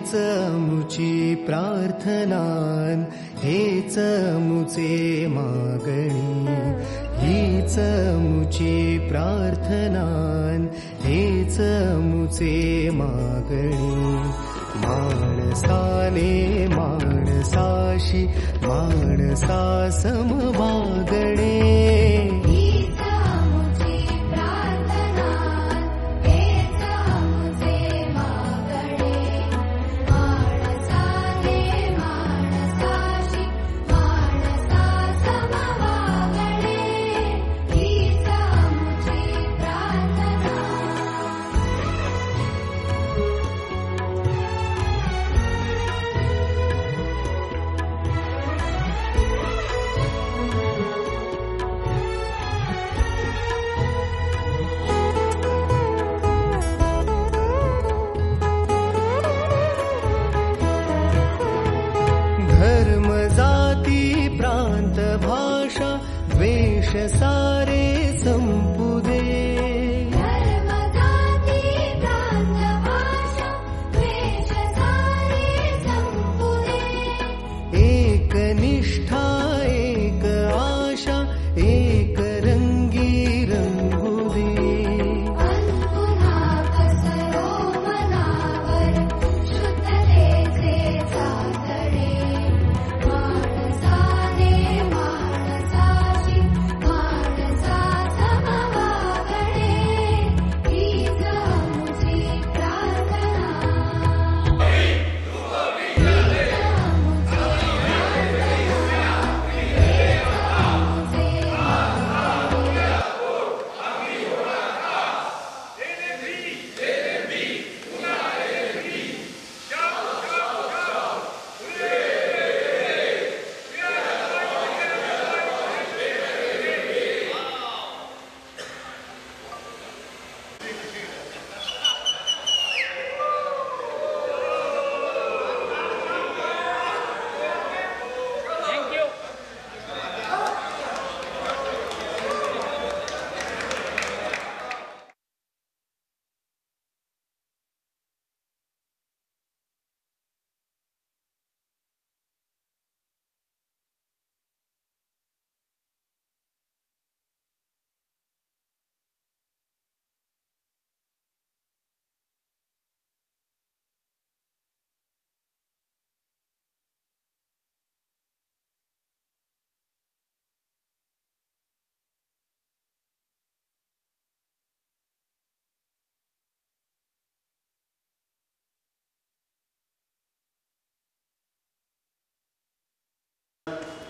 हेच मुची प्रार्थनान, हेच मुचे मागणी, हीच मुची प्रार्थनान, हेच मुचे मागणी. माणसाने माणसाशी माणसा समवागणे, सारे संपुदे. धर्म जाती प्रांत भाषा द्वेष सारे संपुदे. एक निष्ठा एक आशा एक रंगी रंगुदे. पुन्हा कसरो मनावर शुद्धतेचे चातडे. माणसाने माणसाशी माणसा समवागणे, हीच मुची प्रार्थना.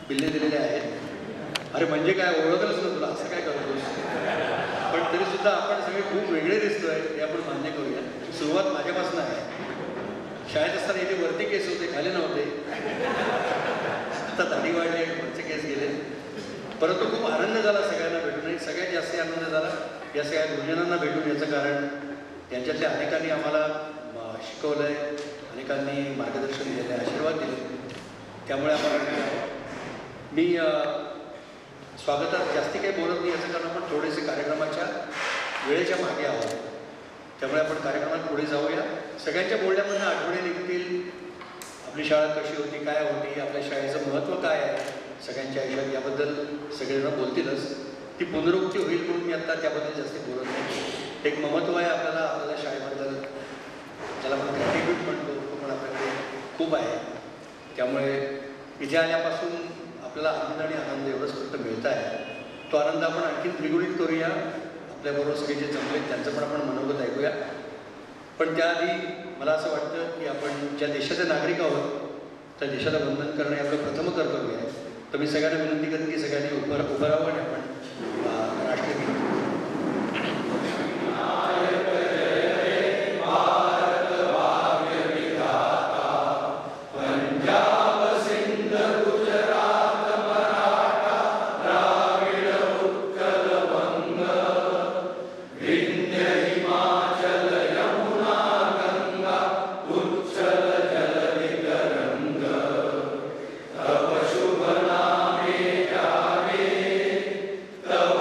बिल्ले दिलेले आहेत. अरे म्हणजे काय, ओळखलंच ना तुला, असं काय करतोस. पण तरी सुद्धा आपण सगळे खूप वेगळे दिसतोय हे आपण मान्य करूया. सुरुवात माझ्यापासून आहे. शाळेत असताना इथे वरती केस होते, खाली नव्हते. आता दाढी वाढली, वरचे केस गेले. परंतु खूप आनंद झाला सगळ्यांना भेटून. आणि सगळ्यात जास्त आनंद झाला या सगळ्या गुरुजनांना भेटून. याचं कारण त्यांच्यातल्या अनेकांनी आम्हाला शिकवलंय, अनेकांनी मार्गदर्शन दिलेलं आहे, आशीर्वाद दिले. त्यामुळे आम्हाला मी स्वागतात जास्ती काही बोलत नाही. याचं कारण आपण थोडेसे कार्यक्रमाच्या वेळेच्या मागे आहोत. त्यामुळे आपण कार्यक्रमात पुढे जाऊया. सगळ्यांच्या बोलण्यामधून आठवणी निघतील. आपली शाळा कशी होती, काय होती, आपल्या शाळेचं महत्त्व काय आहे सगळ्यांच्या आयुष्यात, याबद्दल सगळेजण बोलतीलच. ती पुनरुक्ती होईल म्हणून मी आत्ता त्याबद्दल जास्त बोलत नाही. एक महत्त्व आहे आपल्याला शाळेबद्दल, ज्याला आपण ग्रॅटिट्यूड म्हणतो, तो पण आपल्याकडे खूप आहे. त्यामुळे इथे आल्यापासून आपल्याला आनंद आणि आनंद एवढंच फक्त मिळत आहे. तो आनंद आपण आणखी द्विगुणित करूया. आपल्याबरोबर सगळे जे जमले त्यांचं पण आपण मनोगत ऐकूया. पण त्याआधी मला असं वाटतं की आपण ज्या देशाचे नागरिक आहोत त्या देशाला वंदन करणं हे आपलं प्रथम कर्तव्य आहे. तर मी सगळ्यांना विनंती करेन की सगळ्यांनी उभं राहावं आणि आपण राष्ट्रगीत तव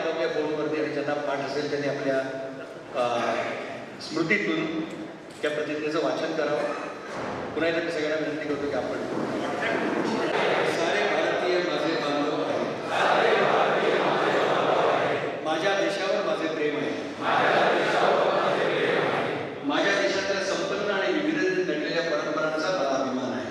आपापल्या फोनवरती आणि ज्यांना पाठ असेल त्यांनी आपल्या स्मृतीतून त्या प्रतिज्ञेचं वाचन करावं. पुन्हा एकदा मी सगळ्यांना विनंती करतो की आपण सारे भारतीय माझे बांधव आहेत. माझ्या देशावर माझे प्रेम आहे. माझ्या देशातल्या संपन्न आणि विविधतेने नटलेल्या परंपरांचा मला अभिमान आहे.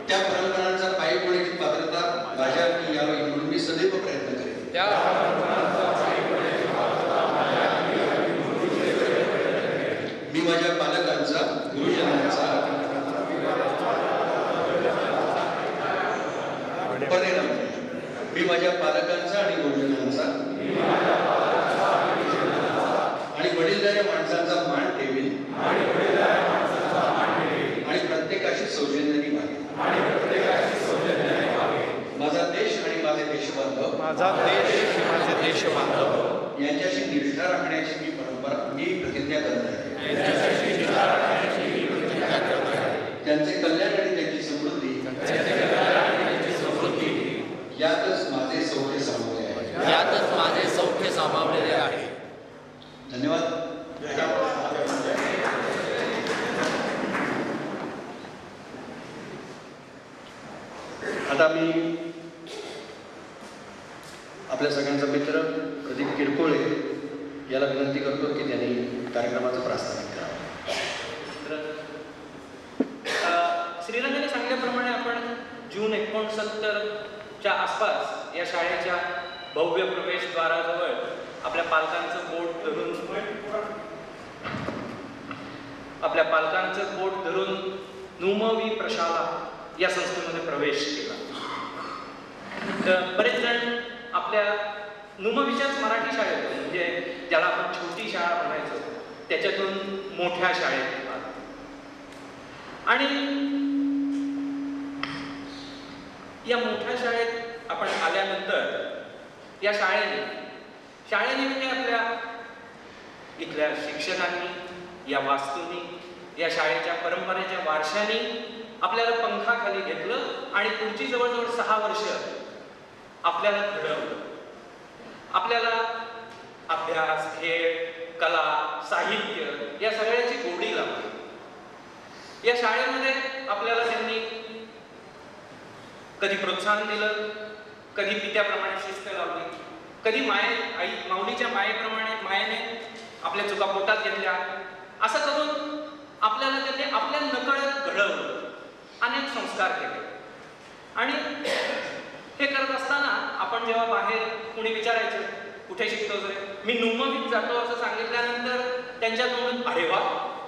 त्या परंपरांचा पायी होण्याची पात्रता माझ्यावरती यावी म्हणून मी सदैव प्रयत्न करेन. मी माझ्या पालकांचा, गुरुजनांचा परिणाम मी माझ्या पालकांचा आणि गुरुजनांचा आणि वडीलधाऱ्या माणसांचा मान ठेवीन आणि प्रत्येकाशी सौजन्याने वागेन. माझा देश आणि माझे देशबांधव यांच्याशी निष्ठा राखण्याची मी प्रतिज्ञा करत आहे. त्यांचे कल्याण आणि त्यांची समृद्धी यातच माझे सौख्य सामावलेले आहे. धन्यवाद. आता मी आपल्या सगळ्यांचा मित्र प्रदीप किरकोळे याला विनंती करतो की त्यांनी कार्यक्रमाचं प्रास्ताविक करावं. श्रीरंगाने सांगितल्याप्रमाणे आपण जून 69च्या आसपास या शाळेच्या भव्य प्रवेशद्वाराजवळ आपल्या पालकांचं बोट धरून नुमवी प्रशाला या संस्थेमध्ये प्रवेश केला. तर बरेच जण आपल्या नुमवीच्याच मराठी शाळेतून, म्हणजे ज्याला आपण छोटी शाळा म्हणायचो, त्याच्यातून मोठ्या शाळेत आलो. आणि या मोठ्या शाळेत आपण आल्यानंतर या शाळेने म्हणजे आपल्या इथल्या शिक्षकांनी, या वास्तूंनी, या शाळेच्या परंपरेच्या वारशाने आपल्याला पंखाखाली घेतलं आणि पुढची जवळजवळ 6 वर्ष आपल्याला घडवलं. आपल्याला अभ्यास, खेळ, कला, साहित्य या सगळ्याची गोडी लावली. या शाळेमध्ये आपल्याला त्यांनी कधी प्रोत्साहन दिलं, कधी पित्याप्रमाणे शिस्त लावली, कधी माऊलीच्या मायेने आपल्या चुका पोटात घेतल्या. असं करून आपल्याला त्यांनी आपल्या नकळत घडवलं, अनेक संस्कार केले. आणि हे करत असताना आपण जेव्हा बाहेर कुणी विचारायचं कुठे शिकतोस रे, मी नुमवीत जातो असं सांगितल्यानंतर त्यांच्या तोंडून अरे वा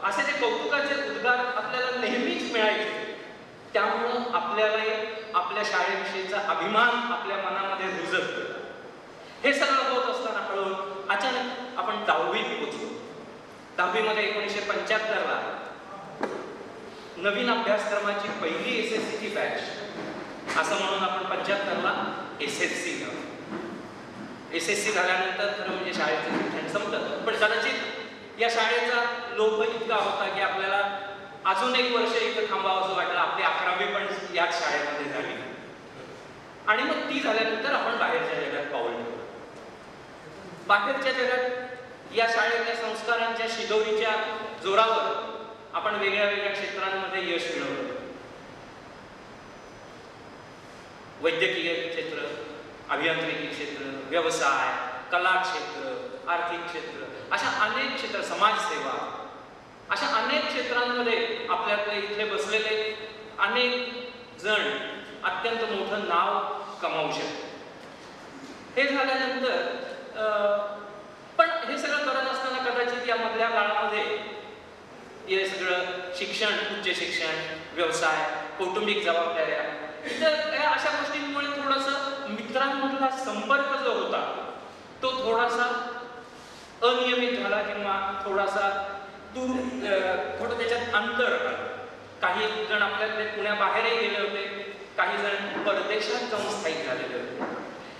असे जे कौतुकाचे उद्गार आपल्याला नेहमीच मिळायचे. त्यामुळं आपल्याला आपल्या शाळेविषयीचा अभिमान आपल्या मनामध्ये रुजत गेला. हे सगळं होत असताना हळूहळू अचानक आपण 10वीत पोचलो. 10वीमध्ये 1975ला नवीन अभ्यासक्रमाची पहिली SSCची बॅच असं म्हणून आपण 75ला SSC झालो. SSC झाल्यानंतर खरं म्हणजे शाळेचं शिक्षण संपलं. पण कदाचित या शाळेचा लोभ इतका होता की आपल्याला अजून 1 वर्ष इथं थांबावं असं वाटलं. आपली 11वी पण याच शाळेमध्ये झाली. आणि मग ती झाल्यानंतर आपण बाहेरच्या जगात पाऊल ठेवलं. बाहेरच्या जगात या शाळेतल्या संस्कारांच्या शिदोरीच्या जोरावर आपण वेगळ्या वेगळ्या क्षेत्रांमध्ये यश मिळवलं. वैद्यकीय क्षेत्र, अभियांत्रिकी क्षेत्र, व्यवसाय, कला क्षेत्र, आर्थिक क्षेत्र, अशा अनेक क्षेत्र, समाजसेवा, अशा अनेक क्षेत्रांमध्ये आपल्यातले इथले बसलेले अनेक जण अत्यंत मोठं नाव कमावू शकतात. हे झाल्यानंतर पण हे सगळं करत असताना कदाचित या मधल्या काळामध्ये हे सगळं शिक्षण, उच्च शिक्षण, व्यवसाय, कौटुंबिक जबाबदाऱ्या, तर या अशा गोष्टींमुळे थोडासा मित्रांमधला संपर्क जो होता तो थोडासा अनियमित झाला किंवा थोडासा थोडं त्याच्यात अंतर आलं. काही जण आपल्याकडे पुण्याबाहेरही गेले होते, काही जण परदेशात जाऊन स्थायिक झालेले होते.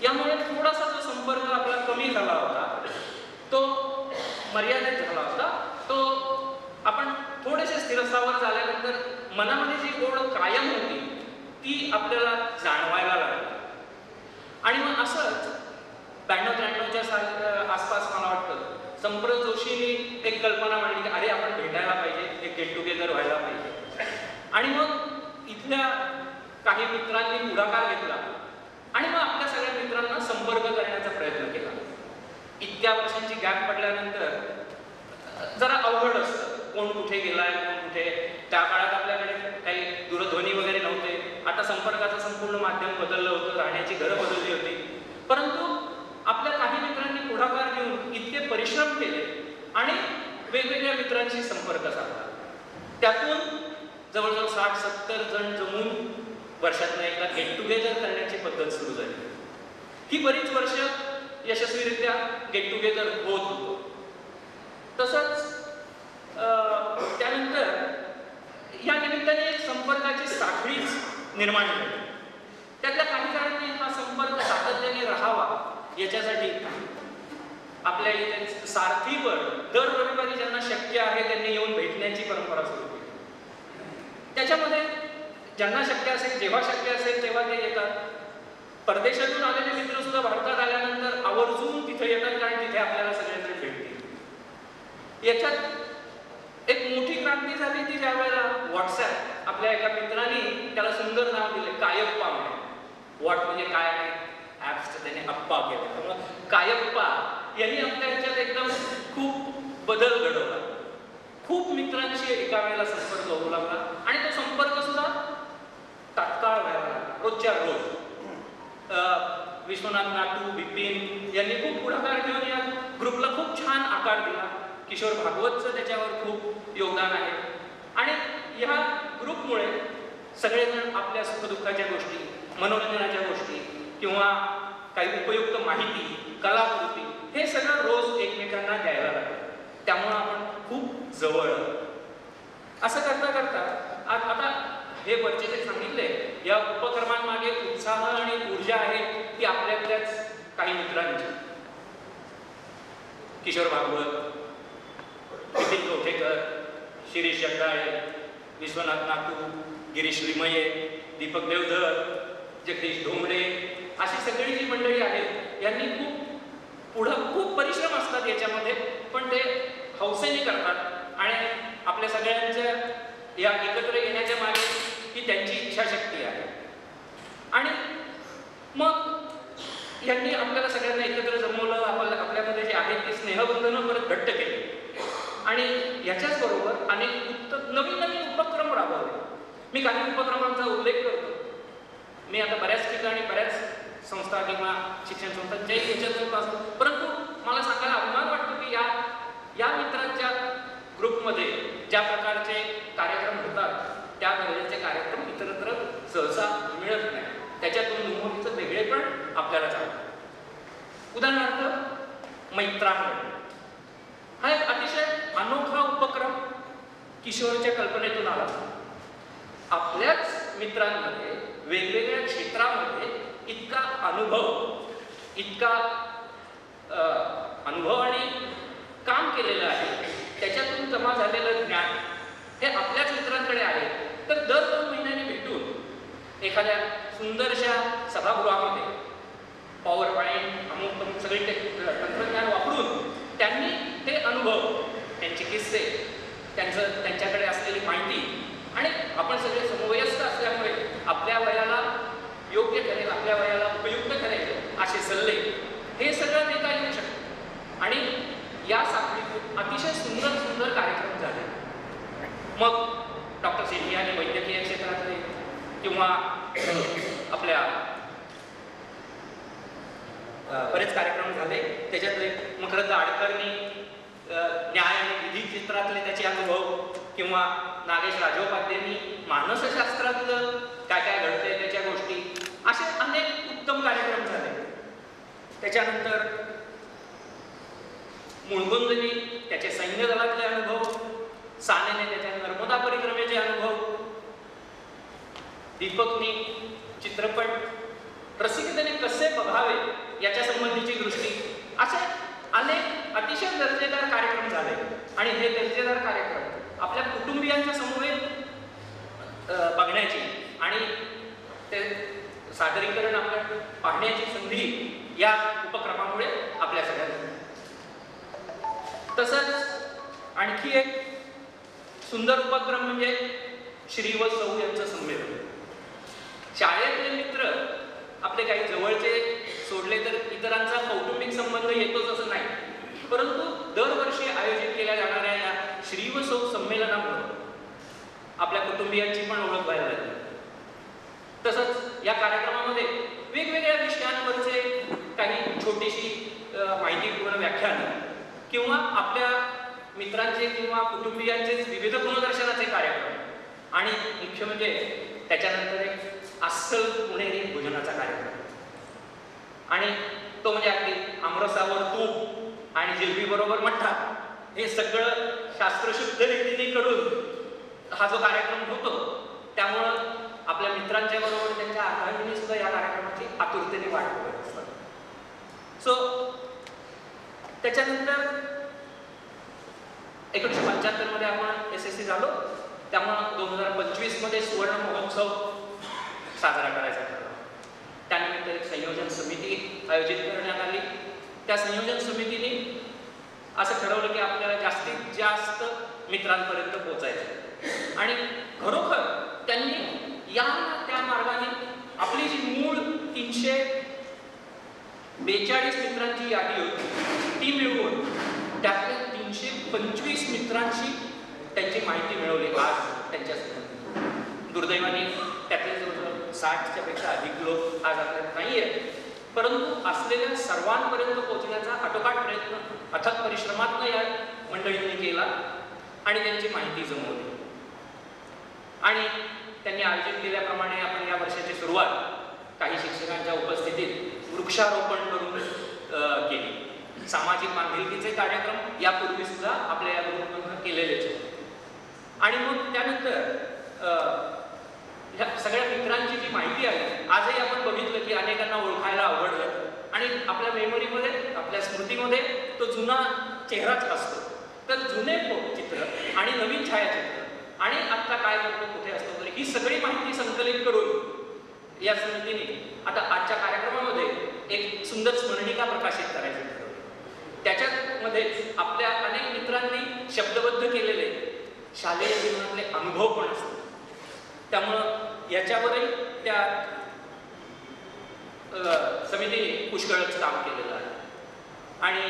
यामुळे थोडासा जो संपर्क आपला कमी झाला होता तो मर्यादित झाला होता. तो आपण थोडेसे स्थिरस्थावर झाल्यानंतर मनामध्ये जी ओढ कायम होती ती आपल्याला जाणवायला लागली. आणि मग असंच 92-93च्या आसपास मला वाटतं संप्रत जोशींनी एक कल्पना मांडली की अरे आपण भेटायला पाहिजे, एक गेट टुगेदर व्हायला पाहिजे. आणि मग इथल्या काही मित्रांनी पुढाकार घेतला आणि मग आपल्या सगळ्या मित्रांना संपर्क करण्याचा प्रयत्न केला. इतक्या वर्षांची गॅप पडल्यानंतर जरा अवघड असतं, कोण कुठे गेलाय, कोण कुठे. त्या काळात आपल्याकडे काही दूरध्वनी वगैरे नव्हते. आता संपर्काचं संपूर्ण माध्यम बदललं होतं, राहण्याची घरं बदलली होती. परंतु आपल्या काही मित्रांनी पुढाकार घेऊन इतके परिश्रम केले आणि वेगवेगळ्या मित्रांशी संपर्क साधला. त्यातून जवळजवळ 60-70 जण जमून वर्षातनं एकदा गेट टुगेदर करण्याची पद्धत सुरू झाली. ही बरीच वर्ष यशस्वीरित्या गेट टुगेदर होत होतो. तसंच त्यानंतर या निमित्ताने एक संपर्काची साखळीच निर्माण झाली. त्यातल्या काही जणांनी हा संपर्क सातत्याने राहावा याच्यासाठी आपल्या इथे सारथीवर दर रविवारी ज्यांना शक्य आहे त्यांनी येऊन भेटण्याची परंपरा सुरू केली. त्याच्यामध्ये ज्यांना शक्य असेल, जेव्हा शक्य असेल तेव्हा ते येतात. परदेशातून आलेले मित्र सुद्धा भारतात आल्यानंतर आवर्जून तिथे येतात, कारण तिथे आपल्याला सगळ्यांचे भेटतील. याच्यात एक मोठी क्रांती झाली ती ज्या वेळेला व्हॉट्सॲप, आपल्या एका मित्राने त्याला सुंदर नाव दिले कायप्पा म्हणून. व्हॉट म्हणजे काय आहे, ॲप्सचं त्याने अप्पा केलं. त्यामुळे कायप्पा यांनी आपल्या ह्याच्यात एकदम खूप बदल घडवला. खूप मित्रांशी एका वेळेला संपर्क होऊ लागला आणि तो संपर्क सुद्धा तात्काळ व्हायला लागला, रोजच्या रोज. विश्वनाथ नातू, बिपिन यांनी खूप पुढाकार घेऊन या ग्रुपला खूप छान आकार दिला. किशोर भागवतचं त्याच्यावर खूप योगदान आहे. आणि या ग्रुपमुळे सगळेजण आपल्या सुखदुःखाच्या गोष्टी, मनोरंजनाच्या गोष्टी किंवा काही उपयुक्त माहिती, कलाकृती हे सगळं रोज एकमेकांना द्यायला लागलं. त्यामुळं आपण खूप जवळ असं करता करता आता हे वरचे जे सांगितले या उपक्रमांमागे उत्साह आणि ऊर्जा आहे ती आपल्यातल्याच काही मित्रांची. किशोर भागवत, नितीन कवठेकर, शिरीष जगदाळे, विश्वनाथ नातू, गिरीश लिमये, दीपक देवधर, जगदीश ढोंगरे अशी सगळी जी मंडळी आहेत यांनी खूप परिश्रम असतात याच्यामध्ये, पण ते हौसेने करतात. आणि आपल्या सगळ्यांच्या या एकत्र येण्याच्या मागे ही त्यांची इच्छाशक्ती आहे. आणि मग यांनी आपल्याला सगळ्यांना एकत्र जमवलं. आपल्यामध्ये जे आहेत ते स्नेहबंधनं परत घट्ट केली. आणि याच्याच बरोबर अनेक नवीन उपक्रम राबवले. मी काही उपक्रमांचा उल्लेख करतो. मी आता बऱ्याच ठिकाणी बऱ्याच संस्था किंवा शिक्षण संस्थांच्या याच्यात असतो, परंतु मला सांगायला अभिमान वाटतो की या मित्रांच्या ग्रुपमध्ये ज्या प्रकारचे कार्यक्रम होतात त्या दर्जाचे कार्यक्रम इतरत्र सहसा मिळत नाही. त्याच्यातून निमोनीचं वेगळेपण आपल्याला जाणवतं. उदाहरणार्थ मैत्रांगण हा एक अतिशय अनोखा उपक्रम किशोरच्या कल्पनेतून आला. आपल्याच मित्रांमध्ये वेगवेगळ्या क्षेत्रामध्ये इतका अनुभव आणि काम केलेलं आहे, त्याच्यातून जमा झालेलं ज्ञान हे आपल्याच मित्रांकडे आहे. तर दर 2 महिन्यांनी भेटून एखाद्या सुंदरशा सभागृहामध्ये पॉवर पॉईंट अमुक सगळे तंत्रज्ञान वापरून त्यांनी ते अनुभव, त्यांचे किस्से, त्यांच्याकडे असलेली माहिती आणि आपण सगळे समवयस्क असल्यामुळे आपल्या वयाला योग्य ठरेल, आपल्या वयाला उपयुक्त ठरेल असे सल्ले हे सगळं देता येऊ शकतं. आणि या साखळीतून अतिशय सुंदर कार्यक्रम झाले. मग डॉक्टर सेठी यांनी वैद्यकीय क्षेत्रातले किंवा आपल्या बरेच कार्यक्रम झाले. त्याच्यातले मकरंद आडकरनी न्याय आणि विधी क्षेत्रातले त्याचे अनुभव किंवा नागेश राजोपाध्यांनी मानसशास्त्रातलं काय घडतंय त्याच्या गोष्टी, असे अनेक उत्तम कार्यक्रम झाले. त्याच्यानंतर मुळगुंदनी त्याचे सैन्य दलातले अनुभव, सानेने त्याच्या नर्मदा परिक्रमेचे अनुभव, दीपकनी चित्रपट रसिकतेने कसे बघावे याच्या संबंधीची दृष्टी, असे अनेक अतिशय दर्जेदार कार्यक्रम झाले. आणि हे दर्जेदार कार्यक्रम आपल्या कुटुंबियांच्या समवेत बघण्याची आणि ते सादरीकरण आपण पाहण्याची संधी या उपक्रमामुळे आपल्या सगळ्यांना. तसंच आणखी एक सुंदर उपक्रम म्हणजे श्री व सौ यांचं संमेलन. शाळेतले मित्र आपले काही जवळचे सोडले तर इतरांचा कौटुंबिक संबंध येतोच असं नाही, परंतु दरवर्षी आयोजित केल्या जाणाऱ्या या श्री व सौ संमेलनामुळे आपल्या कुटुंबियांची पण ओळख व्हायला लागली. तसंच या कार्यक्रमामध्ये वेगवेगळ्या विषयांवरचे काही छोटीशी माहितीपूर्ण व्याख्यान किंवा आपल्या मित्रांचे किंवा कुटुंबियांचे विविध गुणदर्शनाचे कार्यक्रम आणि मुख्य म्हणजे त्याच्यानंतर एक अस्सल पुणेरी भोजनाचा कार्यक्रम आणि तो म्हणजे अगदी आमरसावर तूप आणि जिलबी बरोबर मठ्ठा हे सगळं शास्त्रशुद्ध रीतीने करून हा जो कार्यक्रम होतो त्यामुळं आपल्या मित्रांच्या बरोबर त्यांच्या अर्धांगिनी सुद्धा या कार्यक्रमाची आतुरतेने वाट बघत असतात. सो त्याच्यानंतर 1975 मध्ये आपण SSC झालो, त्यामुळं 2025 मध्ये सुवर्ण महोत्सव साजरा करायचा ठरला. त्यानिमित्त एक संयोजन समिती आयोजित करण्यात आली. त्या संयोजन समितीने असं ठरवलं की आपल्याला जास्तीत जास्त मित्रांपर्यंत पोहोचायचं आणि खरोखर त्यांनी या त्या मार्गाने आपली जी मूळ 342 मित्रांची यादी होती ती मिळवून त्यातल्या 325 मित्रांची त्यांची माहिती मिळवली आज त्यांच्या संबंधी. दुर्दैवाने त्यातले जवळजवळ 60च्या पेक्षा अधिक लोक आज आपल्यात नाही आहेत, परंतु असलेल्या सर्वांपर्यंत पोहोचण्याचा आटोकाट प्रयत्न अथक परिश्रमातनं या मंडळींनी केला आणि त्यांची माहिती जमवली. आणि त्यांनी आयोजित केल्याप्रमाणे आपण या वर्षाची सुरुवात काही शिक्षकांच्या उपस्थितीत वृक्षारोपण करून केली. सामाजिक बांधिलकीचे कार्यक्रम यापूर्वी सुद्धा आपल्या या ग्रुपमधून केलेलेच होते. आणि मग त्यानंतर ह्या सगळ्या मित्रांची जी माहिती आहे आजही आपण बघितलं की अनेकांना ओळखायला अवघड जातं आणि आपल्या मेमरीमध्ये आपल्या स्मृतीमध्ये तो जुना चेहराच असतो. तर जुने चित्र आणि नवीन छायाचित्र आणि आत्ता काय करतो कुठे असतो तरी ही सगळी माहिती संकलित करून या समितीने आता आजच्या कार्यक्रमामध्ये एक सुंदर स्मरणिका प्रकाशित करायची ठरवली. त्याच्यामध्ये आपल्या अनेक मित्रांनी शब्दबद्ध केलेले शालेय जीवनातले अनुभव पण असतात. त्यामुळं याच्यावरही त्या समितीने पुष्कळच काम केलेलं आहे. आणि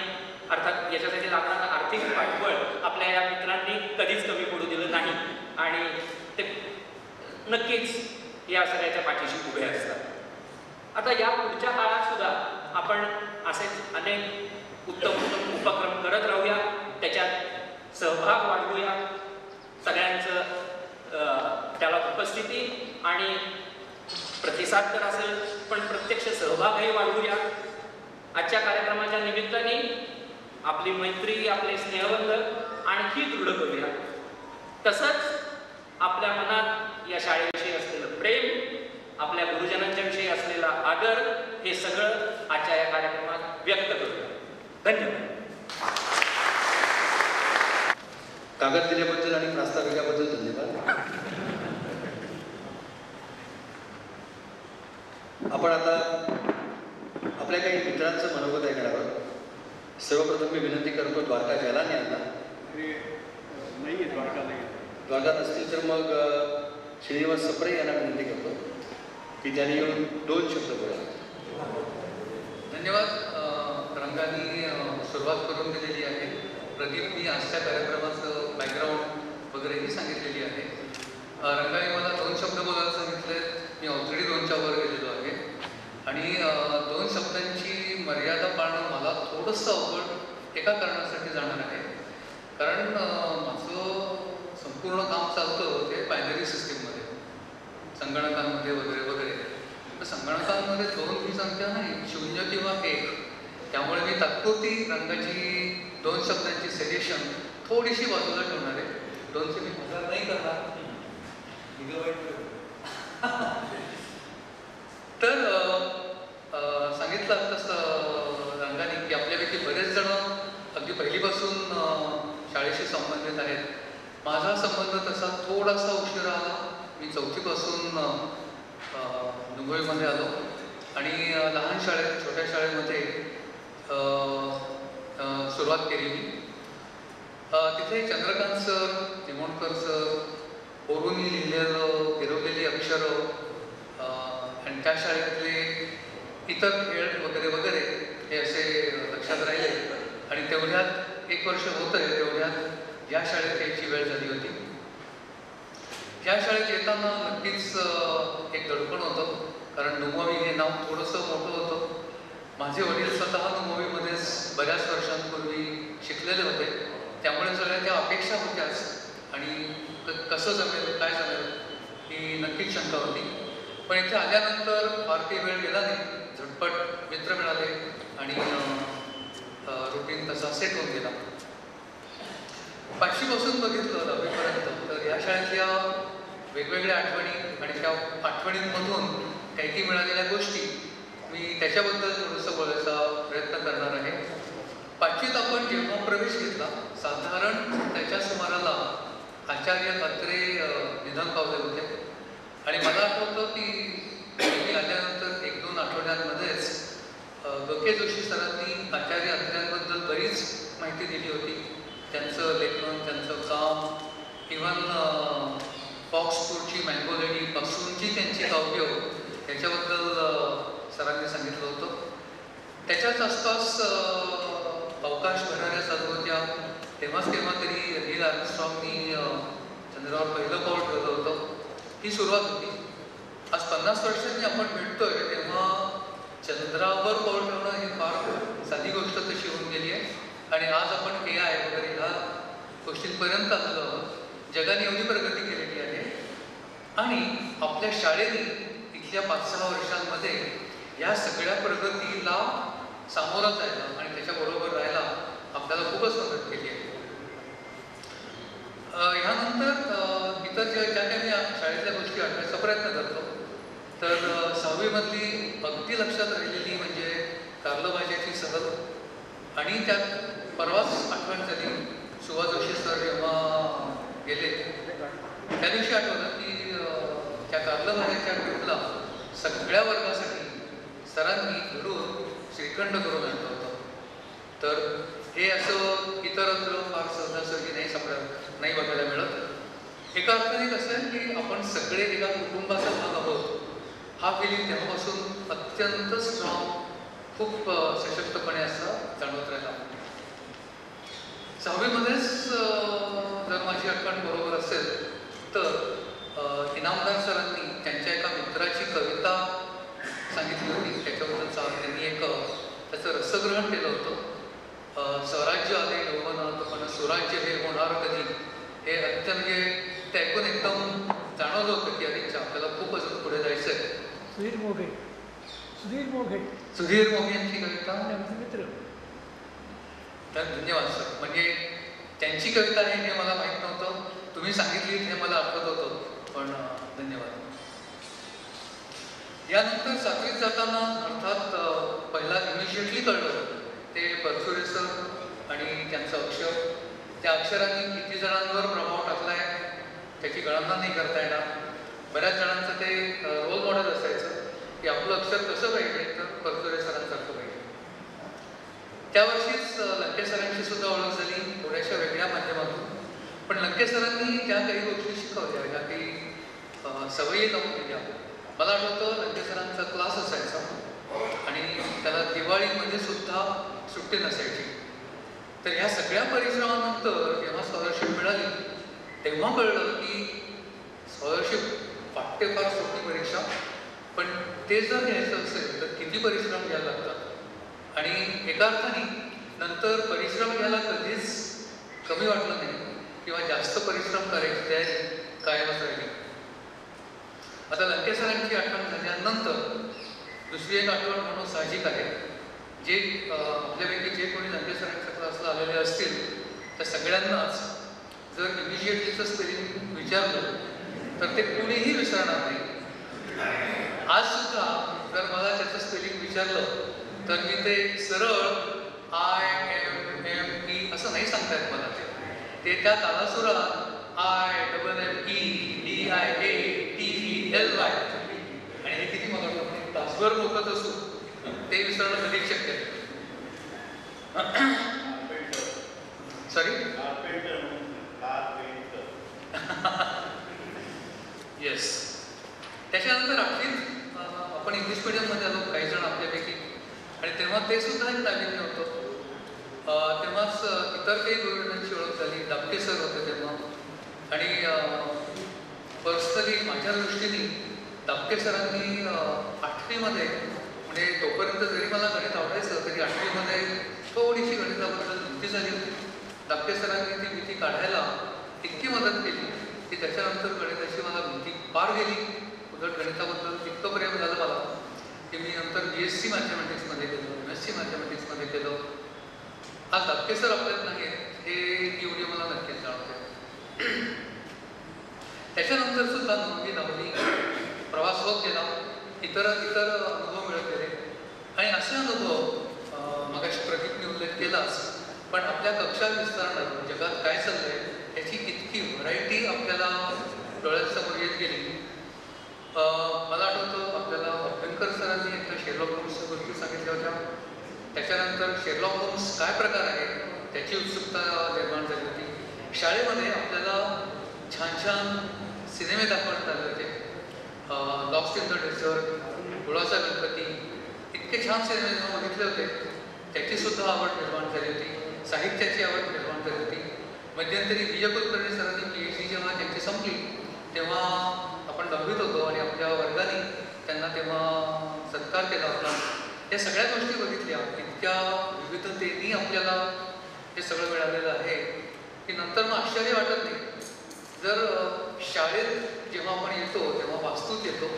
अर्थात याच्यासाठी लागणारा आर्थिक पाठबळ आपल्या या मित्रांनी कधीच कमी पडू दिलं नाही आणि ते नक्कीच या सगळ्याच्या पाठीशी उभे असतात. आता या पुढच्या काळात सुद्धा आपण असेच अनेक उत्तम उपक्रम करत राहूया, त्याच्यात सहभाग वाढवूया, सगळ्यांचं त्याला उपस्थिती आणि प्रतिसाद तर असेल पण प्रत्यक्ष सहभागही वाढवूया. आजच्या कार्यक्रमाच्या निमित्ताने आपली मैत्री आपले स्नेहबंध आणखी दृढ करूया. तसंच आपल्या मनात या शाळेविषयी असलेलं प्रेम, आपल्या गुरुजनांच्या विषयी असलेला आदर हे सगळं आजच्या या कार्यक्रमात व्यक्त करूया. धन्यवाद. कागद दिल्याबद्दल आणि प्रास्ताविकाबद्दल धन्यवाद. आपण आता आपल्या काही मित्रांचं मनोगत ऐकणार आहोत. सर्वप्रथम मी विनंती करतो द्वारका जलाने यांना, द्वारका नसतील तर मग श्रीनिवास सप्रे यांना विनंती करतो की त्यांनी येऊन 2 शब्द बोला. धन्यवाद. रंगाने सुरुवात करून दिलेली आहे. प्रदीपनी आजच्या कार्यक्रमाचं बॅकग्राऊंड वगैरेही सांगितलेली आहे. रंगाने मला 2 शब्द बोलायला सांगितले. मी ऑलरेडी 2च्या वर गेलेलो आहे आणि 2 शब्दांची मर्यादा पाळणं मला थोडंसं अवघड एका कारणासाठी जाणार आहे. कारण माझं संपूर्ण काम चालतं ते बायनरी सिस्टीममध्ये, संगणकांमध्ये वगैरे वगैरे. तर संगणकांमध्ये 2 ही संख्या नाही, 0 किंवा 1. त्यामुळे मी तात्पुरती रंगाची 2 शब्दांची सेलेक्शन थोडीशी बाजूला ठेवणार आहे. 2चे मी हजार नाही करणार. तर सांगितलं तसं रंगाने की आपल्यापैकी बरेच जण अगदी पहिलीपासून शाळेशी संबंधित आहेत. माझा संबंध तसा थोडासा उशिरा आला. मी 4थीपासून नुंगोळीमध्ये आलो आणि लहान शाळेत छोट्या शाळेमध्ये सुरुवात केली मी. तिथे चंद्रकांत सर, निमोणकर सर, पोरूंनी लिहिलेलं गिरवलेली अक्षरं आणि त्या शाळेतले इतर खेळ वगैरे वगैरे हे असे लक्षात राहिले. आणि तेवढ्यात 1 वर्ष होतं आहे तेवढ्यात या शाळेत यायची वेळ झाली होती. या शाळेत येताना नक्कीच एक दडपण होतं, कारण नुमोवी हे नाव थोडंसं मोठं होतं. माझे वडील स्वतः नुमोवीमध्येच बऱ्याच वर्षांपूर्वी शिकलेले होते, त्यामुळे सगळ्या त्या अपेक्षा होत्याच. आणि कसं जमेल काय जमेल ही नक्कीच शंका होती. पण इथे आल्यानंतर फार काही वेळ गेला नाही, झटपट मित्र मिळाले आणि रुटीन तसा सेट होऊन गेला. 5वी पासून बघितलं 10वीपर्यंत तर या शाळेतल्या वेगवेगळ्या आठवणी आणि त्या आठवणींमधून काही काही मिळालेल्या गोष्टी मी त्याच्याबद्दल थोडंसं बोलायचा प्रयत्न करणार आहे. 5वीत आपण जेव्हा प्रवेश घेतला साधारण त्याच्या सुमाराला आचार्य अत्रे निधन पावले होते. आणि मला आठवतं की मी आल्यानंतर 1-2 आठवड्यांमध्येच ग.के. जोशी सरांनी आचार्य अत्र्यांबद्दल बरीच माहिती दिली होती. त्यांचं लेखन, त्यांचं काम, इव्हन फॉक्सपूरची मँगो लेडी पासूनची त्यांची काव्य याच्याबद्दल सरांनी सांगितलं होतं. त्याच्याच आसपास अवकाश भरणाऱ्या चालू होत्या. तेव्हाच केव्हा तरी नील आर्मस्ट्रॉंगनी चंद्रावर पहिलं पाऊल ठेवलं होतं. ही सुरुवात होती. आज 50 वर्षांनी आपण भेटतोय तेव्हा चंद्रावर पाऊल ठेवणं ही फार साधी गोष्ट तशी होऊन गेली आहे. आणि आज आपण AI वगैरे ह्या गोष्टींपर्यंत आलेलो आहोत. जगाने एवढी प्रगती केलेली आहे आणि आपल्या शाळेने इथल्या 5-6 वर्षांमध्ये या सगळ्या प्रगतीला सामोरा जायला आणि त्याच्याबरोबर राहायला आपल्याला खूपच मदत केली आहे. ह्यानंतर इतर ज्या काही शाळेतल्या गोष्टी आठवण्याचा प्रयत्न करतो तर 6वीमधली अगदी लक्षात राहिलेली म्हणजे कारलभाज्याची सहल. आणि त्यात परवाच आठवण झाली, सुभाष जोशी सर जेव्हा गेले त्या दिवशी आठवलं की त्या कारलभाज्याच्या ट्रिपला सगळ्या वर्गासाठी सरांनी घरून श्रीखंड करून आणलं होतं. तर हे असं इतरत्र फार सहजासहजी नाही बघायला मिळत. एका अर्थाने कसं आहे की आपण सगळे एका कुटुंबाचा भाग आहोत हा फिलिंग तेव्हापासून अत्यंत स्ट्रॉंग, खूप सशक्तपणे असा जाणवत राहिला. 6वीमध्येच जर माझी आठवण बरोबर असेल तर इनामदार सरांनी त्यांच्या एका मित्राची कविता सांगितली होती. त्याच्याबद्दल त्यांनी त्याचं रसग्रहण केलं होतं. स्वराज्य आले यौवनात पण सुराज्य हे होणार कधी, हे म्हणजे ते ऐकून एकदम जाणवलं होतं की अरे आपल्याला खूप अजून पुढे जायचं आहे. सुधीर मोघे यांची कविता. मित्र. तर धन्यवाद सर. म्हणजे त्यांची कविता आहे हे मला माहीत नव्हतं, तुम्ही सांगितली हे मला आठवत होतं, पण धन्यवाद. यानंतर 7वीत जाताना अर्थात पहिला इमिजिएटली कळलं ते परचुरे सर आणि त्यांचं अक्षर. त्या अक्षरांनी किती जणांवर प्रभाव टाकलाय त्याची गणना नाही करता येणार. बऱ्याच जणांचं ते रोल मॉडेल असायचं की आपलं अक्षर कसं पाहिजे तर परचुरे सरांसारखं पाहिजे. त्या वर्षीच लंके सरांची सुद्धा ओळख झाली थोड्याशा वेगळ्या माध्यमातून. पण लंके सरांनी ज्या काही गोष्टी शिकवल्या, ज्या काही सवयी लावून दिल्या, मला आठवतं लंके सरांचा क्लास असायचा आणि त्याला दिवाळीमध्ये सुद्धा सुट्टी नसायची. तर ह्या सगळ्या परिश्रमानंतर जेव्हा स्कॉलरशिप मिळाली तेव्हा कळलं की स्कॉलरशिप वाटते फार सोपी परीक्षा, पण ते जर घ्यायचं असेल तर किती परिश्रम घ्यायला लागतात. आणि एका अर्थाने नंतर परिश्रम घ्यायला कधीच कमी वाटलं नाही किंवा जास्त परिश्रम करायची तयारी कायमच राहिली. आता लंके सरांची आठवण झाल्यानंतर दुसरी एक आठवण म्हणून साहजिक आहे. जे आपल्यापैकी जे कोणी लंके सरांच्या क्लासला आलेले असतील त्या सगळ्यांनाच जर इमिजिएटलीचं स्पेलिंग विचारलं तर ते कुणीही विसरणार नाही. आज सुद्धा जर मला त्याचं स्पेलिंग विचारलं तर मी ते सरळ IMME असं नाही सांगता येत मला. ते त्या तालासुरात IMMEDIATELY आणि हे किती मला घर मोकत असू ते विसरणं कधीच शक्य नाही. Sorry yes. त्याच्यानंतर आठवीत आपण इंग्लिश मिडियममध्ये आलो काही जण आपल्यापैकी, आणि तेव्हा ते सुद्धा एक नाविन्य होतं. तेव्हाच इतर काही गुरुजनांची ओळख झाली. दापके सर होते तेव्हा, आणि पर्सनली माझ्या दृष्टीने दापके सरांनी आठवीमध्ये, म्हणजे तोपर्यंत जरी मला गणित आवडायचं तरी आठवीमध्ये थोडीशी गणिताबद्दल भीती झाली होती. दापके सरांनी ती भीती काढायला इतकी मदत केली की त्याच्यानंतर गणिताची मला भीती पार गेली. उलट गणिताबद्दल इतकं प्रेम झालं मला की मी नंतर BSc मॅथमॅटिक्समध्ये केलं, MSc मॅथमॅटिक्समध्ये केलं. आज दापके सर आपल्यात नाही आहेत हे एवढी मला नक्कीच जाणवते. त्याच्यानंतर सुद्धा 9वी 10वी प्रवास होत गेला, इतर अनुभव मिळत गेले. आणि असे अनुभव मगाशी प्रदीपने उल्लेख केलाच, पण आपल्या कक्षा विस्तारणार जगात काय चाललंय याची इतकी व्हरायटी आपल्याला डोळ्यासमोर येत गेली. मला आठवतं आपल्याला अभ्यंकर सरांनी एकदा शेरलॉक होम्सच्या गोष्टी सांगितल्या होत्या. त्याच्यानंतर शेरलॉक होम्स काय प्रकार आहे त्याची उत्सुकता निर्माण झाली होती. शाळेमध्ये आपल्याला छान छान सिनेमे दाखवण्यात आले होते. लॉस्ट इन द डेझर्ट, गुळाचा गणपती, इतके छान सिनेमे जेव्हा बघितले होते त्याची सुद्धा आवड निर्माण झाली होती. साहित्याची आवड निर्माण झाली होती. मध्यंतरी विजय कुलकर्णी सरांनी PhD जेव्हा त्यांची संपली तेव्हा आपण 9वीत होतो आणि आपल्या वर्गाने त्यांना तेव्हा सत्कार केला होता. या सगळ्या गोष्टी बघितल्या, इतक्या विविधतेने आपल्याला हे सगळं मिळालेलं आहे की नंतर मग आश्चर्य वाटत नाही. जर शाळेत जेव्हा आपण येतो तेव्हा वास्तूत येतो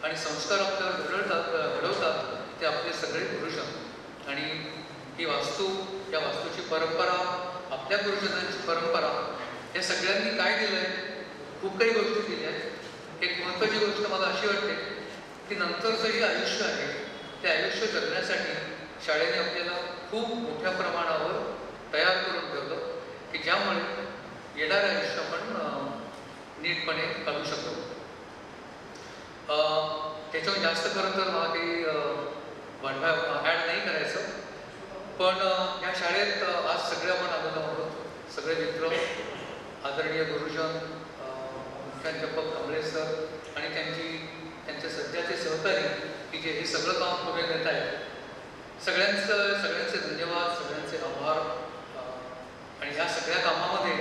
आणि संस्कार आपल्यावर घडवतात ते आपले सगळे पुरुष आहेत. आणि ही वास्तू, या वास्तूची परंपरा, आपल्या गुरुजनांची परंपरा, या सगळ्यांनी काय दिलं आहे? खूप काही गोष्टी दिल्या आहेत. एक महत्त्वाची गोष्ट मला अशी वाटते की नंतरचं जे आयुष्य आहे ते आयुष्य जगण्यासाठी शाळेने आपल्याला खूप मोठ्या प्रमाणावर तयार करून ठेवलं की ज्यामुळे येणारं आयुष्य आपण नीटपणे काढू शकतो. त्याच्यावर जास्त खरं तर मला काही ॲड नाही करायचं, पण या शाळेत आज सगळे आपण आलेलो आहोत. सगळे मित्र, आदरणीय गुरुजन, मुख्याध्यापक कांबळे सर आणि त्यांचे सध्याचे सहकारी की जे हे सगळं काम पुढे नेत आहेत, सगळ्यांचे धन्यवाद, सगळ्यांचे आभार. आणि ह्या सगळ्या कामामध्ये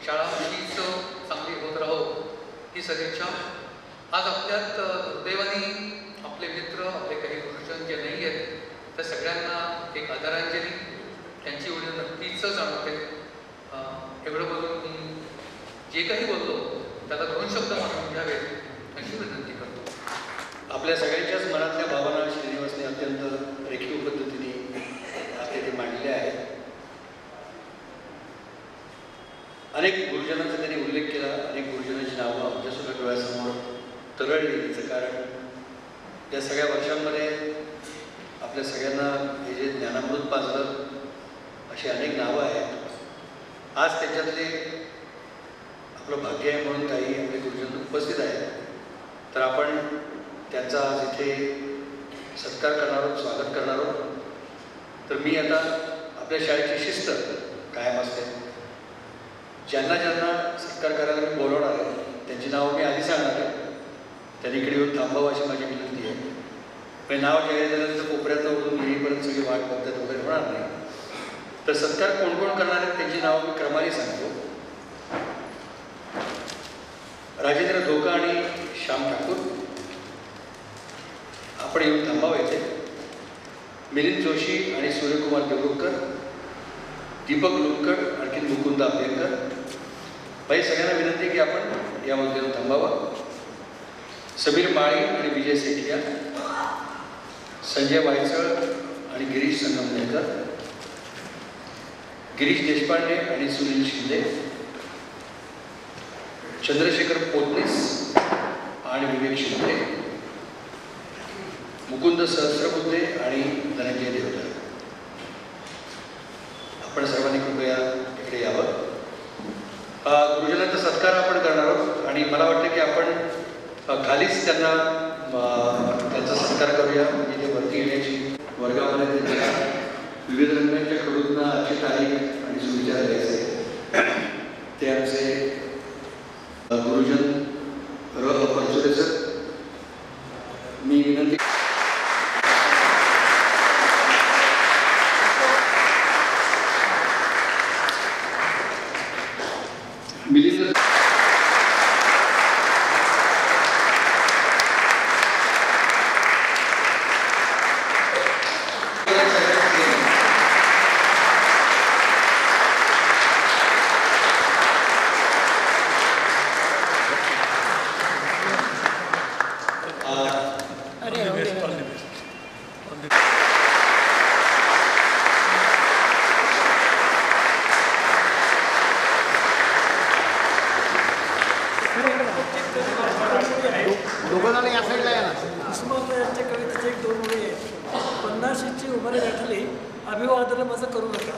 शाळा अशीच चांगली होत राहो ही सदिच्छा. आज आपल्यात दुर्दैवाने आपले मित्र, आपले काही गुरुजन जे नाही आहेत त्या सगळ्यांना एक आदरांजली, त्यांची ओळख नक्कीच जाणवते. एवढं बोलून मी जे काही बोललो त्याला 2 शब्द म्हणून घ्यावेत अशी विनंती करतो. आपल्या सगळ्यांच्याच मनातल्या भावना श्रीनिवासने अत्यंत रेखीव पद्धतीने आपल्या ते मांडल्या आहेत. अनेक गुरुजनांचा त्यांनी उल्लेख केला, अनेक गुरुजनांची नावं आमच्यासुद्धा डोळ्यासमोर तरळली. याचं कारण या सगळ्या वर्षांमध्ये आपल्या सगळ्यांना हे जे ज्ञानामृत पाजलं अशी अनेक नावं आहेत. आज त्याच्यातले आपलं भाग्य आहे म्हणून काही आपले गुरुजन उपस्थित आहेत, तर आपण त्यांचा आज इथे सत्कार करणार आहोत, स्वागत करणार आहोत. तर मी आता आपल्या शाळेची शिस्त कायम असते, ज्यांना सत्कार करायला मी बोलवणार आहे त्यांची नावं मी आधी सांगणार आहे. त्यांनी इकडे येऊन थांबावं अशी माझी विनंती आहे. पण नाव जाहीर झाल्यानंतर कोपऱ्यात उडून येईपर्यंत सगळी वाट बघतात वगैरे होणार नाही. तर सत्कार कोण कोण करणार आहेत त्यांची नावं मी क्रमाने सांगतो. राजेंद्र धोका आणि श्याम ठाकूर आपण येऊन थांबावं येथे. मिलिंद जोशी आणि सूर्यकुमार देवरुखकर, दीपक लुटकड, आणखी मुकुंद अभ्यंकर. बाई सगळ्यांना विनंती की आपण यामध्ये येऊन थांबावं. समीर माळी आणि विजय सेठिया, संजय वायचळ आणि गिरीश संगमनेरकर, गिरीश देशपांडे आणि सुनील शिंदे, चंद्रशेखर पोतनीस आणि विवेक शिंदे, मुकुंद सहस्रबुद्धे आणि धनंजय देवधर. आपण सर्वांनी कृपया इकडे यावं. गुरुजनांचा सत्कार आपण करणार आहोत आणि मला वाटतं की आपण खालीच त्यांना त्यांचा सत्कार करूया. म्हणजे ते वरती येण्याची वर्गामध्ये त्यांच्या विविध रंगांच्या कडून आजची तारीख आणि सुविचार द्यायचे. ते आमचे गुरुजन परचुरे सर. मी विनंती मिलिंद दोघं या साईडला या ना. उस्मान यांच्या कवितेचे एक दोन ओळी आहेत. 50ची उमर गाठली, अभिवादन माझं करू नका.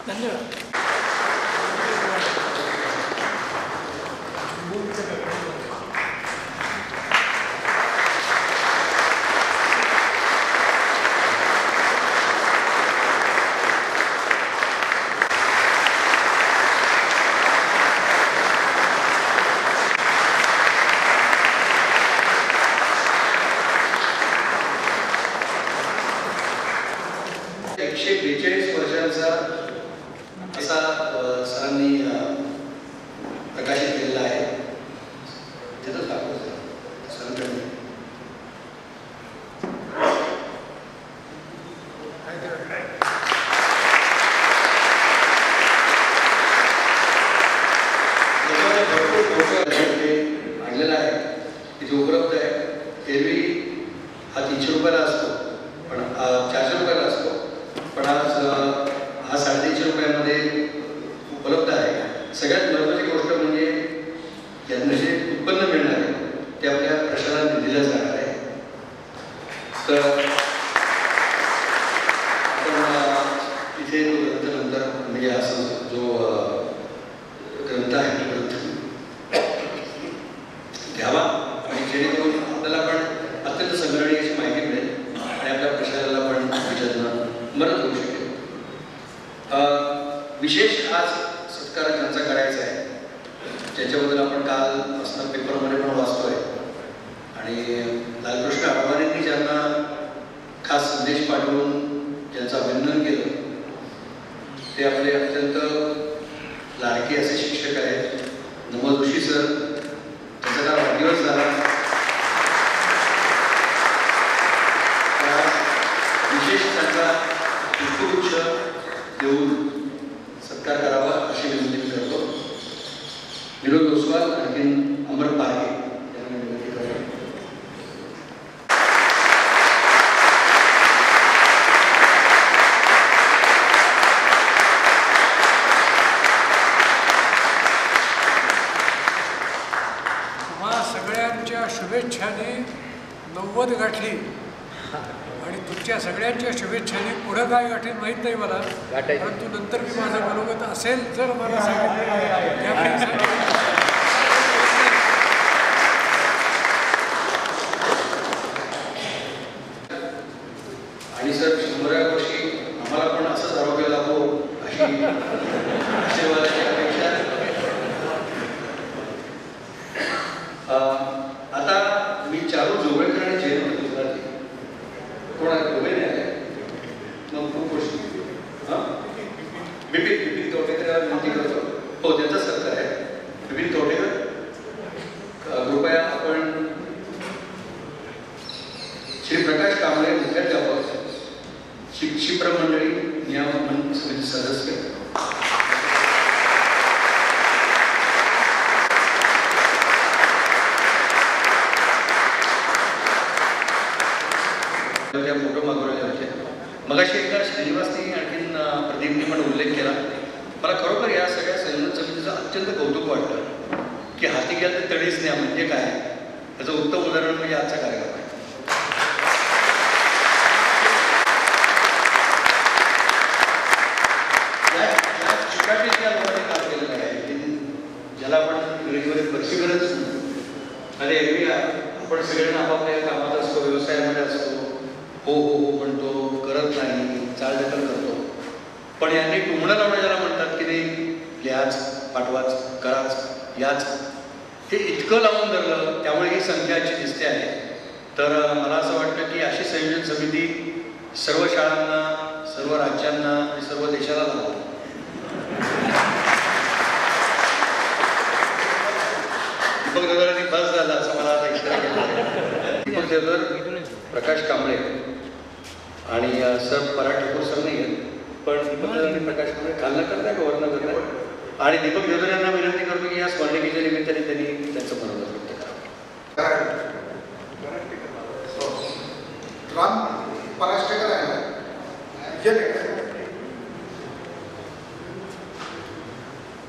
धन्यवाद. असा सरांनी प्रकाशित केलेला आहे. तिथंच दाखवतो सरांकडे. आणलेला आहे, तिथे उपलब्ध आहे. एरवी हा 300 रुपयाला असतो, पण 400 रुपयाला असतो, पण आज हा 350 रुपयामध्ये उपलब्ध आहे. सगळ्यात महत्त्वाची गोष्ट म्हणजे यातनं जे उत्पन्न मिळणार आहे ते आपल्या प्रशाला निधीला जाणार आहे. तर आपण इथे तो ग्रंथ नंतर म्हणजे असं जो ग्रंथ आहे तो ग्रंथ घ्यावा आणि जेणेकरून आपल्याला पण अत्यंत संग्रहणीय अशी माहिती मिळेल आणि आपल्या प्रशाला पण त्याच्यातनं मदत होऊ शकेल. विशेष आज सत्कार ज्यांचा करायचा आहे ज्याच्याबद्दल आपण कालपासून पेपरमध्ये पण वाचतोय आणि लालकृष्ण अडवाणींनी ज्यांना खास संदेश पाठवून ज्यांचं अभिनंदन केलं ते आपले अत्यंत लाडके असे शिक्षक आहेत नमो जोशी सर. त्यांचा काल वाढदिवस झाला. विशेष त्यांचा पुष्पगुच्छ देऊन सत्कार करावा अशी विनंती मी करतो. विनोद ओसवाल आणखीन अमर पारगे यांना विनंती करतो. तुम्हा सगळ्यांच्या शुभेच्छाने 90 गाठली आणि तुमच्या सगळ्यांच्या शुभेच्छाने पुढं काय गाठेल माहीत नाही मला, परंतु नंतर मी माझं मनोगत असेल जर मला सांगितलं आणि सर 100व्या वर्षी आम्हाला पण असंच आरोग्य लाभो अशी आशीर्वादाची अपेक्षा. आता मी चारू जोगळेकर आणि जयंत गुजराती कोण आहे? दोघे नाही आहे मग खूप गोष्टी. हां बिपिन कवटेकर विनंती करतो. हो त्यांचा सत्कार आहे. बिपिन कवटेकर कृपया आपण श्री प्रकाश कांबळे मुख्याध्यापक शिक्षिप्र मंडळी नियामक समिती सदस्य फोटो मागवलेले होते. मगाशी एकदा श्रीनिवासनी आणखीन प्रदीपनी पण उल्लेख केला. मला खरोखर या सगळ्या संयोजन समितीचं अत्यंत कौतुक वाटतं की हाती घ्या तर तडीच न्या म्हणजे काय त्याचं उत्तम उदाहरण म्हणजे आजचा कार्यक्रम आहे. चिकाटीच्या लोकांनी काम केलेलं आहे ज्याला आपण इंग्रजीमध्ये पर्सिव्हरन्स म्हणतो. आणि एरवी हो हो हो म्हणतो, करत नाही, चालढकल करतो. पण यांनी टुमणं लावणं ज्याला म्हणतात की नाही, लिहाच, पाठवाच, कराच, याच, ते इतकं लावून धरलं, त्यामुळे ही संख्या अशी दिसते आहे. तर मला असं वाटतं की अशी संयोजन समिती सर्व शाळांना, सर्व राज्यांना आणि सर्व देशाला लावावी. दीपक देवधरांनी बस झाला असं मला आता इशारा केला. दीपक देवधर, प्रकाश कांबळे आणि सर पराग ठाकूर सर नाही आहेत, पण दीपक देवधर आणि प्रकाश कांबळे खाल्ला करताय, गव्हर्नर करताय. आणि दीपक देवधर यांना विनंती करतो की या स्मरणिकेच्या निमित्ताने त्यांनी त्यांचं मनोगत व्यक्त करावं. राम पराष्टेकर आहे ना,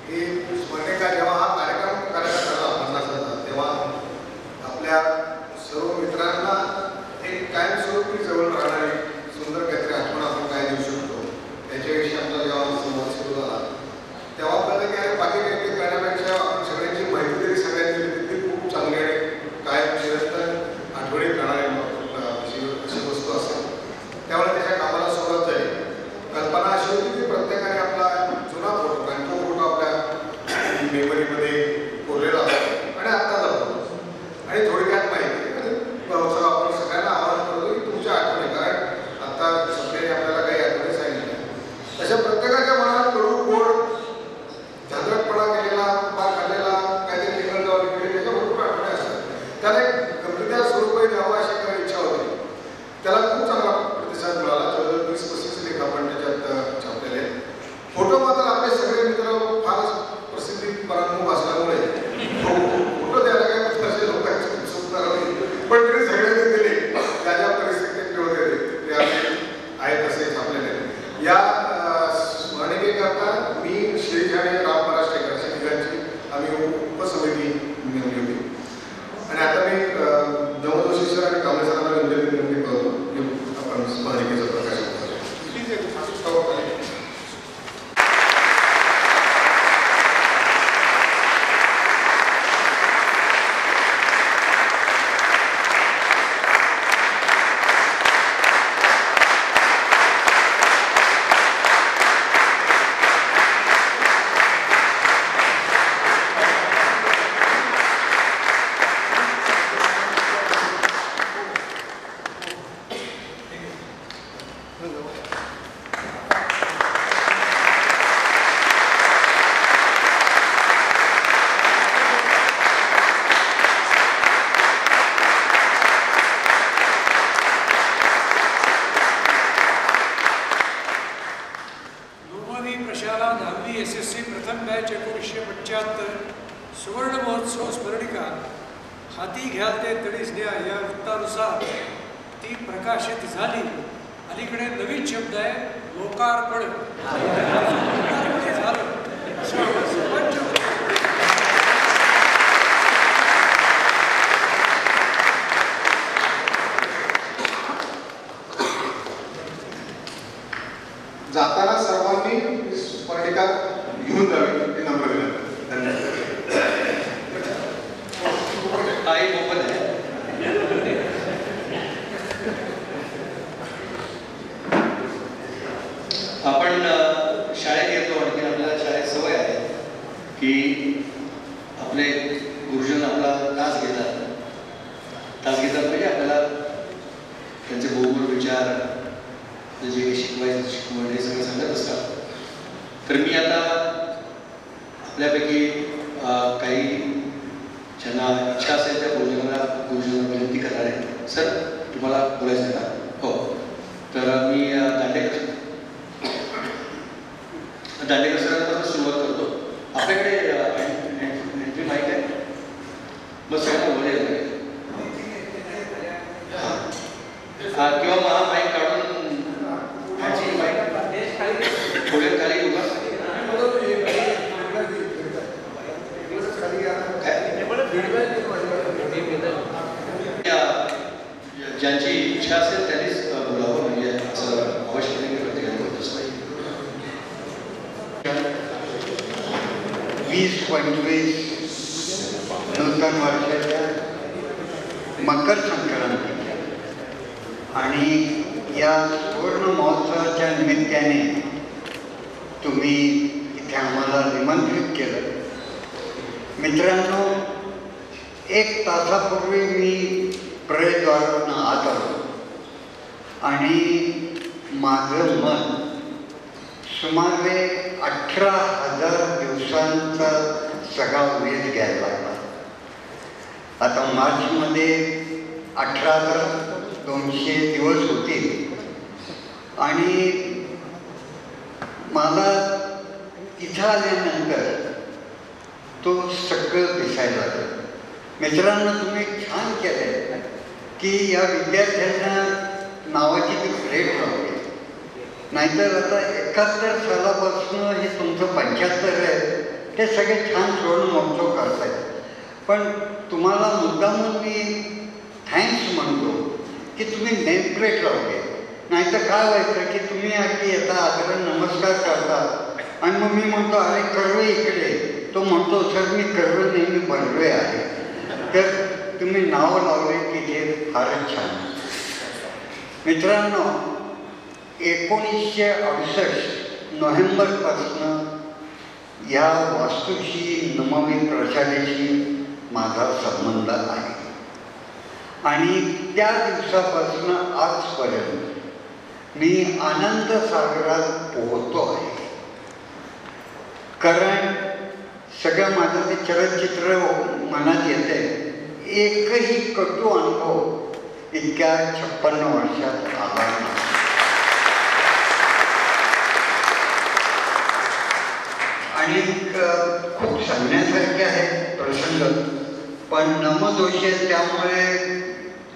ही स्मरणिका जेव्हा हा कार्यक्रम करायचा ठरला 50चा, तेव्हा आपल्या सर्व मित्रांना एक कायमस्वरूपी जवळ राहणारी सुंदर काहीतरी आठवण आपण काय देऊ शकतो याच्याविषयी आमचा जेव्हा संवाद सुरू झाला, तेव्हा आपल्याला काय बाकी काही करण्यापेक्षा आपण सगळ्यांची माहिती तरी सगळ्यांनी दिली, ती खूप चांगली आहे, कायम चिरंतन आठवणीत राहणारी अशी वस्तू असेल. त्यामुळे त्याच्या कामाला सुरुवात झाली. कल्पना अशी होती की प्रत्येकाने आपला जुना फोटो, कारण तो फोटो आपल्या मेमरीमध्ये कोरलेला असतो आणि आत्ताचा फोटो आणि थोडक्यात माहिती आपण सगळ्यांना आवाहन करतो की तुमच्या आठवणी, कारण आत्ता सगळ्यांनी आपल्याला काही आठवणी सांगितल्या, तशा प्रत्येकाच्या मनात कडू गोड झांजटपणा केलेला, पार खाल्लेला, काहीतरी टिंगलगावली केली, त्याच्या भरपूर आठवणी असतात. त्याला एक गमतीदार स्वरूपही द्यावं अशी काही इच्छा होती. त्याला खूप चांगला प्रतिसाद मिळाला. जवळजवळ 20-25 लेख आपण त्याच्यात छापलेले. फोटो मात्र आपले सगळे मित्र फार प्रसिद्धी परांमुख असल्यामुळे फोटो द्यायला काय असे लोकांची उत्सुकता होती, पण तरी सगळ्यांनी दिले, ज्या ज्या परिस्थितीत ठेवले ते आहेत तसे छापलेले. या स्मरणिकेकरता मी श्री आणि राम पराष्टेकर अशा तिघांची आम्ही उपसमिती नेमली होती. आणि आता मी नवजोशी सर आणि कांबळे सरांना विनंती करतो की आपण स्मरणिकेचं प्रकाशन करूया. SSC प्रथम बॅच 1975 सुवर्ण महोत्सव स्मरणिका हाती घ्याल ते तडीस द्या या वृत्तानुसार ती प्रकाशित झाली. अलीकडे नवीन शब्द आहे लोकार्पण. लोकार्पण झालं जाताना सर्वांनी स्मरणिका घेऊन जावी ही नम्र विनंती. धन्यवाद. काही ओपन आहे. आपण शाळेत येतो आणखी आपल्याला शाळेत सवय आहे की आपले गुरुजन आपला तास घेतात म्हणजे आपल्याला त्यांचे बहुमूल्य विचार जे शिकवायचे शिकवण हे सगळं सांगत असतात. तर मी आता आपल्यापैकी काही ज्यांना इच्छा असेल त्या गुरुजनांना विनंती करणार आहे. सर तुम्हाला बोलायचं आहे का? हो. तर मी दांडेकर सरांपासून सुरुवात करतो. आपल्याकडे एंट्री माईक आहे मग सगळ्यांना बोलले किंवा मग माईक काढून थोडे खाली उभा ज्यांची इच्छा असेल त्यांनीच बोलावं म्हणजे असं आवश्यक प्रत्येकाने होत असं. 20-25 नूतन वर्षाच्या मकर संक्रांतीच्या आणि या सुवर्ण महोत्सवाच्या निमित्ताने तुम्ही इथे आम्हाला निमंत्रित केलं. मित्रांनो, 1 तासापूर्वी मी प्रवेशद्वारातून आत आलो आणि माझं मन सुमारे 18,000 दिवसांचा सगळा वेध घ्यायला लागला. आता मार्चमध्ये 18,200 दिवस होते आणि मला इथं आल्यानंतर तो सगळं दिसायला लागलं. मित्रांनो, तुम्ही छान केलं की या विद्यार्थ्यांना नावाची ती प्लेट लावली. नाहीतर आता 71 सालापासून हे तुमचं 75 आहे, ते सगळे छान सोडून महोत्सव करतायत. पण तुम्हाला मुद्दामून मी थँक्स म्हणतो की तुम्ही नेमप्लेट लावले. नाहीतर काय व्हायचं की तुम्ही अगदी येता आदरण नमस्कार करता आणि मग मी म्हणतो अरे कर्वे इकडे, तो म्हणतो सर मी कर्वे नेहमी बनलोय आहे. तर तुम्ही नाव लावले की ते फारच छान. मित्रांनो, 1968 नोव्हेंबरपासून या वास्तूशी नमामि प्रशालेशी माझा संबंध आहे आणि त्या दिवसापासून आजपर्यंत मी आनंद सागरात पोहतो आहे. कारण सगळं माझं ते चलचित्र मनात येते. एकही कटू अनुभव इतक्या 56 वर्षात आला नाही. आणि खूप सांगण्यासारखे आहेत प्रसंग, पण नमदोष आहे त्यामुळे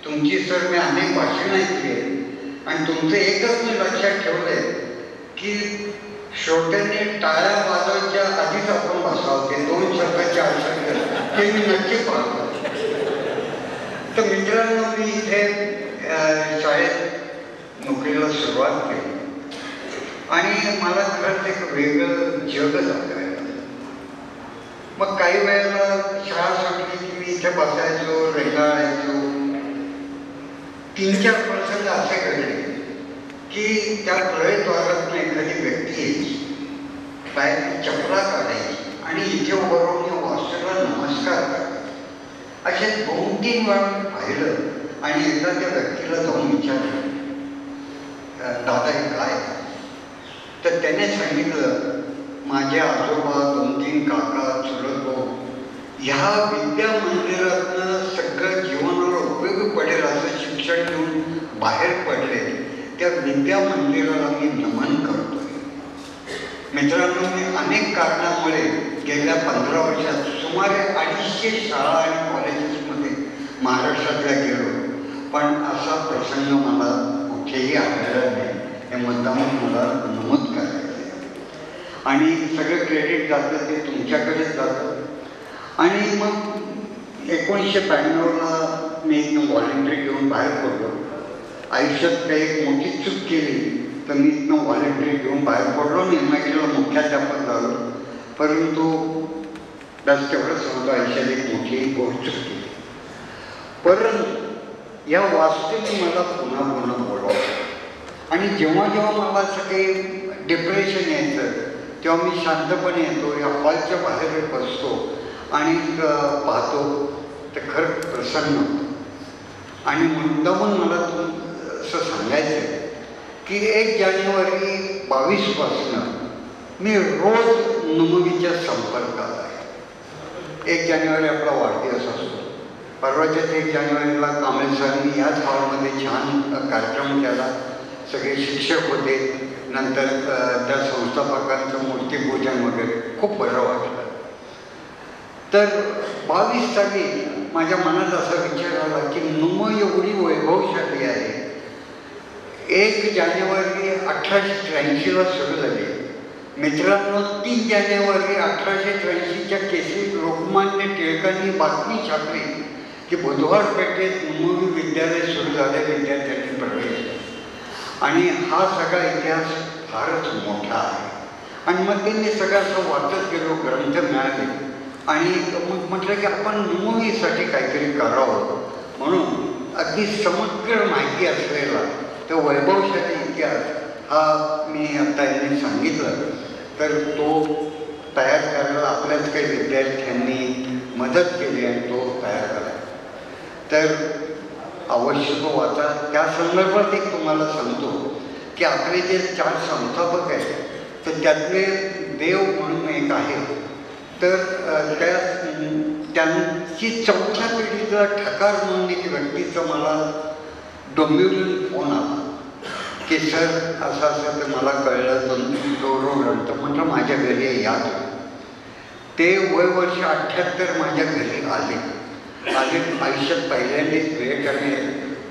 तुमची सर मी अनेक भाषणं ऐकली आहेत आणि तुमचं एकच मी लक्षात ठेवलं आहे की श्रोत्यांनी टाळ्या वाजवायच्या आधीच आपण बसावं. ते 2 शब्द 4 शब्द ते मी नक्की पाहतो. तर मित्रांनो, मी इथे शाळेत नोकरीला सुरुवात केली आणि मला खरंच एक वेगळं जग दाखवायला. मग काही वेळेला शाळा सुटली की मी इथे बसायचो, रेंगाळायचो. 3-4 प्रसंग असे घडले की त्या प्रवेशद्वारातून एखादी व्यक्ती यायची, पायाची चपला काढायची आणि इथे उभं राहून या वास्तूला नमस्कार करायचा. असे 2-3 वेळा मी पाहिलं आणि एकदा त्या व्यक्तीला जाऊन विचारलं, दादा हे काय? तर त्याने सांगितलं, माझे आजोबा, 2-3 काका, चुलत भाऊ ह्या विद्या मंदिरातनं सगळं जीवनाला उपयोगी पडेल असं शिक्षण घेऊन बाहेर पडले. त्या विद्या मंदिराला मी नमन करतोय. मित्रांनो, मी अनेक कारणामुळे गेल्या 15 वर्षात सुमारे 250 शाळा आणि कॉलेजेसमध्ये महाराष्ट्रातल्या गेलो, पण असा प्रसंग मला कुठेही आढळला नाही. हे मुद्दामून मला नमूद करायचं आणि सगळं क्रेडिट जातं ते तुमच्याकडेच जातं. आणि मग 1992ला मी इथनं व्हॉलेंटरी घेऊन बाहेर पडलो. आयुष्यात काही एक मोठी चूक केली तर मी इथनं व्हॉलेंटरी घेऊन बाहेर पडलो आणि MITला मुख्याध्यापक झालो. परंतु बस तेवढंच होतं, आयुष्यात एक मोठी गोष्ट चूक केली. परंतु या वास्तूने मला पुन्हा बोलवावं आणि जेव्हा जेव्हा मला असं काही डिप्रेशन यायचं तेव्हा मी शांतपणे येतो, या हॉलच्या बाहेर बसतो आणि पाहतो तर खरं प्रसन्न होतं. आणि मुद्दामून मला असं सांगायचं आहे की 1 जानेवारी 22 पासून मी रोज नमवीच्या संपर्कात आहे. 1 जानेवारी आपला वाढदिवस असतो. परवाच्याच 1 जानेवारीला कांबळे सरांनी याच हॉलमध्ये छान कार्यक्रम केला. सगळे शिक्षक होते. नंतर त्या संस्थापकांचं मूर्तीपूजन वगैरे खूप बरं वाटलं. तर 22 साली माझ्या मनात असा विचार आला की नुम एवढी वैभवशाली आहे. 1 जानेवारी 1883ला सुरू झाली. मित्रांनो, 3 जानेवारी 1883च्या केसरीत लोकमान्य टिळकांनी बातमी छापली की बुधवार पेठेत नुमवी विद्यालय सुरू झाले, विद्यार्थ्यांनी प्रवेश. आणि हा सगळा इतिहास फारच मोठा आहे. आणि मग त्यांनी सगळं असं वाचत गेलो, ग्रंथ मिळाले आणि मग म्हटलं की आपण नुमवीसाठी काहीतरी करावं. म्हणून अगदी समग्र माहिती असलेला तर वैभवशाली इतिहास हा मी आता यांनी सांगितलं, तर तो तयार करायला आपल्याच काही विद्यार्थ्यांनी मदत केली आणि तो तयार झाला. तर अवश्य तो वाचा. त्या संदर्भात एक तुम्हाला सांगतो की आपले जे 4 संस्थापक आहेत तर त्यातले देव म्हणून एक आहे. तर त्यांची 4थ्या पिढीचा ठकार म्हणून एक व्यक्तीचा मला डोंबिवलीहून फोन आला की सर असं असं तर मला कळलं गौरव ग्रंथ म्हटलं माझ्या घरी या. ते वर्ष 78 माझ्या घरी आले. आयुष्यात पहिल्यांदाच वेळ करणे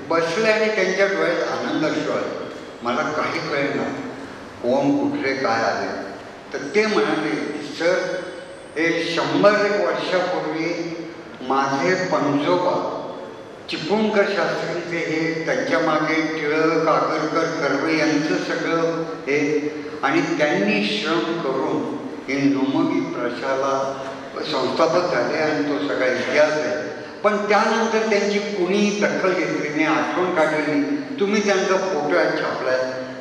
बसले आणि त्यांच्या डोळ्यात आनंद आला. मला काही कळेना कोण कुठले काय आले. तर ते म्हणाले की सर हे 100 वर्षापूर्वी माझे पणजोबा चिपळूणकर शास्त्रीचे हे त्यांच्या मागे टिळक आगरकर कर्वे यांचं सगळं हे आणि त्यांनी श्रम करून हे नोमवी प्रशाला संस्थापक झाले आणि तो सगळा इतिहास आहे. पण त्यानंतर त्यांची कुणी दखल घेतली नाही, आठवण काढली नाही. तुम्ही त्यांचा फोटो छापलाय.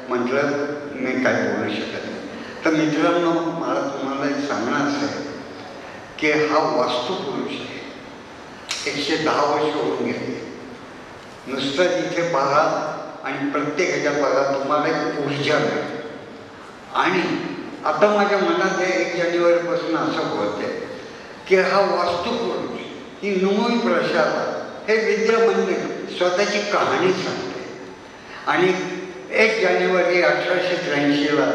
म्हटलं मी काय बोलू शकत नाही. तर मित्रांनो मला तुम्हाला एक सांगणं असं आहे की हा वास्तुपुरुष आहे. 110 वर्ष होऊन गेले. नुसतं इथे बघा आणि प्रत्येक ह्याच्या बघा तुम्हाला एक ऊर्जा मिळते. आणि आता माझ्या मनात 1 जानेवारीपासून असं होत आहे की हा वास्तुपुरुष ही नोमवी प्रशाला हे विद्या मंदिर स्वतःची कहाणी सांगते. आणि 1 जानेवारी 1883ला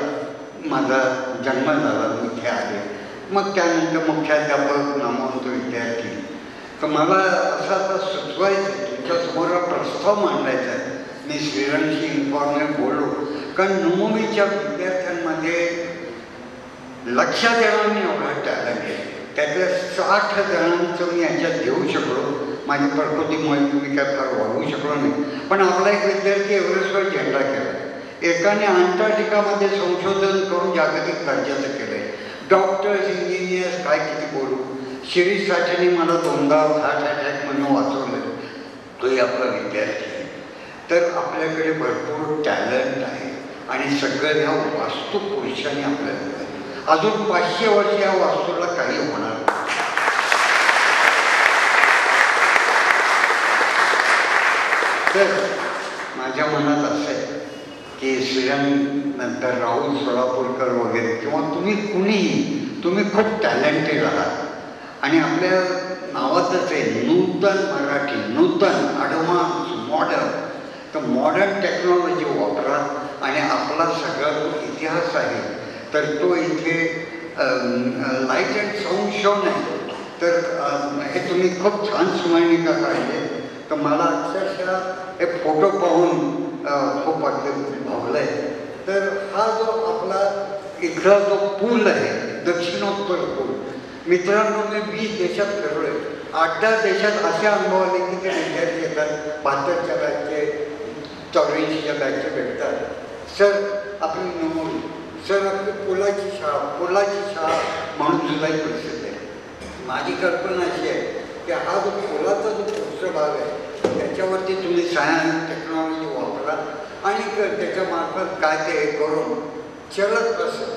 माझा जन्म झाला. मी इथे आले. मग त्यानंतर मुख्याध्यापक नामवंत विद्यार्थी. तर मला असं आता सुचवायचं आहे तुमच्यासमोर प्रस्ताव मांडायचा आहे. मी श्रीरंगशी इन्फॉर्मल बोललो कारण नोमवीच्या विद्यार्थ्यांमध्ये लक्षात येणार मी एवढा टॅलेंट आहे. त्यातल्या 60 जणांचं मी याच्यात घेऊ शकलो. माझ्या प्रकृतीमुळे तुम्ही काय फार वाढवू शकलो नाही. पण आपला एक विद्यार्थी एव्हरेस्टवर झेंडा केला. एकाने अंटार्क्टिकामध्ये संशोधन करून जागतिक दर्जाचं केलं आहे. डॉक्टर्स इंजिनियर्स काय किती बोलू. शिरीष साठेने मला 2दा हार्ट अटॅक म्हणून वाचवलं. तोही आपला विद्यार्थी आहे. तर आपल्याकडे भरपूर टॅलेंट आहे आणि सगळं ह्या वास्तुपुरुषाने आपल्याला अजून 500 वर्ष या वास्तूला काही होणार नाही. तर माझ्या मनात असं आहे की श्रीरंग नंतर राहुल सोलापूरकर वगैरे किंवा तुम्ही कुणीही तुम्ही खूप टॅलेंटेड आहात. आणि आपल्या नावातच आहे नूतन मराठी, नूतन, ॲडव्हान्स, मॉडर्न. तर मॉडर्न टेक्नॉलॉजी वापरा आणि आपला सगळा जो इतिहास आहे तर तो इथे लाईट अँड साऊंड शो नाही. तर हे तुम्ही खूप छान स्मरणिका काढले. तर मला अक्षरशः हे फोटो पाहून खूप अगदी भावलं आहे. तर हा जो आपला इथला जो पूल आहे दक्षिणोत्तर पूल, मित्रांनो मी 20 देशात फिरलो आहे. 8-10 देशात असे अनुभव आले की ते विद्यार्थी येतात 72च्या बॅचचे, 84च्या बॅचचे भेटतात. सर आपली नोंदणी, सर आपली पोलाची शाळा म्हणून सुद्धा प्रसिद्ध आहे. माझी कल्पना अशी आहे की हा जो पोलाचा जो पृष्ठभाग आहे त्याच्यावरती तुम्ही सायन्स टेक्नॉलॉजी वापरा आणि त्याच्यामार्फत काय ते हे करून चलत बसत.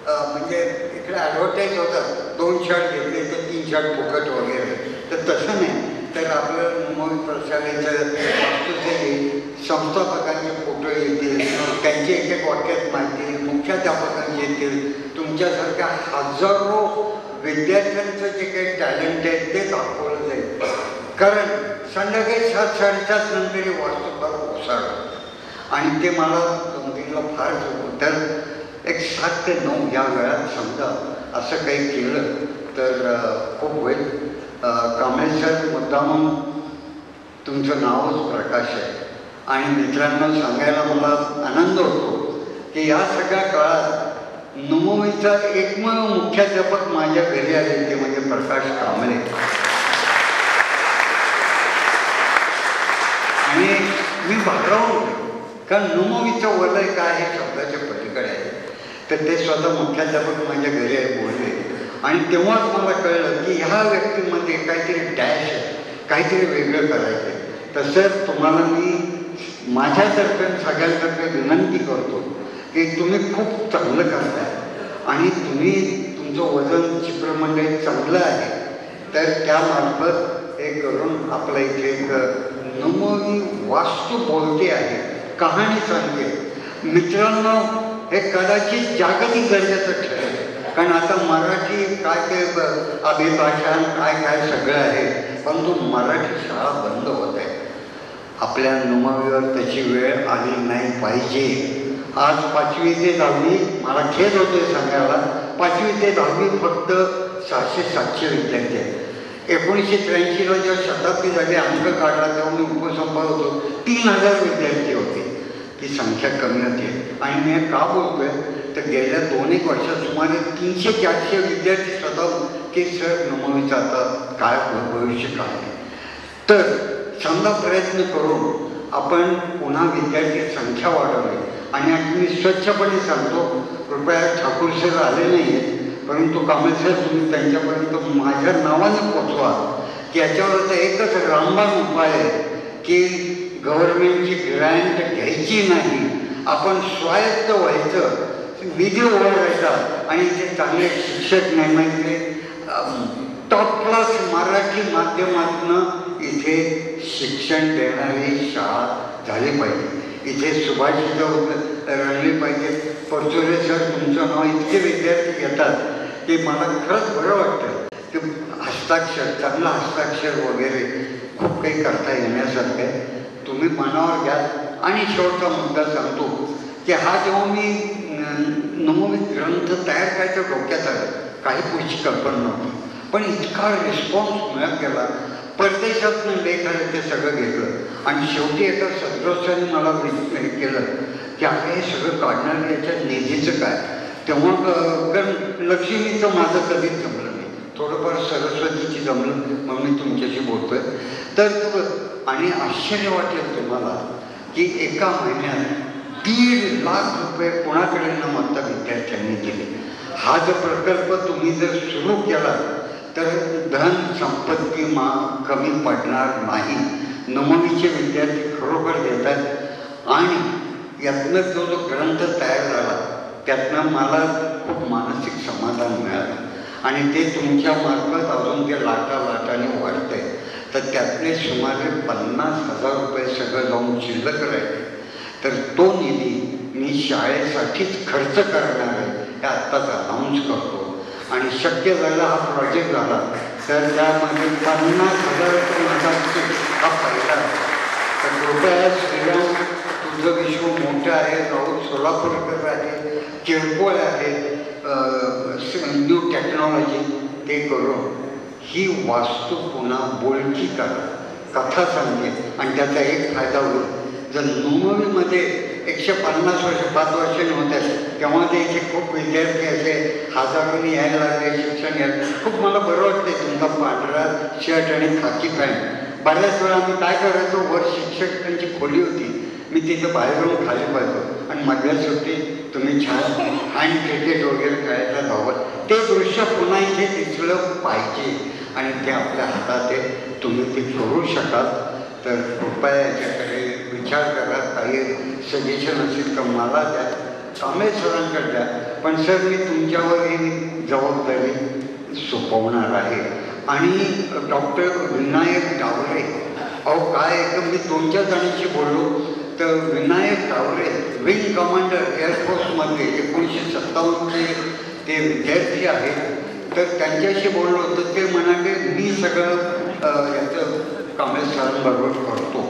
म्हणजे इकडे ॲडव्हर्टाईज होतात 2 शर्ट घेतले तर 3 शर्ट फुकट वगैरे. तर तसं नाही. तर आपलं नोमवी प्रशालेचं वास्तूचे संस्थापकांचे फोटो येतील, त्यांची एक वाक्यात माहिती, मुख्याध्यापकांचे येतील, तुमच्यासारख्या हजारो विद्यार्थ्यांचं जे काही टॅलेंट आहे ते दाखवलं जाईल. कारण संध्याकाळी 7-7:30 नंतर हे वास्तू फार ओसाडतं आणि ते मला गमतीला फार होतं. तर एक 7 ते 9 या वेळात समजा असं काही केलं तर खूप होईल. कांबळे सर मुद्दामून तुमचं नावच प्रकाश आहे. आणि मित्रांनो सांगायला मला आनंद होतो की या सगळ्या काळात नोमवीचा एकमेव मुख्याध्यापक माझ्या घरी आले ते म्हणजे प्रकाश कांबळे. आणि मी भारावून कारण नोमवीचं वलय काय हे शब्दाच्या पलीकडे आहे. तर ते स्वतः मुख्याध्यापक माझ्या घरी बोलले आणि तेव्हाच मला कळलं की ह्या व्यक्तीमध्ये काहीतरी डॅश आहे, काहीतरी वेगळं करायचं आहे. तर सर तुम्हाला मी माझ्यातर्फे सगळ्यांतर्फे विनंती करतो की तुम्ही खूप चांगलं करताय आणि तुम्ही तुमचं वजन चित्रमंडळ चांगलं आहे, तर त्यामार्फत हे करून आपल्या इथे एक नमोवी वास्तू बोलते आहे, कहाणी सांगते. मित्रांनो, हे कदाचित जागतिक दर्जाचं ठरेल, कारण आता मराठी काय ते अभिभाषण काय काय सगळं आहे, परंतु मराठी शाळा बंद होत आहे. आपल्या नमवीवर तशी वेळ आली नाही पाहिजे. आज 5वी ते 10वी, मला खेद होतोय सांगायला, 5वी ते 10वी फक्त 600-700 विद्यार्थी आहेत. 1983ला जेव्हा शताब्दी झाली, अंक काढला तेव्हा मी उपसंपादक होतो, 3000 विद्यार्थी होते. ती संख्या कमी होती. आणि मी का बोलतोय तर गेल्या 2-1 वर्षात सुमारे 300-400 विद्यार्थी स्वतः की सर नमवीचा आता काय भविष्य काय. तर समजा प्रयत्न करून आपण पुन्हा विद्यार्थी संख्या वाढवली. आणि आज मी स्वच्छपणे सांगतो, कृपया ठाकूर सर आले नाही आहेत, परंतु कांबळे सर तुम्ही त्यांच्यापर्यंत माझ्या नावाने पोचवा की याच्यावर तर एकच रामबाण उपाय आहे की गव्हर्नमेंटची ग्रँट घ्यायची नाही, आपण स्वायत्त व्हायचं, विधी ओळखायचा आणि इथे चांगले शिक्षक नेमायचे. टॉप क्लास मराठी माध्यमातून इथे शिक्षण देणारी शाळा झाली पाहिजे. इथे सुभाषितं रंगली पाहिजे. परचुरे सर तुमचं नाव इतके विद्यार्थी घेतात की मला खरंच बरं वाटतं की हस्ताक्षर, चांगलं हस्ताक्षर वगैरे खूप काही करता येण्यासारखं आहे. तुम्ही मनावर घ्या. आणि शेवटचा मुद्दा सांगतो की हा जेव्हा मी नमोवी ग्रंथ तयार करायचं डोक्यात आलं, काही पुढची कल्पना नव्हती, पण इतका रिस्पॉन्स मिळत गेला. परदेशातनं लेख आले ते सगळं घेतलं आणि शेवटी एका सदस्याने मला हे केलं की आता हे सगळं काढणार याच्या निधीचं काय. तेव्हा कारण लक्ष्मीचं माझं कधीच जमलं नाही, थोडंफार सरस्वतीची जमलं, मग मी तुमच्याशी बोलतोय. तर आणि आश्चर्य वाटेल तुम्हाला की एका महिन्यात 1.5 लाख रुपये कोणाकडे न मागता विद्यार्थ्यांनी दिले. हा जो प्रकल्प तुम्ही जर सुरू केला तर धन संपत्ती कमी पडणार नाही. नमवीचे विद्यार्थी खरोखर देतात आणि यातनं जो ग्रंथ तयार झाला त्यातनं मला खूप मानसिक समाधान मिळालं आणि ते तुमच्या मार्फत अजून ते लाटालाटाने वाढतंय. तर त्यातले सुमारे 50,000 रुपये सगळं जाऊन शिल्लक राहिले. तर तो निधी मी शाळेसाठीच खर्च करणार आहे हे आत्ताच अनाऊन्स करतो. आणि शक्य झाला हा प्रोजेक्ट झाला तर त्यामध्ये 50,000 रुपये माझा हा पहिला. तर कृपया श्रीराम, तुझं विश्व मोठं आहे, राहुल सोलापूरकर आहे, किरकोळ आहे, न्यू टेक्नॉलॉजी, ते करून ही वास्तू पुन्हा बोलकी करा, कथा सांगते. आणि त्याचा एक फायदा होईल, जर नमवीमध्ये 150 वर्ष 5 वर्षांनी होत्या तेव्हा ते इथे खूप विद्यार्थी असे हजारोनी यायला लागले शिक्षण घ्यायला. खूप मला बरं वाटते तुमचा पांढरा शर्ट आणि खाकी पॅन्ट. बऱ्याच वेळा आम्ही काय करायचो, वर शिक्षकांची खोली होती, मी तिथं बाहेर येऊन खाली पाहिजे आणि मधल्या सुट्टीत तुम्ही छान हँड क्रिकेट वगैरे खेळायला धावत. ते दृश्य पुन्हा इथे दिसलं पाहिजे आणि ते आपल्या हातात आहे. तुम्ही ते करू शकाल तर कृपया याच्याकडे विचार करा. काही सजेशन असेल तर मला द्या, कांबळे सरांकडे द्या. पण सर मी तुमच्यावर ही जबाबदारी सोपवणार आहे. आणि डॉक्टर विनायक डावरे, अहो काय मी 2-4 जणांशी बोललो तर विनायक डावरे विंग कमांडर एअरफोर्समध्ये 1957चे ते विद्यार्थी आहेत. तर त्यांच्याशी बोललो तर ते म्हणाले मी सगळं याचं कांबळे सरांबरोबर करतो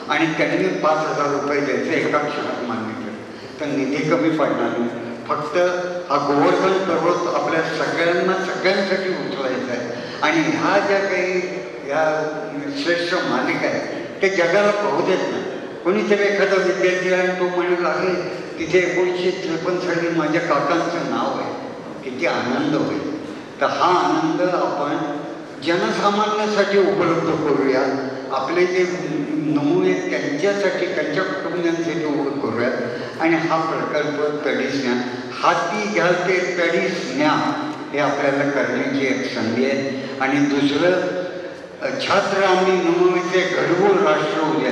आणि त्यांनी 5,000 रुपये द्यायचे एका क्षणात मान्य केलं. तर निधी कमी पडणार नाही, फक्त हा गोवर्धन पर्वत आपल्या सगळ्यांसाठी उचलायचा आहे. आणि ह्या ज्या काही ह्या श्रेष्ठ मालिका आहेत ते जगाला पाहू देत नाही. कोणीतरी एखादा विद्यार्थी आहे तो म्हणेल आहे तिथे 1953 साली माझ्या काकांचं नाव आहे, किती आनंद होईल. तर हा आनंद आपण जनसामान्यासाठी उपलब्ध करूया. आपले जे नमुने त्यांच्यासाठी, त्यांच्या कुटुंबियांसाठी उभं करूयात. आणि हा प्रकल्प तडीस न्या, हाती घ्याल ते तडीस न्या, हे आपल्याला करण्याची एक संधी आहे. आणि दुसरं, छात्र आम्ही नमुनेचे घडवून राष्ट्र उद्या.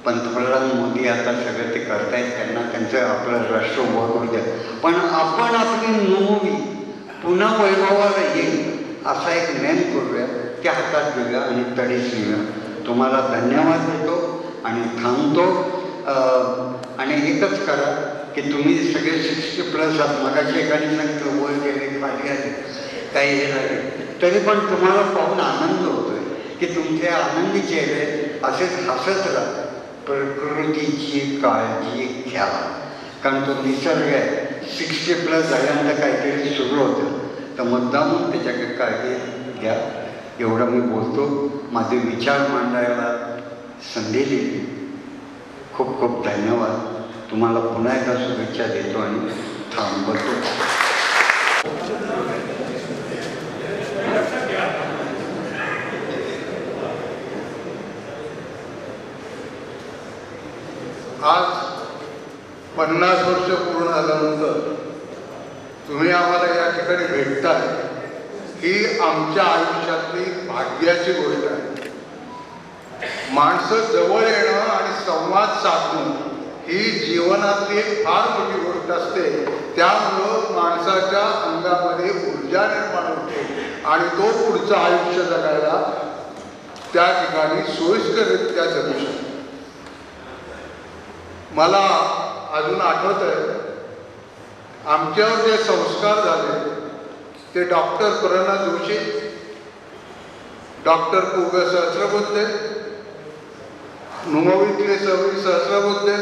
पंतप्रधान मोदी आता सगळं ते करतायत, त्यांना त्यांचं आपलं राष्ट्र उभं करू द्या. पण आपण आपली नोंदणी पुन्हा वैभवाला येईल असा एक नेम करूया, त्या हातात घेऊया आणि तडीच घेऊया. तुम्हाला धन्यवाद देतो आणि थांबतो. आणि एकच करा की तुम्ही सगळे 60+ आहात. मगाशी एकाने सांगितलं वर गेले खाली आले काही हे झाले, तरी पण तुम्हाला पाहून आनंद होतोय की तुमचे आनंदी चेहरे असेच हसत राहतात. प्रकृतीची काळजी घ्या, कारण तो निसर्ग आहे. 60+ झाल्यानंतर काहीतरी सुरू होतं, तर मुद्दामून त्याच्याकडे काळजी घ्या. एवढं मी बोलतो. माझे विचार मांडायला संधी दिली. खूप खूप धन्यवाद. तुम्हाला पुन्हा एकदा शुभेच्छा देतो आणि थांबवतो. आज 50 वर्ष पूर्ण झाल्यानंतर तुम्ही आम्हाला या ठिकाणी भेटताय, ही आमच्या आयुष्यातली भाग्याची गोष्ट आहे. माणसं जवळ येणं आणि संवाद साधणं ही जीवनातली एक फार मोठी गोष्ट असते. त्यामुळं माणसाच्या अंगामध्ये ऊर्जा निर्माण होते आणि तो पुढचं आयुष्य जगायला त्या ठिकाणी सोयीस्कररित्या जगू शकतो. मला अजून आठवत आहे, आमच्यावर जे संस्कार झाले ते डॉक्टर प्रणा जोशी, डॉक्टर पु.ग. सहस्रबुद्धे, नुमवीतले सवई सहस्रबुद्धे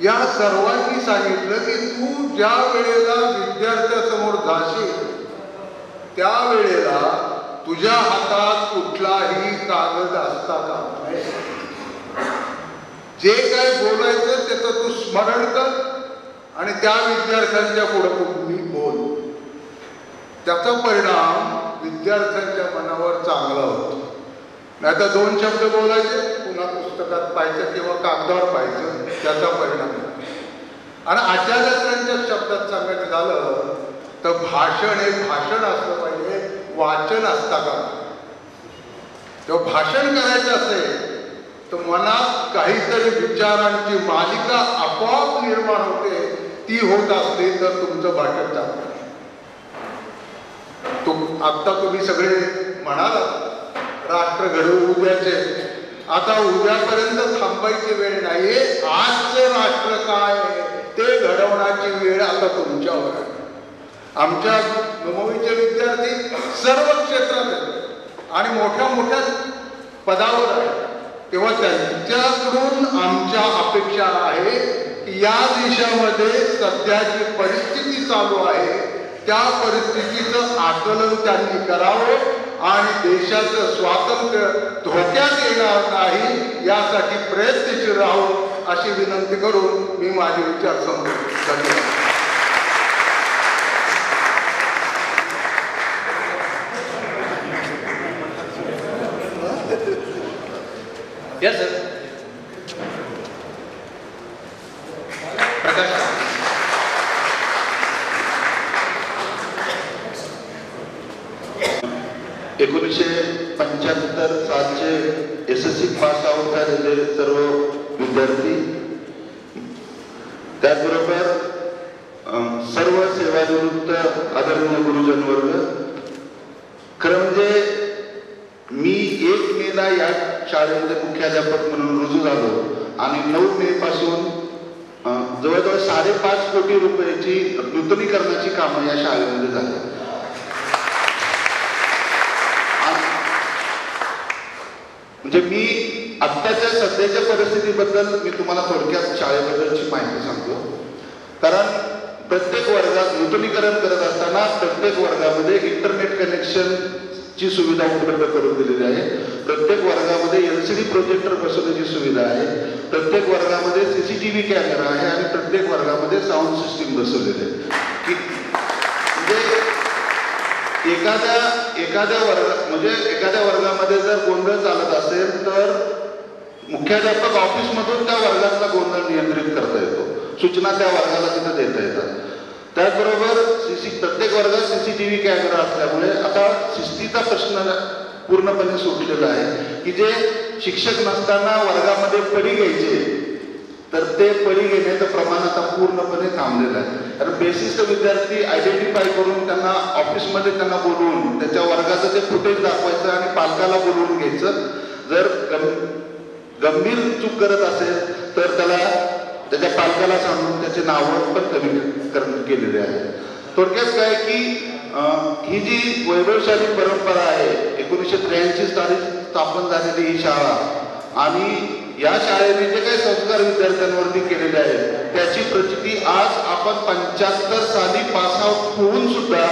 या सर्वांनी सांगितलं की तू ज्या वेळेला विद्यार्थ्यासमोर जाशील त्यावेळेला तुझ्या हातात कुठलाही कागद असता कामा नये. जे काय बोलायचं त्याचं तू स्मरण कर आणि त्या विद्यार्थ्यांच्या पुढे बोल. त्याचा परिणाम विद्यार्थ्यांच्या मनावर चांगला होतो. नाही तर 2 शब्द बोलायचे, पुन्हा पुस्तकात पाहायचं किंवा कागदावर पाहायचं, त्याचा परिणाम. आणि आचार्यांच्या शब्दात सांगायचं झालं तर भाषण हे भाषण असलं पाहिजे, वाचन असता का. तेव्हा भाषण करायचं असेल तर मनात काहीतरी विचारांची मालिका आपोआप निर्माण होते. ती होत असली तर तुमचं भाषण चांगलं. आत्ता तुम्ही सगळे म्हणाला राष्ट्र घडवू उद्याचे. आता उद्यापर्यंत थांबायची वेळ नाहीये. आजचं राष्ट्र काय ते घडवण्याची वेळ आता तुमच्यावर आहे. आमच्या नुमवीचे विद्यार्थी सर्व क्षेत्रात आहेत आणि मोठ्या मोठ्या पदावर आहेत. तेव्हा त्यांच्याकडून आमच्या अपेक्षा आहे की या देशामध्ये सध्याची परिस्थिती चालू आहे त्या परिस्थितीचं आकलन त्यांनी करावं आणि देशाचं स्वातंत्र्य धोक्यात येणार नाही यासाठी प्रयत्नशील राहावं अशी विनंती करून मी माझे विचार संपवतो. धन्यवाद. या सर प्रकाश 1975 सालचे SSC पास आउट झालेले सर्व विद्यार्थी, त्याचबरोबर सर्व सेवानिवृत्त आदरणीय गुरुजन वर्ग. खरं म्हणजे मी 1 मेला या शाळेमध्ये मुख्याध्यापक म्हणून रुजू झालो आणि 9 मे पासून जवळजवळ 5.5 कोटी रुपयाची नूतनीकरणाची कामं या शाळेमध्ये झाली. म्हणजे मी आत्ताच्या सध्याच्या परिस्थितीबद्दल मी तुम्हाला थोडक्यात शाळेबद्दलची माहिती सांगतो. कारण प्रत्येक वर्गात नूतनीकरण करत असताना प्रत्येक वर्गामध्ये इंटरनेट कनेक्शनची सुविधा उपलब्ध करून दिलेली आहे. प्रत्येक वर्गामध्ये LCD प्रोजेक्टर बसवण्याची सुविधा आहे. प्रत्येक वर्गामध्ये CCTV कॅमेरा आहे आणि प्रत्येक वर्गामध्ये साऊंड सिस्टीम बसवलेली आहे. म्हणजे एखाद्या वर्गामध्ये जर गोंधळ चालत असेल तर मुख्याध्यापक ऑफिसमधून त्या वर्गातला गोंधळ नियंत्रित करता येतो. सूचना त्या वर्गाला तिथे देता येतात. त्याचबरोबर प्रत्येक वर्गात CCTV कॅमेरा असल्यामुळे आता शिस्तीचा प्रश्न पूर्णपणे सुटलेला आहे की जे शिक्षक नसताना वर्गामध्ये पडी घ्यायचे, तर ते पडी घेण्याचं प्रमाण आता पूर्णपणे थांबलेलं आहे. कारण बेसिक विद्यार्थी आयडेंटिफाय करून त्यांना ऑफिसमध्ये त्यांना बोलवून त्याच्या वर्गाचं ते फुटेज दाखवायचं आणि पालकाला बोलवून घ्यायचं. जर गंभीर चूक करत असेल तर त्याच्या पालकाला सांगून त्याचे नावं पण कमी केलेले आहे. थोडक्यात काय की ही जी वैभवशाली परंपरा आहे, 1983 साली स्थापन झालेली ही शाळा आणि या शाळेने जे काही संस्कार विद्यार्थ्यांवरती केलेले आहेत त्याची प्रचिती आज आपण 75 साली पासआउट होऊन सुद्धा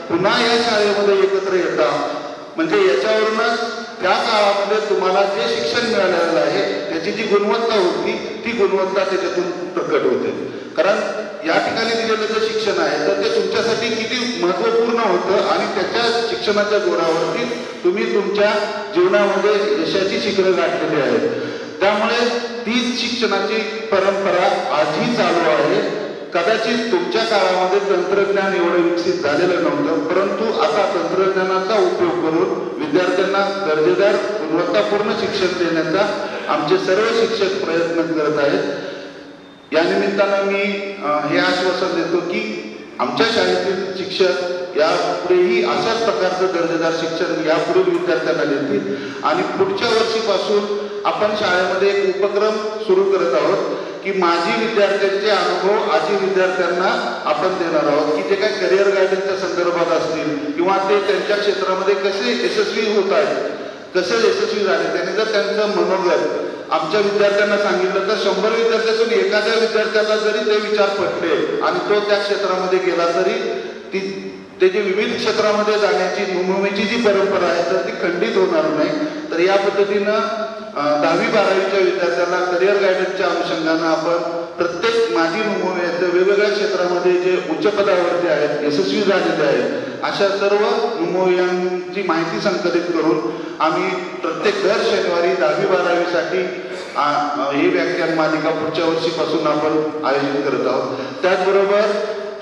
पुन्हा या शाळेमध्ये एकत्र येतात. म्हणजे याच्यावरूनच त्या काळामध्ये तुम्हाला जे शिक्षण मिळालेलं आहे त्याची जी गुणवत्ता होती ती गुणवत्ता त्याच्यातून प्रकट होते. कारण या ठिकाणी दिलेलं जे शिक्षण आहे तर ते तुमच्यासाठी किती महत्त्वपूर्ण होतं आणि त्याच्या शिक्षणाच्या जोरावरती तुम्ही तुमच्या जीवनामध्ये यशाची शिखरं गाठलेली आहेत. त्यामुळे तीच शिक्षणाची परंपरा आजही चालू आहे. कदाचित तुमच्या काळामध्ये तंत्रज्ञान एवढं विकसित झालेलं नव्हतं, परंतु आता तंत्रज्ञानाचा उपयोग करून विद्यार्थ्यांना दर्जेदार गुणवत्तापूर्ण शिक्षण देण्याचा आमचे सर्व शिक्षक प्रयत्न करत आहेत. या निमित्तानं मी हे आश्वासन देतो की आमच्या शाळेतील शिक्षक यापुढेही अशाच प्रकारचं दर्जेदार शिक्षण यापुढील विद्यार्थ्यांना देतील. आणि पुढच्या वर्षीपासून आपण शाळेमध्ये एक उपक्रम सुरू करत आहोत की माजी विद्यार्थ्यांचे अनुभव आजी विद्यार्थ्यांना आपण देणार आहोत, की जे काही करिअर गायडन्सच्या संदर्भात असतील किंवा ते त्यांच्या क्षेत्रामध्ये कसे यशस्वी होत आहेत, कसे यशस्वी झाले, त्याने जर त्यांचं मनोगत आमच्या विद्यार्थ्यांना सांगितलं तर 100 विद्यार्थ्यातून एखाद्या विद्यार्थ्याला जरी ते विचार पटले आणि तो त्या क्षेत्रामध्ये गेला तरी त्याची विविध क्षेत्रामध्ये जाण्याची मुंबईची जी परंपरा आहे तर ती खंडित होणार नाही. तर या पद्धतीनं 10वी-12वीच्या विद्यार्थ्यांना करिअर गायडन्सच्या अनुषंगानं आपण प्रत्येक माजी मुंबईच्या वेगवेगळ्या क्षेत्रामध्ये जे उच्च पदावरती आहेत, यशस्वी झालेले आहेत, अशा सर्व मुंबईयांची माहिती संकलित करून आम्ही प्रत्येक दर शनिवारी 10वी-12वीसाठी ही व्याख्यान मालिका पुढच्या वर्षीपासून आपण आयोजित करत आहोत. त्याचबरोबर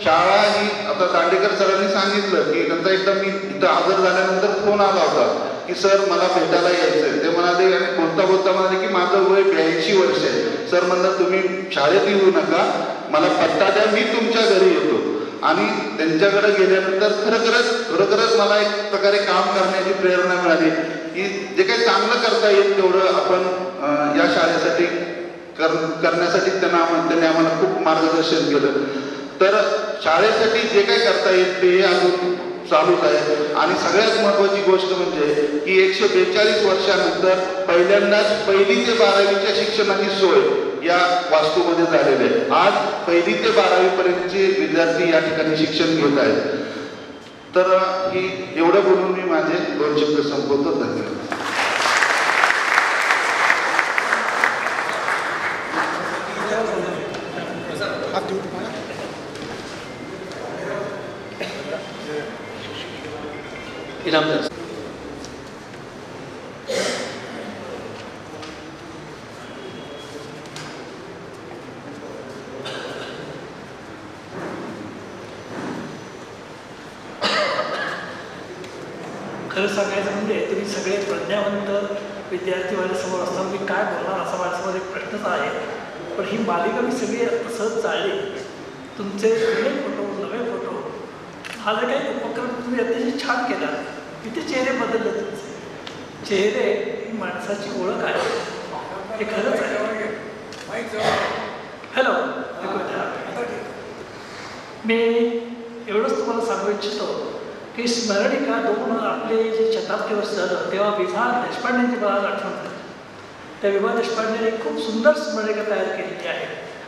शाळा ही आता दांडेकर सरांनी सांगितलं की नंतर एकदा मी इथं हजर झाल्यानंतर फोन आला होता की सर मला भेटायला यायचंय. ते म्हणाले आणि बोलता म्हणाले की माझं वय 82 वर्ष आहे. सर म्हणलं तुम्ही शाळेत येऊ नका, मला पत्ता द्या, मी तुमच्या घरी येतो. आणि त्यांच्याकडे गेल्यानंतर खरोखरच मला एक प्रकारे काम करण्याची प्रेरणा मिळाली की जे काही चांगलं करता येईल तेवढं आपण या शाळेसाठी करण्यासाठी त्यांनी आम्हाला खूप मार्गदर्शन केलं. तर शाळेसाठी जे काही करता येईल ते अजून चालूच आहे. आणि सगळ्यात महत्त्वाची गोष्ट म्हणजे की 142 वर्षानंतर पहिल्यांदाच 1ली ते 12वीच्या शिक्षणाची सोय या वास्तूमध्ये झालेली आहे. आज 1ली ते 12वी पर्यंतचे विद्यार्थी या ठिकाणी शिक्षण घेत आहेत. तर ही एवढं बोलून मी माझे 2 शब्द संपवतो. धन्यवाद. इनामदार खरं सांगायचं म्हणजे तुम्ही सगळे प्रज्ञावंत विद्यार्थी माझ्यासमोर असताना मी काय बोलणार असा माझ्यासमोर एक प्रश्नच आहे. पण ही मालिका मी सगळी सहज चालली. तुमचे जुने फोटो, नवे फोटो, हा जर काही उपक्रम तुम्ही अतिशय छान केला. किती चेहरे बदलले तुमचे. चेहरे ही माणसाची ओळख आहे, हे खरंच आहे. हॅलो, मी एवढंच तुम्हाला सांगू इच्छितो की स्मरणिका 2 आपले जे शताब्दी वर्ष झालं तेव्हा विभा देशपांडेंची मला आठवण झाली. त्या विभा देशपांडेने खूप सुंदर स्मरणिका तयार केलेली आहे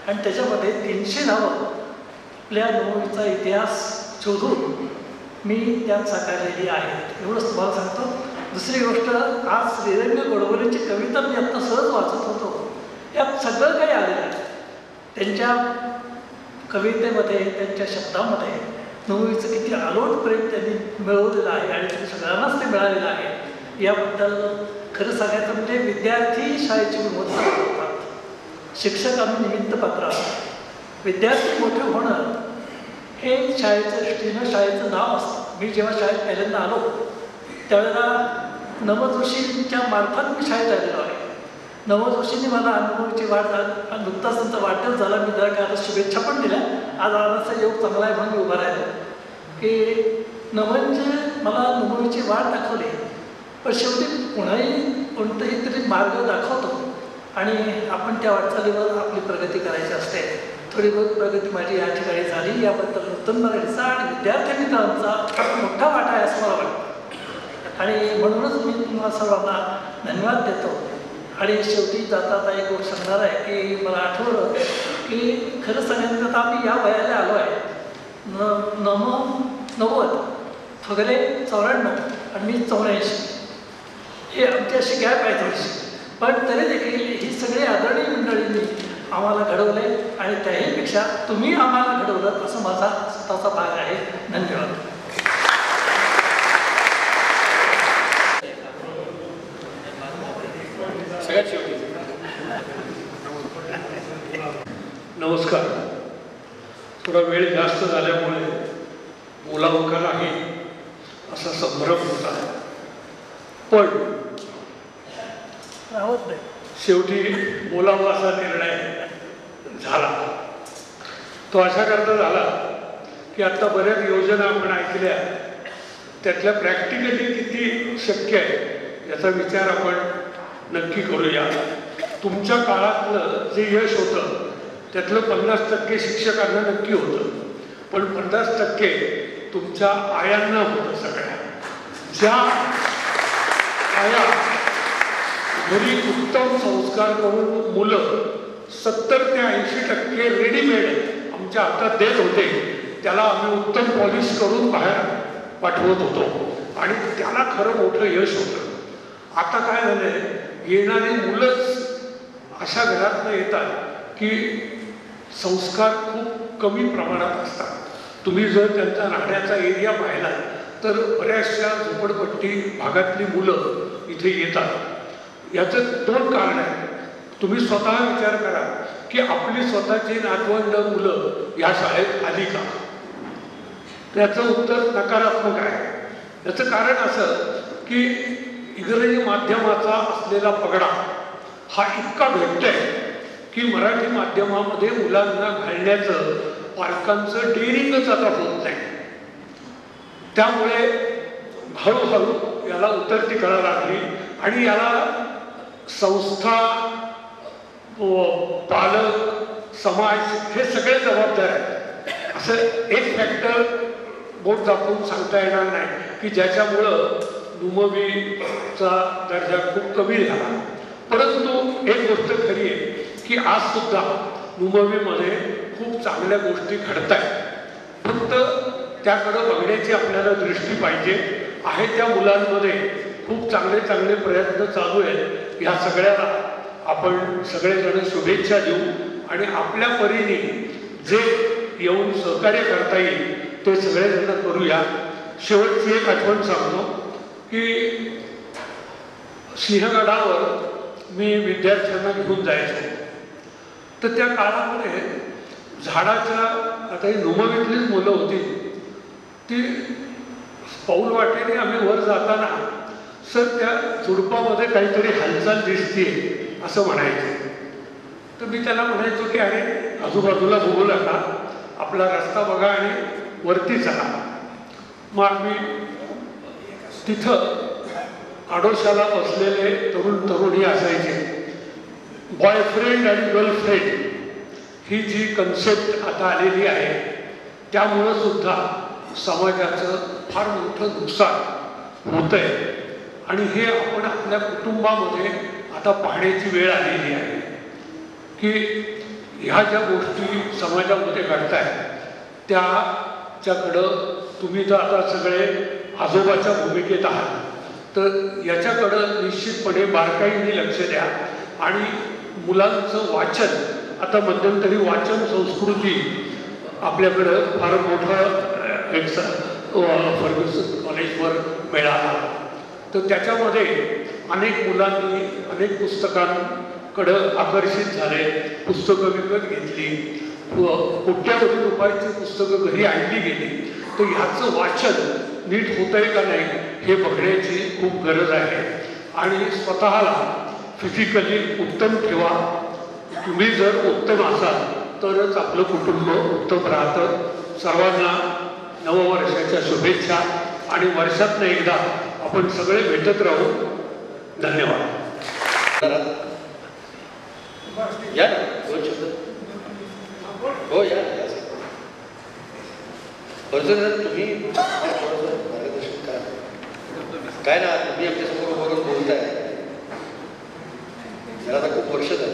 आणि त्याच्यामध्ये 300 नावं आपल्या नववीचा इतिहास शोधून मी त्यात साकारलेली आहेत. एवढंच तुम्हाला सांगतो. दुसरी गोष्ट, आज श्रीरंग गोडबोलेची कविता मी आत्ता सहज वाचत होतो. यात सगळं काही आलेलं आहे. त्यांच्या कवितेमध्ये, त्यांच्या शब्दामध्ये नववीचं किती अलोट प्रेम त्यांनी मिळवलेलं आहे आणि सगळ्यांनाच ते मिळालेलं आहे. याबद्दल खरं सांगायचं म्हणजे विद्यार्थी शाळेची गुणवत्ता करतात, शिक्षक आम्ही निमित्त पात्र असतो. विद्यार्थी मोठे होणं हे शाळेच्या दृष्टीनं शाळेचं नाव असतं. मी जेव्हा शाळेत पहिल्यांदा आलो त्यावेळेला नवजोशींच्या मार्फत मी शाळेत आलेलो आहे. नवं जोशींनी मला अनुभवाची वाट नुकताच त्यांचा वाढदिवस झाला, मी त्याला काय आता शुभेच्छा पण दिल्या. आज आजचा योग चांगला आहे म्हणून मी उभा राहिलो की नवनचे मला अनुभवाची वाट दाखवली, पण शेवटी कोणताही तरी मार्ग दाखवतो आणि आपण त्या वाटचालीवर आपली प्रगती करायची असते. थोडी बहुत प्रगती माझी या ठिकाणी झाली, याबद्दल नूतन मराठीचा आणि विद्यार्थी मित्रांचा मोठा वाटा आहे असं मला वाटतं आणि म्हणूनच मी तुम्हाला सर्वांना धन्यवाद देतो. आणि शेवटी जाता एक गोष्ट सांगणार आहे की मला आठवलं की खरं सांगायचं तर आम्ही या वयाला आलो आहे 90, फगले 94 आणि मी 84. हे आमची अशी गॅप आहे थोडीशी, पण तरी देखील ही सगळी आदरणीय मंडळींनी आम्हाला घडवले आणि त्याहीपेक्षा तुम्ही आम्हाला घडवलं असं माझा स्वतःचा भाग आहे. धन्यवाद. सगळ्यात शेवटी नमस्कार. थोडा वेळ जास्त झाल्यामुळे बोलावं का नाही असा संभ्रम होता, पण शेवटी बोलावं असा निर्णय झाला. तो अशा करता झाला की आता बऱ्याच योजना आपण ऐकल्या, त्यातल्या प्रॅक्टिकली किती शक्य आहे याचा विचार आपण नक्की करूया. तुमच्या काळातलं जे यश होतं त्यातलं 50% शिक्षकांना नक्की होतं, पण 50% तुमच्या आयांना होतं. सगळ्या ज्या आया घरी उत्तम संस्कार करून मुलं 70 ते 80% रेडीमेड आमच्या हातात देत होते, त्याला आम्ही उत्तम पॉलिश करून बाहेर पाठवत होतो आणि त्याला खरं मोठं यश होतं. आता काय झालंय, येणारी मुलंच अशा घरातनं येतात की संस्कार खूप कमी प्रमाणात असतात. तुम्ही जर त्यांचा राहण्याचा एरिया पाहिला तर बऱ्याचशा झोपडपट्टी भागातली मुलं इथे येतात. याचं 2 कारण आहेत. तुम्ही स्वतः विचार करा की आपली स्वतःची नातवंड मुलं या शाळेत आली का? त्याचं उत्तर नकारात्मक आहे. याचं कारण असं की इंग्रजी माध्यमाचा असलेला पगडा हा इतका भेटतोय की मराठी माध्यमामध्ये मुलांना घालण्याचं पालकांचं डेअरिंगच आता होत नाही. त्यामुळे हळूहळू याला उतरती कळा लागली आणि याला संस्था, पालक, समाज हे सगळे जबाबदार आहेत. असं एक फॅक्टर बोट दाखवून सांगता येणार नाही की ज्याच्यामुळं नुमवीचा दर्जा खूप कमी झाला. परंतु एक गोष्ट खरी आहे की आज सुद्धा नुमवीमध्ये खूप चांगल्या गोष्टी घडत आहेत. फक्त त्याकडं बघण्याची आपल्याला दृष्टी पाहिजे. आहे त्या मुलांमध्ये खूप चांगले चांगले प्रयत्न चालू आहेत. ह्या सगळ्याला आपण सगळेजण शुभेच्छा देऊ आणि आपल्या परीने जे येऊन सहकार्य करता येईल ते सगळेजण करूया. शेवटची एक आठवण सांगतो की सिंहगडावर मी विद्यार्थ्यांना घेऊन जायचो, तर त्या काळामध्ये झाडाच्या, आता ही नुमवीतलीच मुलं होती, ती पाऊल वाटेने आम्ही वर जाताना सर त्या झुडपामध्ये काहीतरी हालचाल दिसते असं म्हणायचे. तर मी त्याला म्हणायचो की अरे आजूबाजूला बघू नका, आपला रस्ता बघा आणि वरती चला. मग आम्ही तिथं आडोशाला बसलेले तरुण तरुणी असायचे. बॉयफ्रेंड आणि गर्लफ्रेंड ही जी कन्सेप्ट आता आलेली आहे त्यामुळं सुद्धा समाजाचं फार मोठं नुकसान होतं आहे आणि हे आपण आपल्या कुटुंबामध्ये आता पाहण्याची वेळ आलेली आहे की ह्या ज्या गोष्टी समाजामध्ये घडत आहेत त्याच्याकडं तुम्ही तर आता सगळे आजोबाच्या भूमिकेत आहात, तर याच्याकडं निश्चितपणे बारकाईने लक्ष द्या. आणि मुलांचं वाचन, आता मध्यंतरी वाचन संस्कृती आपल्याकडं फार मोठं एक फर्ग्युसन कॉलेजवर मिळाला, तर त्याच्यामध्ये अनेक मुलांनी अनेक पुस्तकांकडं आकर्षित झाले, पुस्तकं विकत घेतली, कोट्यावधी रुपयाची पुस्तकं घरी आणली गेली. तर ह्याचं वाचन नीट होतंय का नाही हे बघण्याची खूप गरज आहे. आणि स्वतःला फिजिकली उत्तम ठेवा. तुम्ही जर उत्तम असाल तरच आपलं कुटुंब उत्तम राहतं. सर्वांना नववर्षाच्या शुभेच्छा आणि वर्षातनं एकदा आपण सगळे भेटत राहू. धन्यवाद. या ना, दोन शब्द. हो या तुम्ही थोडंसं मार्गदर्शन करा. काय ना, तुम्ही आमच्यासमोर उभं बोलताय, त्याला आता खूप वर्ष झाली.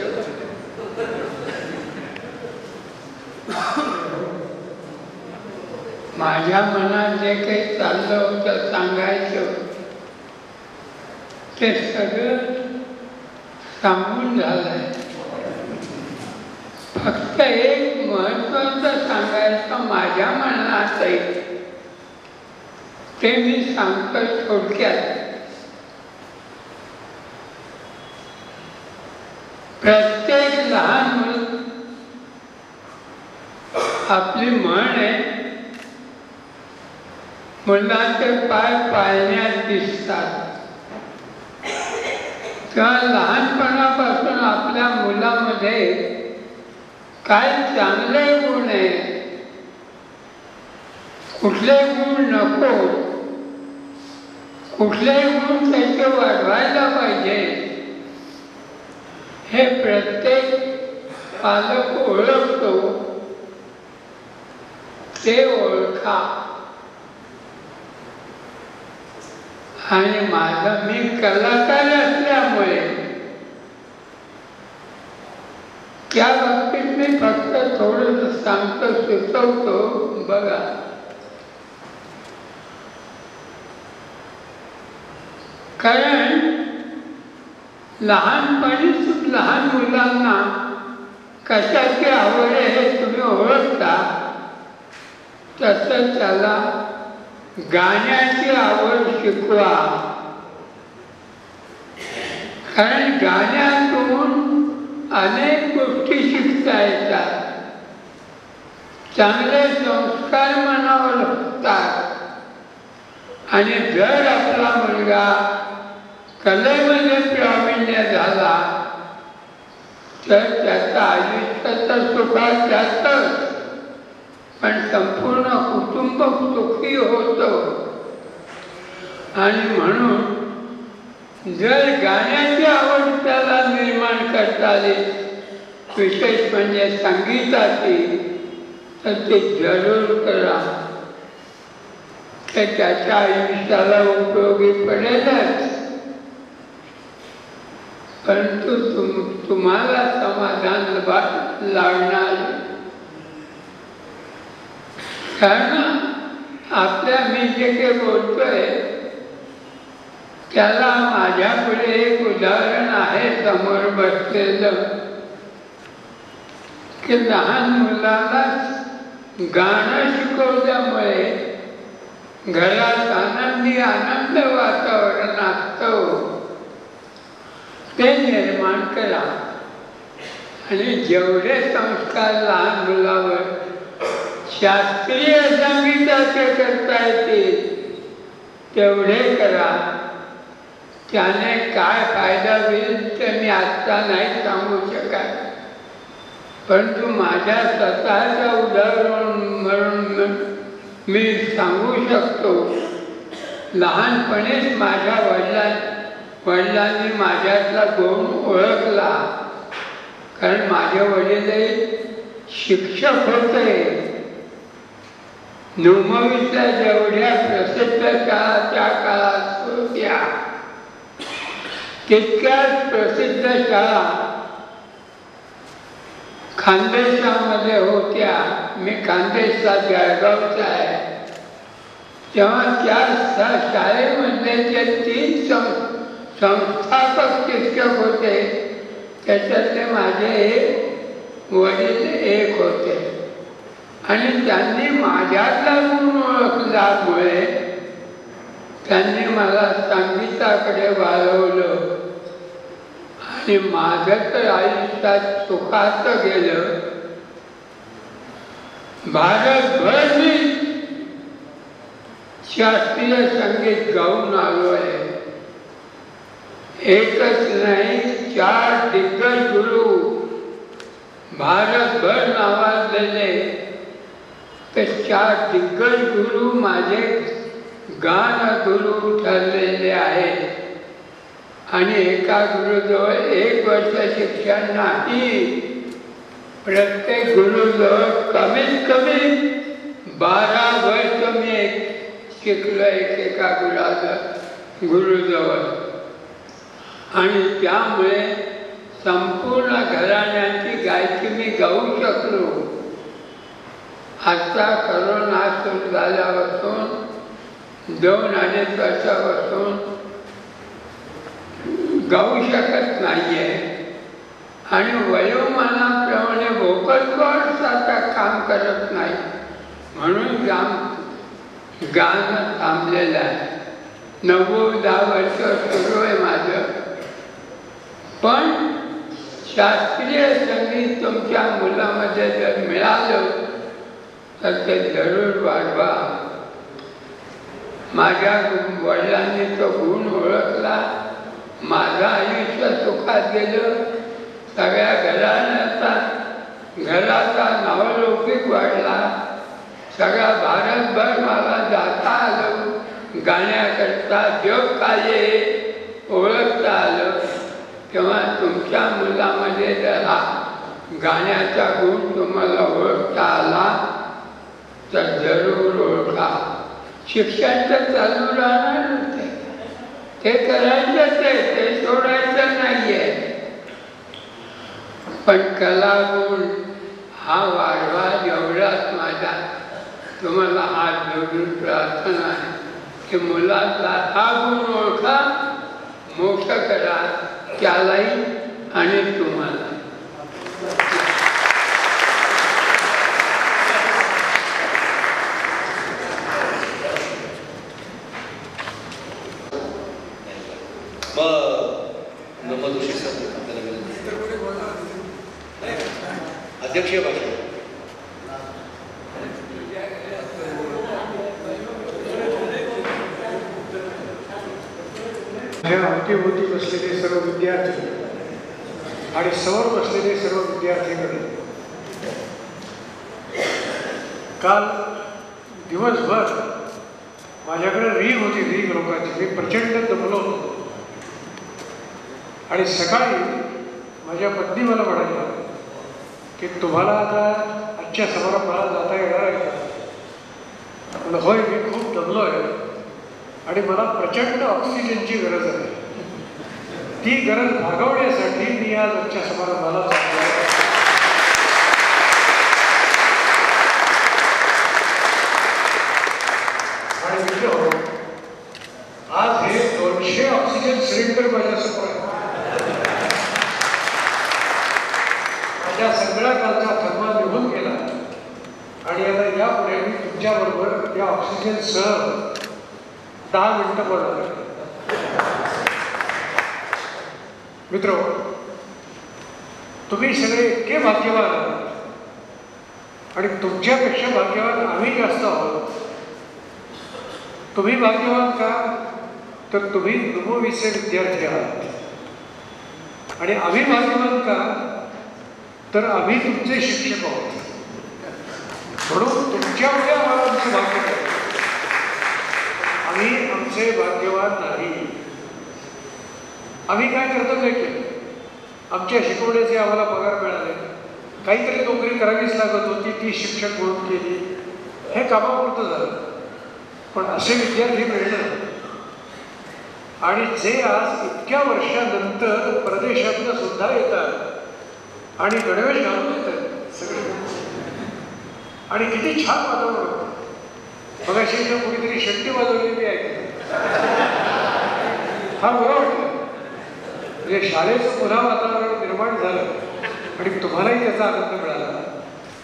माझ्या मनात जे काही चाललं होतं सांगायचं ते सगळं सांगून झालंय. फक्त एक महत्वाचं सांगायचं माझ्या मनात आहे, ते मी सांगतो थोडक्यात. प्रत्येक लहान मुलं, आपली म्हण आहे, मुलांचे पाय पाळण्यात दिसतात. तेव्हा लहानपणापासून आपल्या मुलामध्ये काय चांगले गुण आहे, कुठले गुण नको, कुठले गुण त्याचे वाढवायला पाहिजे, हे प्रत्येक पालक ओळखतो. ते ओळखा. आणि माझं, मी कलाकार असल्यामुळे त्या बाबतीत मी फक्त थोडंसं सांगतो, सुचवतो. बघा, कारण लहानपणीच लहान मुलांना कशाची आवड आहे हे तुम्ही ओळखता, तसं त्याला गाण्याची आवड शिकवा. कारण गाण्यातून अनेक गोष्टी शिकता येतात. चांगले संस्कार मनावर होतात. आणि जर आपला मुलगा कलेमध्ये प्रावीण्य झाला तर त्याचं आयुष्य तर सुखात जातंच, पण संपूर्ण कुटुंब सुखी होतं. आणि म्हणून जर गाण्याची आवड त्याला निर्माण करता आली, विशेष म्हणजे संगीताची, तर ते जरूर करा. ते त्याच्या आयुष्याला उपयोगी पडेलच. परंतु तुम्हाला समाधान लावणार. कारण आपल्या, मी जे काही बोलतोय त्याला माझ्यापुढे एक उदाहरण आहे समोर बसलेलं, की लहान मुलाला गाणं शिकवल्यामुळे घरात आनंद वातावरण असतं, ते निर्माण करा. आणि जेवढे संस्कार लहान मुलावर शास्त्रीय संगीताचे करता येतील तेवढे करा. त्याने काय फायदा होईल ते मी आत्ता नाही सांगू शकत, परंतु माझ्या स्वतःच्या उदाहरण म्हणून मी सांगू शकतो. लहानपणीच माझ्या वडिलांनी माझ्यातला गुण ओळखला. कारण माझे वडील शिक्षक होते. नुमवीतल्या जेवढ्या प्रसिद्ध शाळा त्या काळात होत्या, तितक्याच प्रसिद्ध शाळा खानदेशामध्ये होत्या. मी खानदेशचा जळगावचा आहे. तेव्हा त्या शाळेमधले जे 3 संस्थापक शिक्षक होते, त्याच्यातले माझे वडील एक होते. आणि त्यांनी माझ्यातला गुण ओळखल्यामुळे त्यांनी मला संगीताकडे वाढवलं. आणि माझं तर आयुष्यात सुखात गेलं. भारतभर मी शास्त्रीय संगीत गाऊन आलो आहे. एकच नाही 4 दिग्गज गुरु भारतभर नावाजलेले ते 4 दिग्गज गुरु माझे गान गुरु ठरलेले आहेत आणि एका गुरुजवळ 1 वर्ष शिक्षण नाही. प्रत्येक गुरुजवळ कमीत कमी 12 वर्ष मी शिकलो एकेका गुरुजवळ आणि त्यामुळे संपूर्ण घराण्यांची गायकी मी गाऊ शकलो. आता करोना सुरू झाल्यापासून 2-2.5 वर्षापासून गाऊ शकत नाही आहे आणि वयोमानाप्रमाणे व्होकल कॉर्ड्स आता काम करत नाही म्हणून गाणं थांबलेलं आहे. 9-10 वर्ष सुरू आहे माझं. पण शास्त्रीय संगीत तुमच्या मुलामध्ये जर मिळालं तर ते जरूर वाढवा. माझ्या वडिलांनी तो गुण ओळखला. माझं आयुष्य सुखात गेलं. सगळ्या घराचा नावलौकिक वाढला. सगळा भारतभर मला जाता आलं. गाण्याकरता जग काय ओळखता आलं. तेव्हा तुमच्या मुलामध्ये जर हा गाण्याचा गुण तुम्हाला ओळखता आला तर जरूर ओळखा. शिक्षण तर चालू राहणार होते, ते करायचंच आहे, ते सोडायचं नाही आहे. पण कलागुण हा वाढवा एवढाच माझा तुम्हाला हात जोडून प्रार्थना आहे की मुलाचा हा गुण ओळखा, मोक्ष करा त्यालाही आणि तुम्हाला. अध्यक्षीय भाषण. माझ्या अवतीभोवती बसलेले सर्व विद्यार्थी आणि समोर बसलेले सर्व विद्यार्थीकडे काल दिवसभर माझ्याकडे रीग होती. रीग लोकांची. मी प्रचंड दमलो होतो आणि सकाळी माझ्या पत्नी मला म्हणाली की तुम्हाला आता आजच्या समारंभाला जाता येणार आहे का? म्हणलं होय, मी खूप दमलो आहे आणि मला प्रचंड ऑक्सिजनची गरज आहे. ती गरज भागवण्यासाठी मी आज आजच्या समारंभाला जातो आहे. आणि मित्र, आज हे 200 ऑक्सिजन सिलेंडर माझ्यासमोर आहे. माझ्या सगळ्या कालचा थकवा निघून गेला आणि आता यापुढे मी तुमच्याबरोबर या ऑक्सिजनसह 10 मिनिटं बोलणार आहे. मित्र, तुम्ही सगळे इतके भाग्यवान आहात आणि तुमच्यापेक्षा भाग्यवान आम्ही जास्त आहोत. तुम्ही भाग्यवान का? तर तुम्ही नववीचे विद्यार्थी आहात आणि आम्ही भाग्यवान का? तर आम्ही तुमचे शिक्षक आहोत. म्हणून तुमच्यामुळे आम्हाला आमचं भाग्य आहे. आम्ही आमचे भाग्यवान नाही. आम्ही काय कर्तव्य केलं? आमच्या शिकवण्याचे आम्हाला पगार मिळाले, काहीतरी नोकरी करावीच लागत होती, ती शिक्षक म्हणून केली. हे कामापुरतं झालं. पण असे विद्यार्थी मिळणं आणि जे आज इतक्या वर्षानंतर परदेशातनं सुद्धा येतात आणि गणवेश घालून येतात सगळे, आणि किती छान वातावरण होतं. मगाशी जर कुणीतरी शक्ती वाजवली मी ऐकलं, फार बरं वाटलं. म्हणजे शाळेचं पुन्हा वातावरण निर्माण झालं आणि तुम्हालाही त्याचा आनंद मिळाला.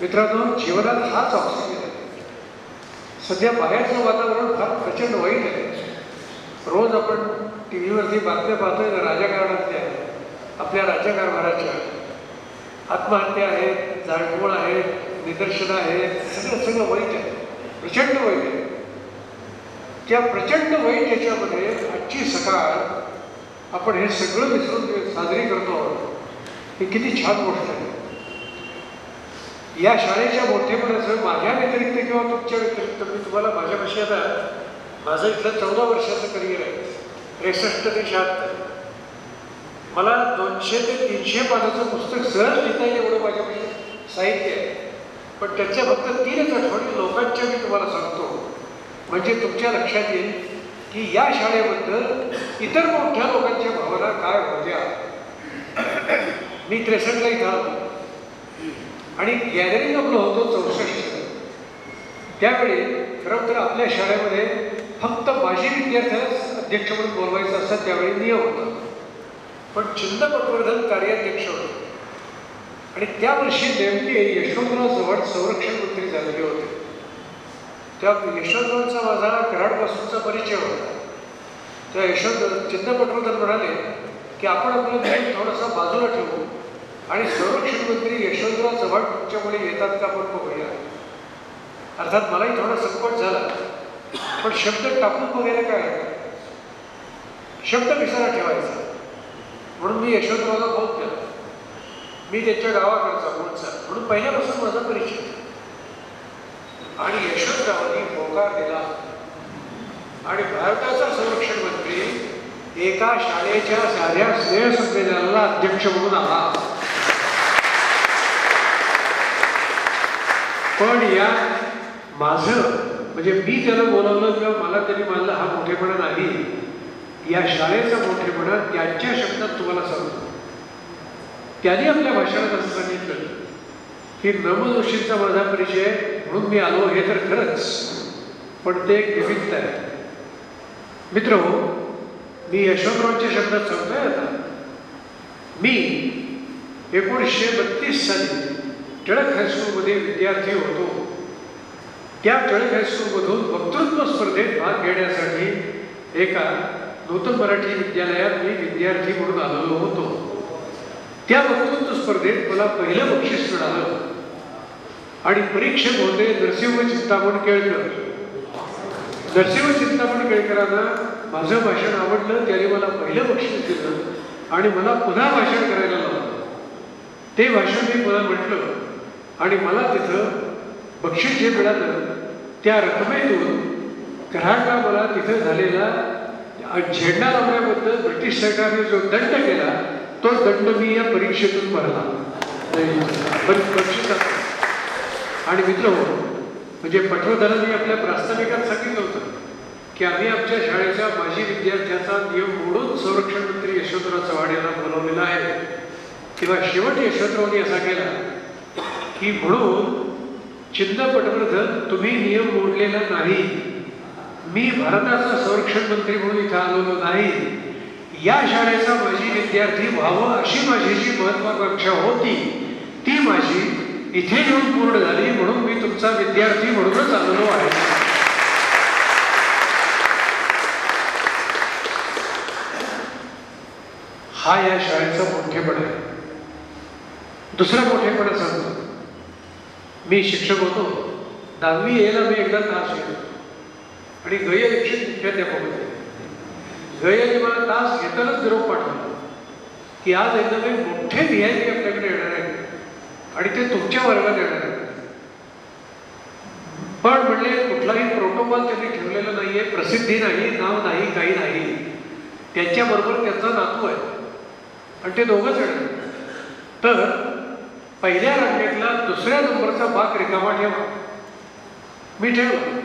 मित्रांनो, जीवनात हाच ऑक्सिजन आहे. सध्या बाहेरचं वातावरण फार प्रचंड वाईट आहे. रोज आपण टी व्हीवरती बातम्या पाहतोय ना, राजकारणातल्या, आपल्या राज्यकारभाराच्या. आत्महत्या आहेत, जाळपोळ आहेत, निदर्शनं आहेत, सगळं वाईट आहे, प्रचंड वाईट आहे. त्या प्रचंड वाईट याच्यामध्ये आजची सकाळ आपण हे सगळं विसरून साजरी करतो आहोत ही किती छान गोष्ट आहे. या शाळेच्या मोठेपणाचं माझ्या व्यतिरिक्त किंवा तुमच्या व्यतिरिक्त मी तुम्हाला माझ्यापाशी आता माझं इथलं 14 वर्षाचं करिअर आहे. 63 ते 76 मला 200 ते 300 पानाचं पुस्तक सहज लिहिता येईल एवढं माझ्यापाशी साहित्य आहे. पण त्याच्या फक्त 3च आठवणी लोकांच्या मी तुम्हाला सांगतो, म्हणजे तुमच्या लक्षात येईल की या शाळेबद्दल इतर मोठ्या लोकांच्या भावना काय होत्या. मी 63ला इथं आलो आणि गॅदरिंग आपलं होतो 64. त्यावेळी खरं तर आपल्या शाळेमध्ये फक्त माजी विद्यार्थ्यालाच अध्यक्ष म्हणून बोलवायचं असा त्यावेळी नियम होता. पण चिंता पटवर्धन कार्याध्यक्ष होते आणि त्या वर्षी नेमके यशवंतराव चव्हाण संरक्षण मंत्री झालेले होते. त्या यशवंतरावांचा माझा कराडपासूनचा परिचय होता. त्या चिंता पटवर्धन म्हणाले की आपण आपलं नियम थोडासा बाजूला ठेवू आणि संरक्षण मंत्री यशवंतराव चव्हाण तुमच्यामुळे येतात का आपण बघूया. अर्थात मलाही थोडा संकोच झाला, पण शब्द टाकून बघायला काय, शब्द विसरा ठेवायचा. म्हणून मी यशवंतरावला फोन केला. मी त्याच्या गावाकडचा मूळचा म्हणून पहिल्यापासून माझा परिचय. आणि यशवंतरावांनी होकार दिला आणि भारताचा संरक्षण मंत्री एका शाळेच्या साध्या स्नेहसंमेलनाला अध्यक्ष म्हणून आला. पण या माझं म्हणजे मी त्याला बोलावलं किंवा मला त्यांनी मानलं हा मोठेपणा नाही. या शाळेचा मोठेपणा त्यांच्या शब्दात तुम्हाला सांगतो. त्यांनी आपल्या भाषणात असं सांगितलं की नम जोशींचा माझा परिचय म्हणून मी आलो हे तर खरंच, पण ते एक निमित्त आहे. मित्र हो, मी यशवंतरावांच्या शब्दात सांगतोय. आता मी 1932 साली टिळक हायस्कूलमध्ये विद्यार्थी होतो. त्या टिळक हायस्कूलमधून वक्तृत्व स्पर्धेत भाग घेण्यासाठी एका नूतन मराठी विद्यालयात मी विद्यार्थी म्हणून आलेलो होतो. त्या वक्तृत्व स्पर्धेत मला पहिलं बक्षीस मिळालं आणि परीक्षक होते नरसिंह चिंतामण केळकर. नरसिंह चिंतामण केळकरांना माझं भाषण आवडलं. त्याने मला पहिलं बक्षीस दिलं आणि मला पुन्हा भाषण करायला लावलं. ते भाषण मी पुन्हा म्हटलं आणि मला तिथं बक्षीस जे मिळालं त्या रकमेतून ग्राहकला मला तिथं झालेला झेंडा लावण्याबद्दल ब्रिटिश सरकारने जो दंड केला तो दंड मी या परीक्षेतून भरला बक्षिसात. आणि मित्र हो, म्हणजे पटवर्धनांनी आपल्या प्रास्ताविकात सांगितलं होतं की आम्ही आमच्या शाळेच्या माजी विद्यार्थ्याचा नियम मोडून संरक्षण मंत्री यशवंतराव चव्हाण यांना बोलवलेला आहे. किंवा शेवट यशवंतरावांनी असा केला की म्हणून चिंता पटवर्धन तुम्ही नियम मोडलेला नाही, मी भारताचा संरक्षण मंत्री म्हणून इथं आलेलो नाही, या शाळेचा माजी विद्यार्थी व्हावं अशी माझी जी महत्वाकांक्षा होती ती माझी इथे येऊन पूर्ण झाली. म्हणून मी तुमचा विद्यार्थी म्हणूनच आलेलो आहे. हा या शाळेचा मोठेपणा आहे. दुसरा मोठेपणा सांगतो. मी शिक्षक होतो. 10वी यायला मी एकदा तास घेतो आणि गैयलक्षित मुख्याध्यापक होते. गैयाने मला तास घेतानाच निरोप पाठवला की आज एकदा काही मोठे VIP आपल्याकडे येणार आहे आणि ते तुमच्या वर्गात येणार आहे. पण म्हणले कुठलाही प्रोटोकॉल त्यांनी ठेवलेला नाहीये, प्रसिद्धी नाही, नाव नाही, काही नाही. त्यांच्याबरोबर त्यांचा नातू आहे आणि ते दोघंच येणार. तर पहिल्या रांगेतला दुसऱ्या नंबरचा बाक रिकामा ठेवा. मी ठेवला.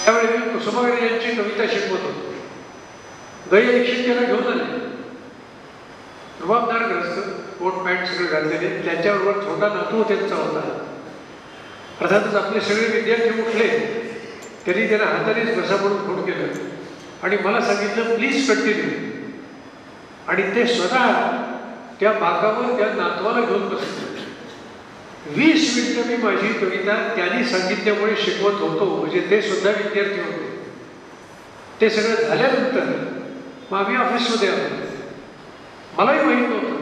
त्यावेळी मी कुसुमाग्रज यांची कविता शिकवत होतो. गैयलक्षित त्याला घेऊन आले. रुबाबदार ग्रस्त, कोट पॅन्ट सगळं घातलेले. त्याच्याबरोबर छोटा नातू त्यांचा होता. अर्थातच आपले सगळे विद्यार्थी उठले. त्यांनी त्याला हातानेच घसा पडून फोन केलं आणि मला सांगितलं प्लीज कंटिन्यू. आणि ते स्वतः त्या बाकावर त्या नातवाला घेऊन बसले. 20 मिनिटं मी माझी कविता त्यांनी सांगितल्यामुळे शिकवत होतो. म्हणजे ते सुद्धा विद्यार्थी होते. ते सगळं झाल्यानंतर मग आम्ही ऑफिसमध्ये आलो. मलाही माहीत नव्हतं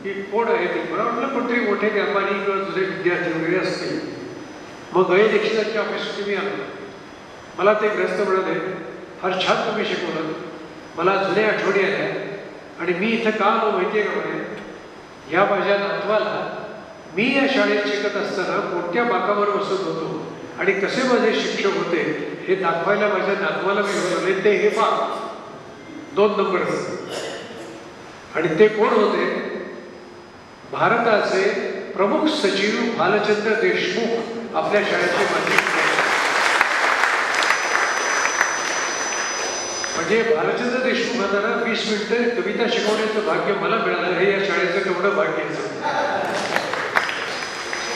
की कोण आहे ते. मला वाटलं कोणतरी मोठे व्यापारी किंवा जुने विद्यार्थी वगैरे असतील. मग गैयलक्षितांच्या ऑफिसमध्ये मी आलो. मला ते ग्रस्त म्हणाले फार छान तुम्ही शिकवलं. मला जुन्या आठवणी आल्या आणि मी इथं का आलो माहिती आहे का म्हणे, ह्या माझ्या नातवाला मी या शाळेत शिकत असताना कोणत्या बाकावर बसत होतो आणि कसे माझे शिक्षक होते हे दाखवायला माझ्या नातवाला मी बोलवले. ते हे पा 2 नंबर. आणि ते कोण होते? भारताचे प्रमुख सचिव भालचंद्र देशमुख आपल्या शाळेचे माजी. म्हणजे भालचंद्र देशमुख होताना 20 मिनिटं कविता शिकवण्याचं भाग्य मला मिळालं. हे या शाळेचं केवढं भाग्य आहे.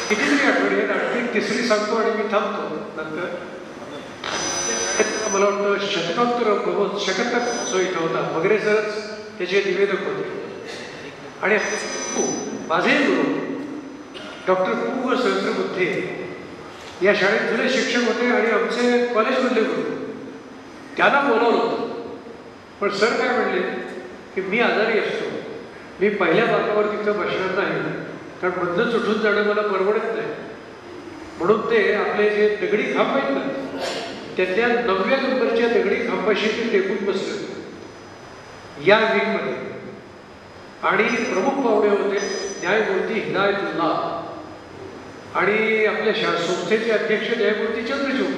कितीतरी आठवडे आणखी 3री सांगतो आणि मी थांबतो. नंतर मला वाटतं शतकोत्तर प्रबोध शकत इथं होता. वगैरे सरच त्याचे निवेदक होते. आणि माझे गुरु डॉक्टर पु सहस्रबुद्धे या शाळेत जुने शिक्षक होते आणि आमचे कॉलेजमधले गुरु. त्यांना बोलावलं होतं. पण सर काय म्हणले की मी आजारी असतो, मी पहिल्या बाकावर तिथं बसणार नाही, कारण मधनंच उठून जाणं मला परवडत नाही. म्हणून ते आपले जे दगडी खांब आहेत ना, त्यातल्या 9व्या नंबरच्या दगडी खांबाशी ते टेकून बसले या विंगमध्ये. आणि प्रमुख पाहुणे होते न्यायमूर्ती हिदायतुल्ला आणि आपल्या संस्थेचे अध्यक्ष न्यायमूर्ती चंद्रचूड.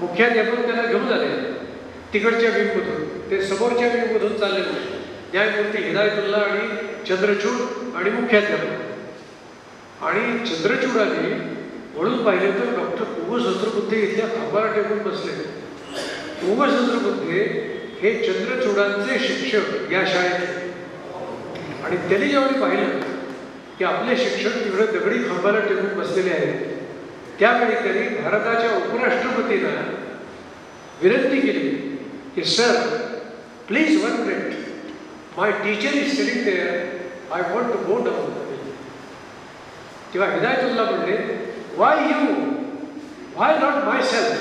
मुख्याध्यापक त्याला घेऊन आले तिकडच्या विंगमधून. ते समोरच्या विंगमधून चाललेले न्यायमूर्ती हिदायतुल्ला आणि चंद्रचूड आणि मुख्याध्यापक. आणि चंद्रचूडाने म्हणून पाहिलं तर डॉक्टर पु सहस्रबुद्धे इथल्या खांबाला टेकून बसले. पु सहस्रबुद्धे हे चंद्रचूडांचे शिक्षक या शाळेत. आणि त्यांनी जेव्हा पाहिलं की आपले शिक्षक तिकडे दगडी खांबाला टेकून बसलेले आहेत, त्यावेळी त्यांनी भारताच्या उपराष्ट्रपतींना विनंती केली की sir please 1 minute, my teacher is sitting there, I want to go down. तेव्हा हिदायतुल्ला म्हणले why you, why not myself.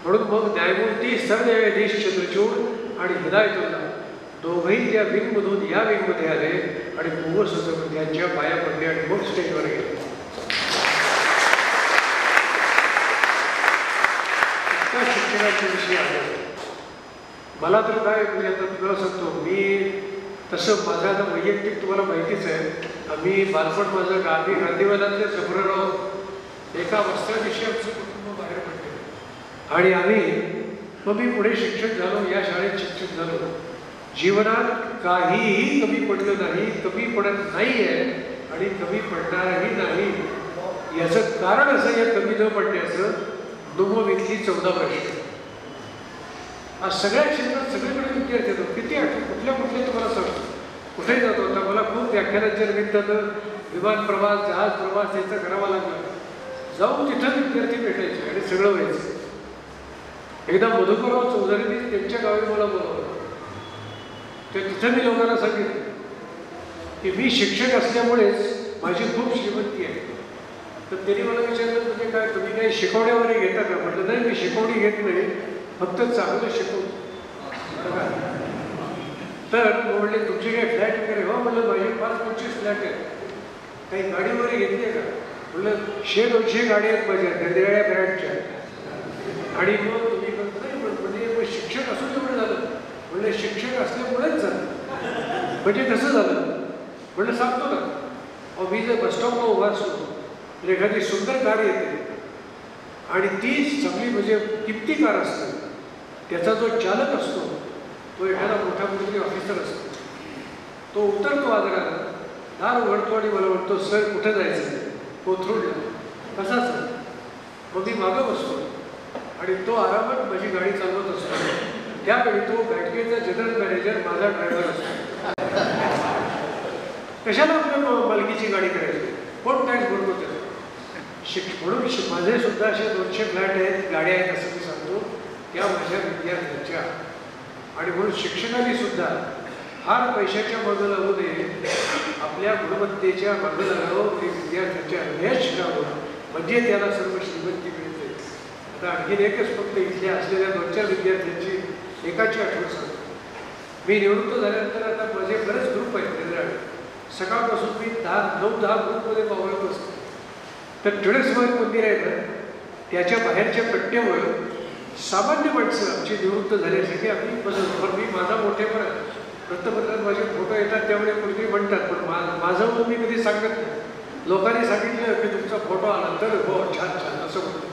म्हणून मग न्यायमूर्ती सरन्यायाधीश चंद्रचूड आणि हिदायतुल्ला दोघंही त्या विंगमधून या विंगमध्ये आले आणि पु सहस्रबुद्धे यांच्या पाया पडले आणि मग स्टेजवर गेले. इतका शिक्षणाच्या विषयी आहे. मला तर काय म्हणजे आता तुला सांगतो, मी तसं माझं आता वैयक्तिक तुम्हाला माहितीच आहे. आम्ही बालपण माझं गांधीवादातले सफरराव एका वस्त्रा दिवशी आमचं कुटुंब बाहेर पडले आणि मग मी पुढे शिक्षक झालो, या शाळेत शिक्षक झालो. जीवनात काहीही कमी पडलं नाही, कमी पडत नाही आहे आणि कमी पडणारही नाही. याचं कारण असं या कमी न पडण्याचं दुमोब इथली 14 वर्ष. आज सगळ्या क्षेत्रात सगळीकडे विद्यार्थी येतो. किती कुठल्या तुम्हाला सांगतो कुठे जातो होता. मला खूप व्याख्यानाच्या निमित्तानं विमान प्रवास, जहाज प्रवास याचा करावा लागला. जाऊन तिथं विद्यार्थी भेटायचे आणि सगळं व्हायचं. एकदा मधुकरराव चौधरींनी त्यांच्या गावी मला बोलावलं. तिथं मी लोकांना सांगितलं की मी शिक्षक असल्यामुळेच माझी खूप श्रीमंती आहे. तर त्यांनी मला विचारलं म्हणजे काय तुम्ही काही शिकवण्यावरही घेता का? म्हटलं नाही, मी शिकवणी घेत नाही, फक्त चांगलं शिकवतो. तर म्हणले तुमचे काही फ्लॅट वगैरे? हो म्हणलं माझे 5-25 फ्लॅट आहेत. काही गाडी वगैरे घेतली आहे का? म्हणलं 100-200 गाडी आहेत माझ्या निर्दिराळ्या ब्रँडच्या. आणि मग तुम्ही नाही म्हणजे शिक्षक असून एवढं झालं? म्हणलं शिक्षक असल्यामुळेच झालं. म्हणजे कसं झालं? म्हणलं सांगतो ना. अहो मी जर बसस्टॉपला उभा असतो तर एखादी सुंदर कार येते आणि ती चांगली म्हणजे किमती कार असते, त्याचा जो चालक असतो तो एखादा मोठा कुठेतरी ऑफिसर असतो. तो उतरतो आदराला, दार उघडतो आणि मला म्हणतो सर कुठे जायचं? कोथरूडला. कसाच? मग मी मागं बसतो आणि तो आरामात माझी गाडी चालवत असतो. त्यावेळी तो बँकेचा जनरल मॅनेजर माझा ड्रायव्हर असतो. कशाला आपल्या मालकीची गाडी करायची? कोण टॅक्स भरतो त्याचा? म्हणून माझे सुद्धा असे 200 फ्लॅट आहेत, गाड्या आहेत असं मी सांगतो त्या माझ्या विद्यार्थ्यांच्या. आणि म्हणून शिक्षकांनी सुद्धा फार पैशाच्या मागं लागू नये, आपल्या गुणवत्तेच्या मागं लागावं, ते विद्यार्थ्यांच्या यश लावं, म्हणजे त्याला सर्व श्रीमंती मिळते. आता आणखीन एकच फक्त इथल्या असलेल्या 2-4 विद्यार्थ्यांची एकाची आठवण सांगतो. मी निवृत्त झाल्यानंतर आता माझे बरेच ग्रुप आहेत केंद्रात. सकाळपासून मी 9-10 ग्रुपमध्ये पावळत असतो. तर टिळक मंदिर आहे ना, त्याच्या बाहेरच्या कट्ट्यावर सामान्य माणसं आमची निवृत्त झाल्यासाठी आम्ही बसतो. पण मी माझा मोठेपणा वृत्तपत्रात माझे फोटो येतात त्यामुळे कुठेतरी म्हणतात, पण माझं मग मी कधी सांगत नाही. लोकांनी सांगितलं की तुमचा फोटो आला तर हो छान छान असं म्हणतो.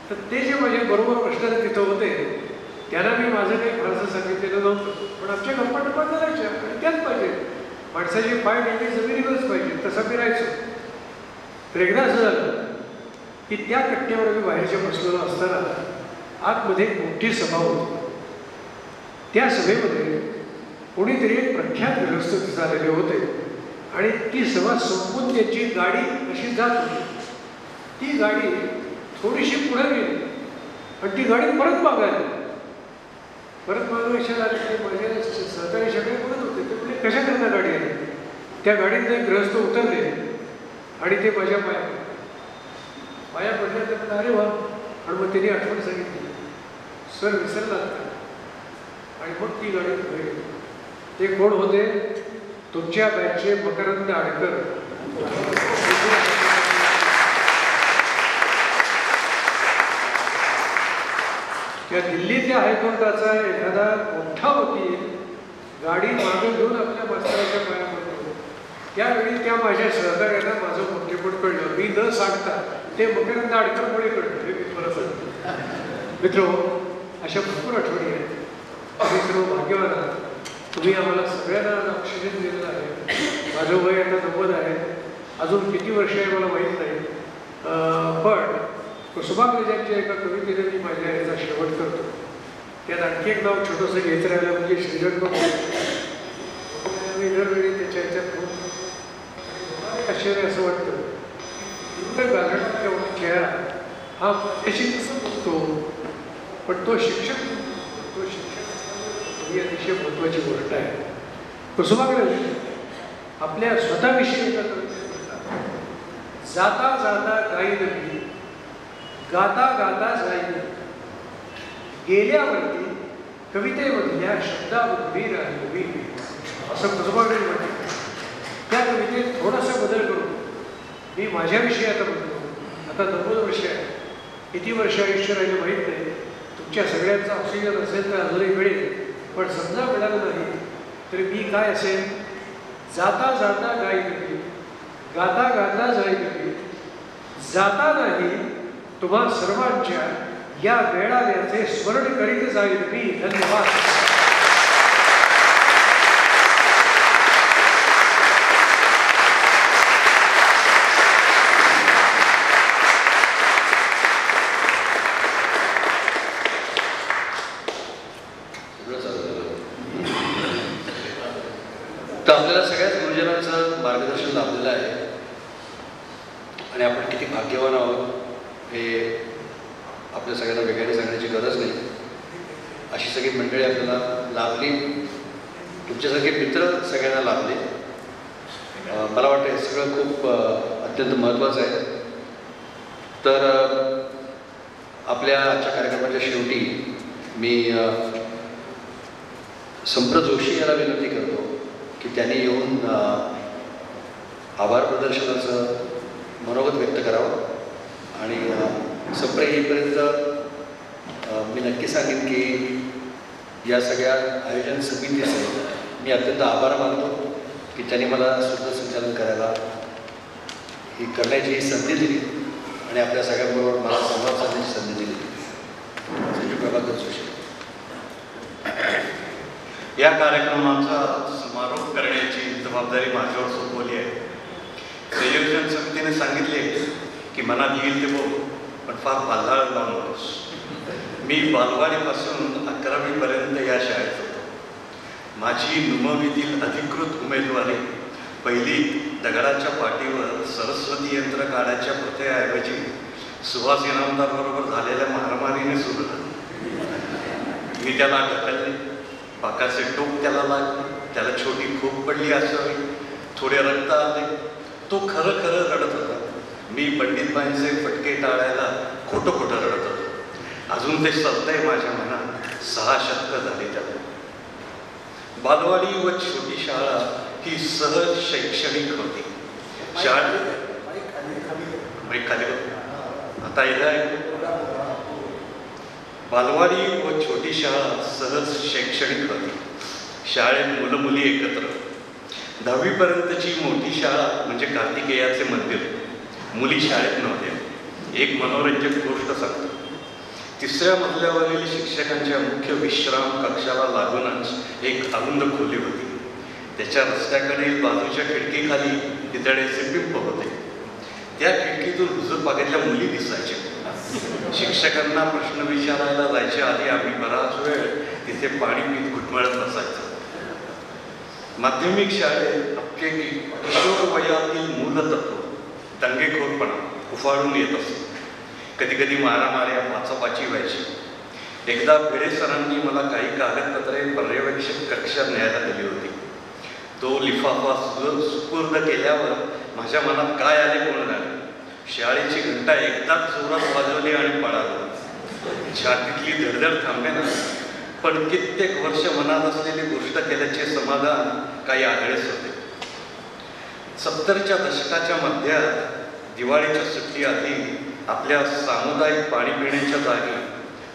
तर ते जे माझे बरोबर प्रश्न तिथं होते त्यांना मी माझं काही फारसं सांगितलेलं नव्हतं. पण आमच्या गप्पा टप्पा करायच्या आणि त्याच पाहिजे. माणसाचे पाय नेहमी जमिनीवरच पाहिजे, तसं मी राहायचो. तर एकदा असं झालं की त्या कट्ट्यावर मी बाहेरच्या बसलेलो असताना आतमध्ये एक मोठी सभा होती. त्या सभेमध्ये कोणीतरी एक प्रख्यात गृहस्थ तिथं आलेले होते आणि ती सभा संपून त्याची गाडी अशी जात होती. ती गाडी थोडीशी पुढे गेली आणि ती गाडी परत मागायला. परत मागण्याच्या आले माझे सहकारी सगळे बघत होते. ते म्हणजे कशा करता गाडी आली. त्या गाडीत एक गृहस्थ उतरले आणि ते माझ्या पाया पडल्या. ते म्हणलं अरे वा. आणि मग त्यांनी आठवण सांगितली, सर विसरलात का. आणि मग ती गाडी पुढे गेली. ते कोण होते, तुमच्या बॅचचे मकरंद आडकर. त्या दिल्लीच्या हायकोर्टाचा एखादा मोठा वकील गाडी मागे घेऊन आपल्या मास्तराच्या पाया पडतो. त्यावेळी त्या माझ्या सहकार्याला माझं मोठेपण कळलं. मी न सांगता ते मकरंद आडकरमुळे कळलं. हे मी मला सांगतो. मित्र, अशा भरपूर आठवणी आहेत. तुम्ही सर्व भाग्यवान आहात. तुम्ही आम्हाला सगळ्यांना ऑक्सिजन दिलेलं आहे. माझं वय आता 90 आहे. अजून किती वर्ष आहे मला माहीत नाही. पण कुसुमाग्रजांच्या एका कवितेने मी माझ्या याचा शेवट करतो. त्यात आणखी एक नाव छोटंसं घ्यायचं राहिलं म्हणजे श्रीरंग. मी दरवेळी त्याच्या ह्याच्यात आश्चर्य असं वाटतं गाजणारा चेहरा हा त्याशी कसं बघतो. पण तो शिक्षक ही अतिशय महत्त्वाची गोष्ट आहे. कुसुमाग्रज आपल्या स्वतःविषयी जाता जाता गाईल मी, गाता गाता जाईल, गेल्यावरती कवितेमधल्या शब्दाबुद्धी राहिली असं कुसुमाग्रज म्हणते. त्या कवितेत थोडासा बदल करून मी माझ्याविषयी आता म्हणतो. आता 90 वर्ष आहे. किती वर्ष आयुष्य राहिले माहीत नाही. तुमच्या सगळ्यांचा ऑक्सिजन असेल तर अजूनही मिळेल. पण समजा मिळालं नाही तर मी काय असेल, जाता जाता गाई नदी, गाता गाता जाई नदी, जाता नाही तुम्हा सर्वांच्या या वेळाव्याचे स्मरण करीत जाईल मी. धन्यवाद. तर आपल्याला सगळ्याच गुरुजनांचं मार्गदर्शन लाभलेलं आहे आणि आपण किती भाग्यवान आहोत हे आपल्या सगळ्यांना वेगळ्याने सांगण्याची गरज नाही. अशी सगळी मंडळी आपल्याला लाभली. तुमच्यासारखे मित्र सगळ्यांना लाभले. मला वाटतं हे सगळं खूप अत्यंत महत्त्वाचं आहे. तर आपल्या आजच्या कार्यक्रमाच्या शेवटी मी संप्र जोशी याला विनंती करतो की त्यांनी येऊन आभार प्रदर्शनाचं मनोगत व्यक्त करावं. आणि संप्र येईपर्यंत मी नक्की सांगेन की या सगळ्या आयोजन समितीचं मी अत्यंत आभार मानतो की त्यांनी मला सूत्रसंचालन करायला करण्याची ही संधी दिली आणि आपल्या सगळ्यांबरोबर मला संवाद साधण्याची संधी दिली. प्रभाकर जोशी. या कार्यक्रमाचा समारोप करण्याची जबाबदारी माझ्यावर सोपवली आहे. संयोजन समितीने सांगितले की मनात येईल ते बोल, पण फार बाजाळ लावून नकोस. मी बालवाडीपासून 11वीपर्यंत या शाळेत होतो. माझी नुमवीतील अधिकृत उमेदवारी पहिली दगडाच्या पाठीवर सरस्वती यंत्र काढायच्या प्रथेऐवजी सुहास इनामदारबरोबर झालेल्या मारामारीने सुरू झाली. मी त्याला ढकलले, बाकाचे टोक त्याला लागले, त्याला छोटी खूप पडली असावी, थोडे रक्त आले. तो खरं खरं रडत होता. मी पंडितबाईंचे फटके टाळायला खोटं खोटं रडत होतो. अजून ते सत्तय माझ्या मनात. 6 शतकं झाली त्याला. बालवाडी व छोटी शाळा ही सहज शैक्षणिक होती. आता बालवाडी व छोटी शाळा सहज शैक्षणिक होती. शाळेत मुलं मुली एकत्र. 10वीपर्यंतची मोठी शाळा म्हणजे कार्तिकेयाचे मंदिर. मुली शाळेत नव्हत्या. एक मनोरंजक गोष्ट सांगतो. 3ऱ्या मजल्यावरील शिक्षकांच्या मुख्य विश्राम कक्षाला लागूनच एक अरुंद खोली होती. त्याच्या रस्त्याकडील बाजूच्या खिडकीखाली तिथडेचे पिंप होते. त्या खिडकीतून हुजूर बागेतल्या मुली दिसायच्या. शिक्षकांना प्रश्न विचारायला जायच्या आधी आम्ही बराच वेळ तिथे पाणी पीत घुटमळत बसायचो. माध्यमिक शाळेत आपले किशोर वयातील मूलतत्व, दंगेखोरपणा उफाळून येत असत. कधी कधी मारामाऱ्या वाचापाची व्हायची. एकदा भिडे सरांनी मला काही कागदपत्रे पर्यवेक्षक कक्षात न्यायला दिली होती. तो लिफाफा सुपूर्द केल्यावर माझ्या मनात काय आले कोण जाणे. शाळेची घंटा एकदाच जोरात वाजवली आणि पळालो. छातीतली धडधड थांबे ना, पण कित्येक वर्ष मनात असलेली गोष्ट केल्याचे समाधान काही आगळेच होते. 70च्या दशकाच्या मध्यात दिवाळीच्या सुट्टी आधी आपल्या सामुदायिक पाणी पिण्याच्या जागी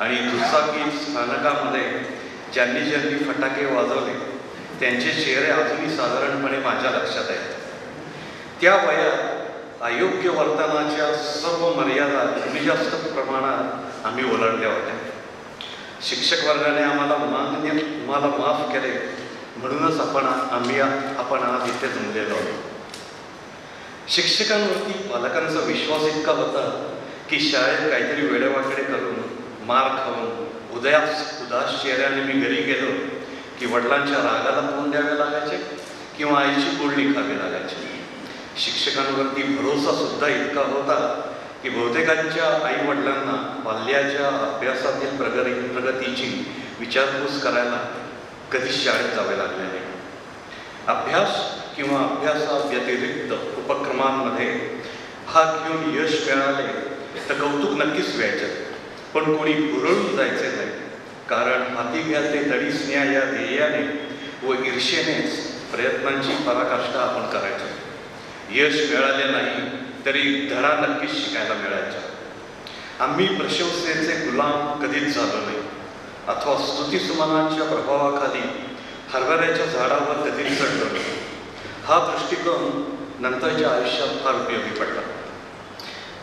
आणि दुचाकी स्थानकामध्ये ज्यांनी ज्यांनी फटाके वाजवले त्यांचे चेहरे अजूनही साधारणपणे माझ्या लक्षात आहेत. त्या वयात अयोग्य वर्तनाच्या सर्व मर्यादा कमी जास्त प्रमाणात आम्ही ओलांडल्या होत्या. शिक्षक वर्गाने आम्हाला माफ केले म्हणूनच आपण आज इथे जमलेलो आहोत. शिक्षकांवरती पालकांचा विश्वास इतका होता की शाळेत काहीतरी वेडेवाकडे करून मार खाऊन उदास चेहऱ्याने मी घरी गेलो की वडिलांच्या रागाला तोंड द्यावे लागायचे किंवा आईची बोलणी खावी लागायची. शिक्षकांवरती भरोसा सुद्धा इतका होता की बहुतेकांच्या आई वडिलांना बाल्याच्या अभ्यासातील प्रगतीची विचारपूस करायला कधीच शाळेत जावे लागले नाही. अभ्यास किंवा अभ्यासाव्यतिरिक्त उपक्रमांमध्ये भाग घेऊन यश मिळाले तर कौतुक नक्कीच व्हायचे, पण कोणी हुरळून जायचे नाही. कारण हाती घ्यायचे तडीस न्या या ध्येयाने व ईर्षेनेच प्रयत्नांची पराकाष्ठा आपण करायचो. यश मिळाले नाही तरी धडा नक्कीच शिकायला मिळायचा. आम्ही प्रशंसेचे गुलाम कधीच झालो नाही अथवा स्तुतीसुमनांच्या प्रभावाखाली हरभऱ्याच्या झाडावर कधीच चढलो नाही. हा दृष्टिकोन नंतरच्या आयुष्यात फार उपयोगी पडला.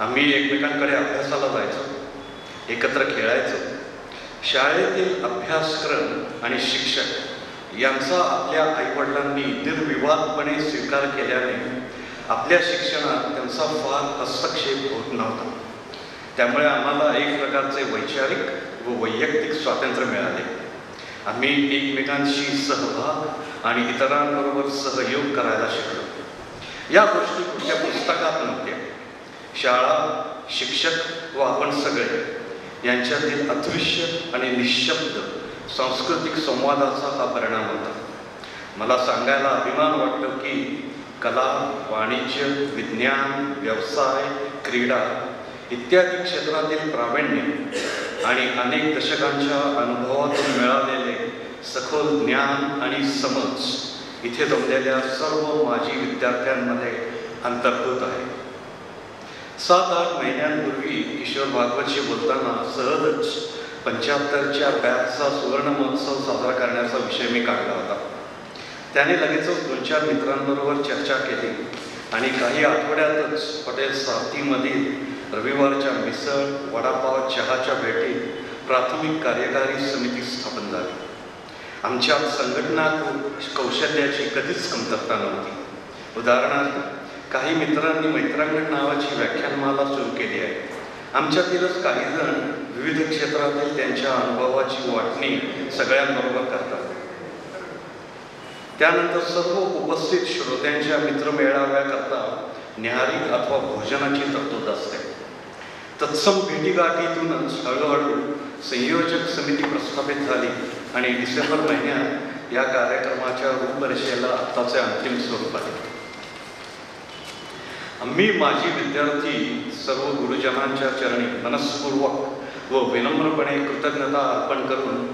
आम्ही एकमेकांकडे अभ्यासाला जायचो, एकत्र खेळायचो. शाळेतील अभ्यासक्रम आणि शिक्षक यांचा आपल्या आईवडिलांनी निर्विवादपणे स्वीकार केल्याने आपल्या शिक्षणात त्यांचा फार हस्तक्षेप होत नव्हता. त्यामुळे आम्हाला एक प्रकारचे वैचारिक व वैयक्तिक स्वातंत्र्य मिळाले. आम्ही एकमेकांशी सहभाग आणि इतरांबरोबर सहयोग करायला शिकलो. या गोष्टी कुठल्या पुस्तकात नव्हत्या. शाळा, शिक्षक व आपण सगळे यांच्यातील अदृश्य आणि निःशब्द सांस्कृतिक संवादाचा हा परिणाम होता. मला सांगायला अभिमान वाटतो की कला, वाणिज्य, विज्ञान, व्यवसाय, क्रीडा इत्यादी क्षेत्रातील प्रावीण्य आणि अनेक दशकांच्या अनुभवातून मिळालेले सखोल ज्ञान आणि समज इथे जमलेल्या सर्व माजी विद्यार्थ्यांमध्ये अंतर्भूत आहे. 7-8 महिन्यांपूर्वी किशोर भागवतशी बोलताना सहजच 75च्या बॅचचा सुवर्ण महोत्सव साजरा करण्याचा विषय मी काढला होता. त्याने लगेचच 2-4 मित्रांबरोबर चर्चा केली आणि काही आठवड्यातच हॉटेल सारथीमधील रविवारच्या मिसळ, वडापाव, चहाच्या भेटीत प्राथमिक कार्यकारी समिती स्थापन झाली. आमच्यात संघटना कौशल्याची कधीच कमतरता नव्हती. उदाहरणार्थ, काही मित्रांनी मैत्रांगण नावाची व्याख्यानमाला सुरू केली आहे. आमच्यातीलच काही जण विविध क्षेत्रातील त्यांच्या अनुभवाची वाटणी सगळ्यांबरोबर करतात. त्यानंतर सर्व उपस्थित श्रोत्यांच्या मित्रमेळाव्याकरता न्याहारी अथवा भोजनाची तरतूद असते. तत्सम भेटीगाठीतूनच हळूहळू संयोजक समिती प्रस्थापित झाली आणि डिसेंबर महिन्यात या कार्यक्रमाच्या रूपरेषेला आत्ताचे अंतिम स्वरूप आले. आम्ही माजी विद्यार्थी सर्व गुरुजनांच्या चरणी मनस्पूर्वक व विनम्रपणे कृतज्ञता अर्पण करून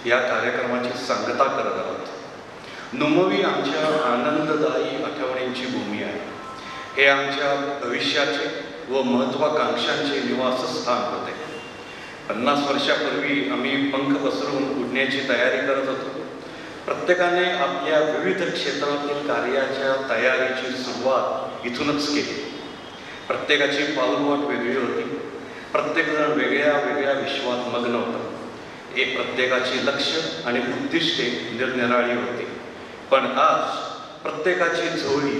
या कार्यक्रमाची सांगता करत आहोत. नुमवी आमच्या आनंददायी आठवणींची भूमी आहे. हे आमच्या भविष्याचे व महत्त्वाकांक्षांचे निवासस्थान होते. 50 वर्षापूर्वी आम्ही पंख पसरून उडण्याची तयारी करत होतो, प्रत्येकाने आपल्या विविध क्षेत्रातील कार्याच्या तयारीची सुरुवात इथूनच केली. प्रत्येकाची पाऊलवाट वेगळी होती. प्रत्येकजण वेगळ्या वेगळ्या विश्वात मग्न होता. प्रत्येकाची लक्ष आणि उद्दिष्टे निरनिराळी होती. पण आज प्रत्येकाची झोळी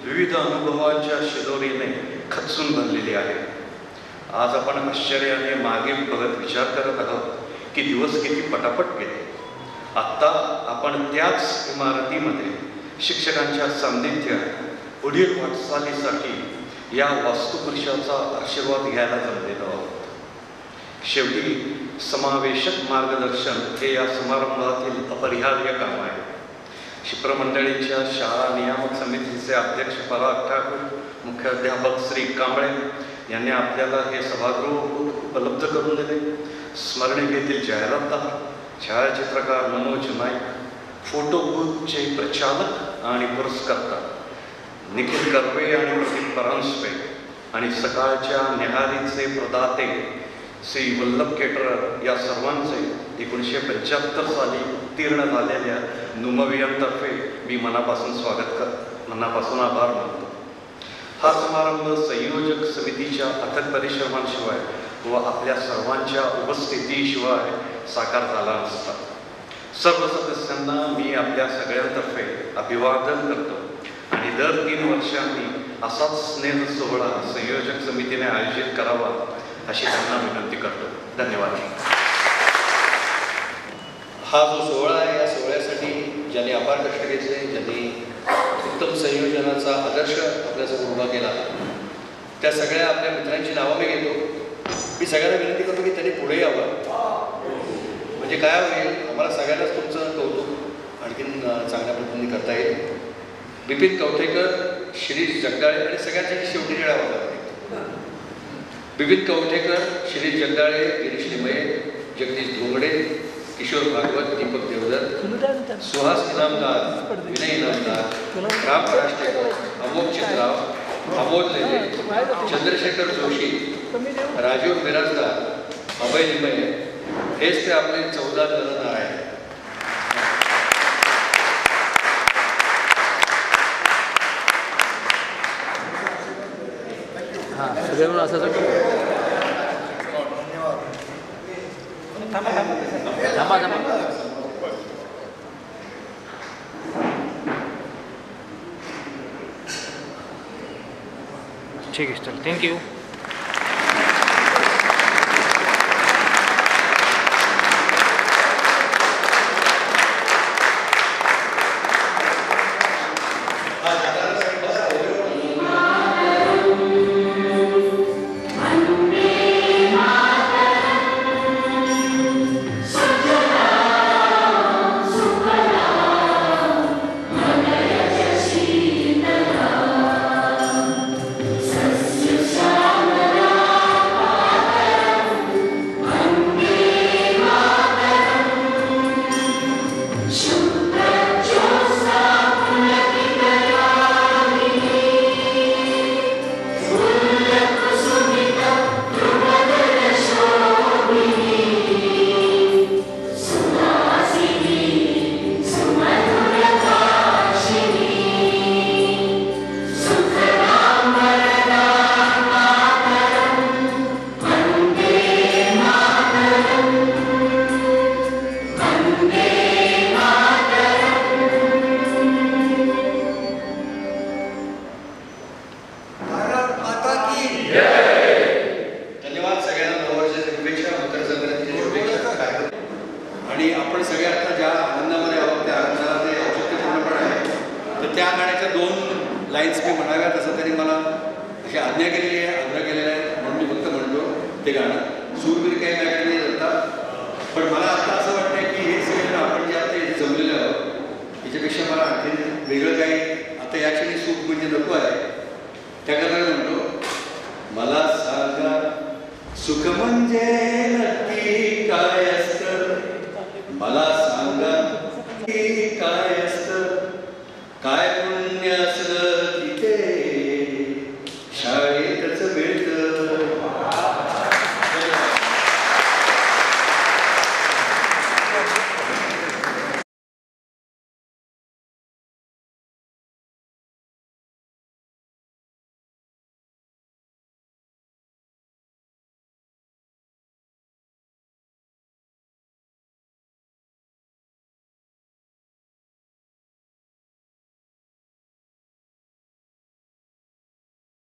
विविध अनुभवांच्या शिदोरीने खचून भरलेली आहे. आज आपण आश्चर्याने मागे बघत विचार करत आहोत की दिवस किती पटापट गेले. आत्ता आपण त्याच इमारतीमध्ये शिक्षकांच्या सान्निध्यात पुढील वाटचालीसाठी या वास्तुपुरुषाचा आशीर्वाद घ्यायला जमलेलो आहोत. शेवटी समावेशक मार्गदर्शन हे या समारंभातील अपरिहार्य काम आहे. शिप्रमंडळीच्या शाळा नियामक समितीचे अध्यक्ष पराग ठाकूर, मुख्याध्यापक श्री कांबळे यांनी आपल्याला हे सभागृह उपलब्ध करून दिले. स्मरणिकेतील जाहिरातदार, छायाचित्रकार मनोज नाईक, फोटो बूथचे प्रचालक आणि पुरस्कर्ता निखिल कर्वे आणि प्रदीप परांजपे आणि सकाळच्या न्याहारीचे प्रदाते श्री वल्लभ केटरर या सर्वांचे 1975 साली उत्तीर्ण झालेल्या नुमवियांतर्फे मी मनापासून आभार मानतो. हा समारंभ संयोजक समितीच्या अथक परिश्रमांशिवाय व आपल्या सर्वांच्या उपस्थितीशिवाय साकार झाला नसता. सर्व सदस्यांना मी आपल्या सगळ्यांतर्फे अभिवादन करतो आणि दर 3 वर्षांनी असाच स्नेह सोहळा संयोजक समितीने आयोजित करावा अशी त्यांना विनंती करतो. धन्यवाद. हा जो सोहळा आहे, या सोहळ्यासाठी ज्यांनी अपार कष्ट घेतले, ज्यांनी उत्तम संयोजनाचा आदर्श आपल्यासमोर उभा केला, त्या सगळ्या आपल्या मित्रांची नावं मी घेतो. मी सगळ्यांना विनंती करतो की त्यांनी पुढे यावं. म्हणजे काय होईल, आम्हाला सगळ्यांनाच तुमचं कौतुक आणखीन चांगल्या पद्धतीने करता येईल. बिपिन कवठेकर, शिरीष जगदाळे आणि सगळ्यांसाठी शेवटी निळावं लागते. बिपिन कवठेकर, शिरीष जगदाळे, गिरीश लिमये, जगदीश धोंगडे, किशोर भागवत, दीपक देवधर, सुहास इनामदार, विनय इनामदार, राम पराष्टेकर, अमोल चित्राव, अमोल लेले, चंद्रशेखर जोशी, राजीव मिराजदार, अभय लिमये, हेच ते आपले 14 दलनार आहेत. सगळे म्हणून असं थांबा. ठीक आहे, चल, थँक्यू. सुख म्हणजे नक्की काय असतं मला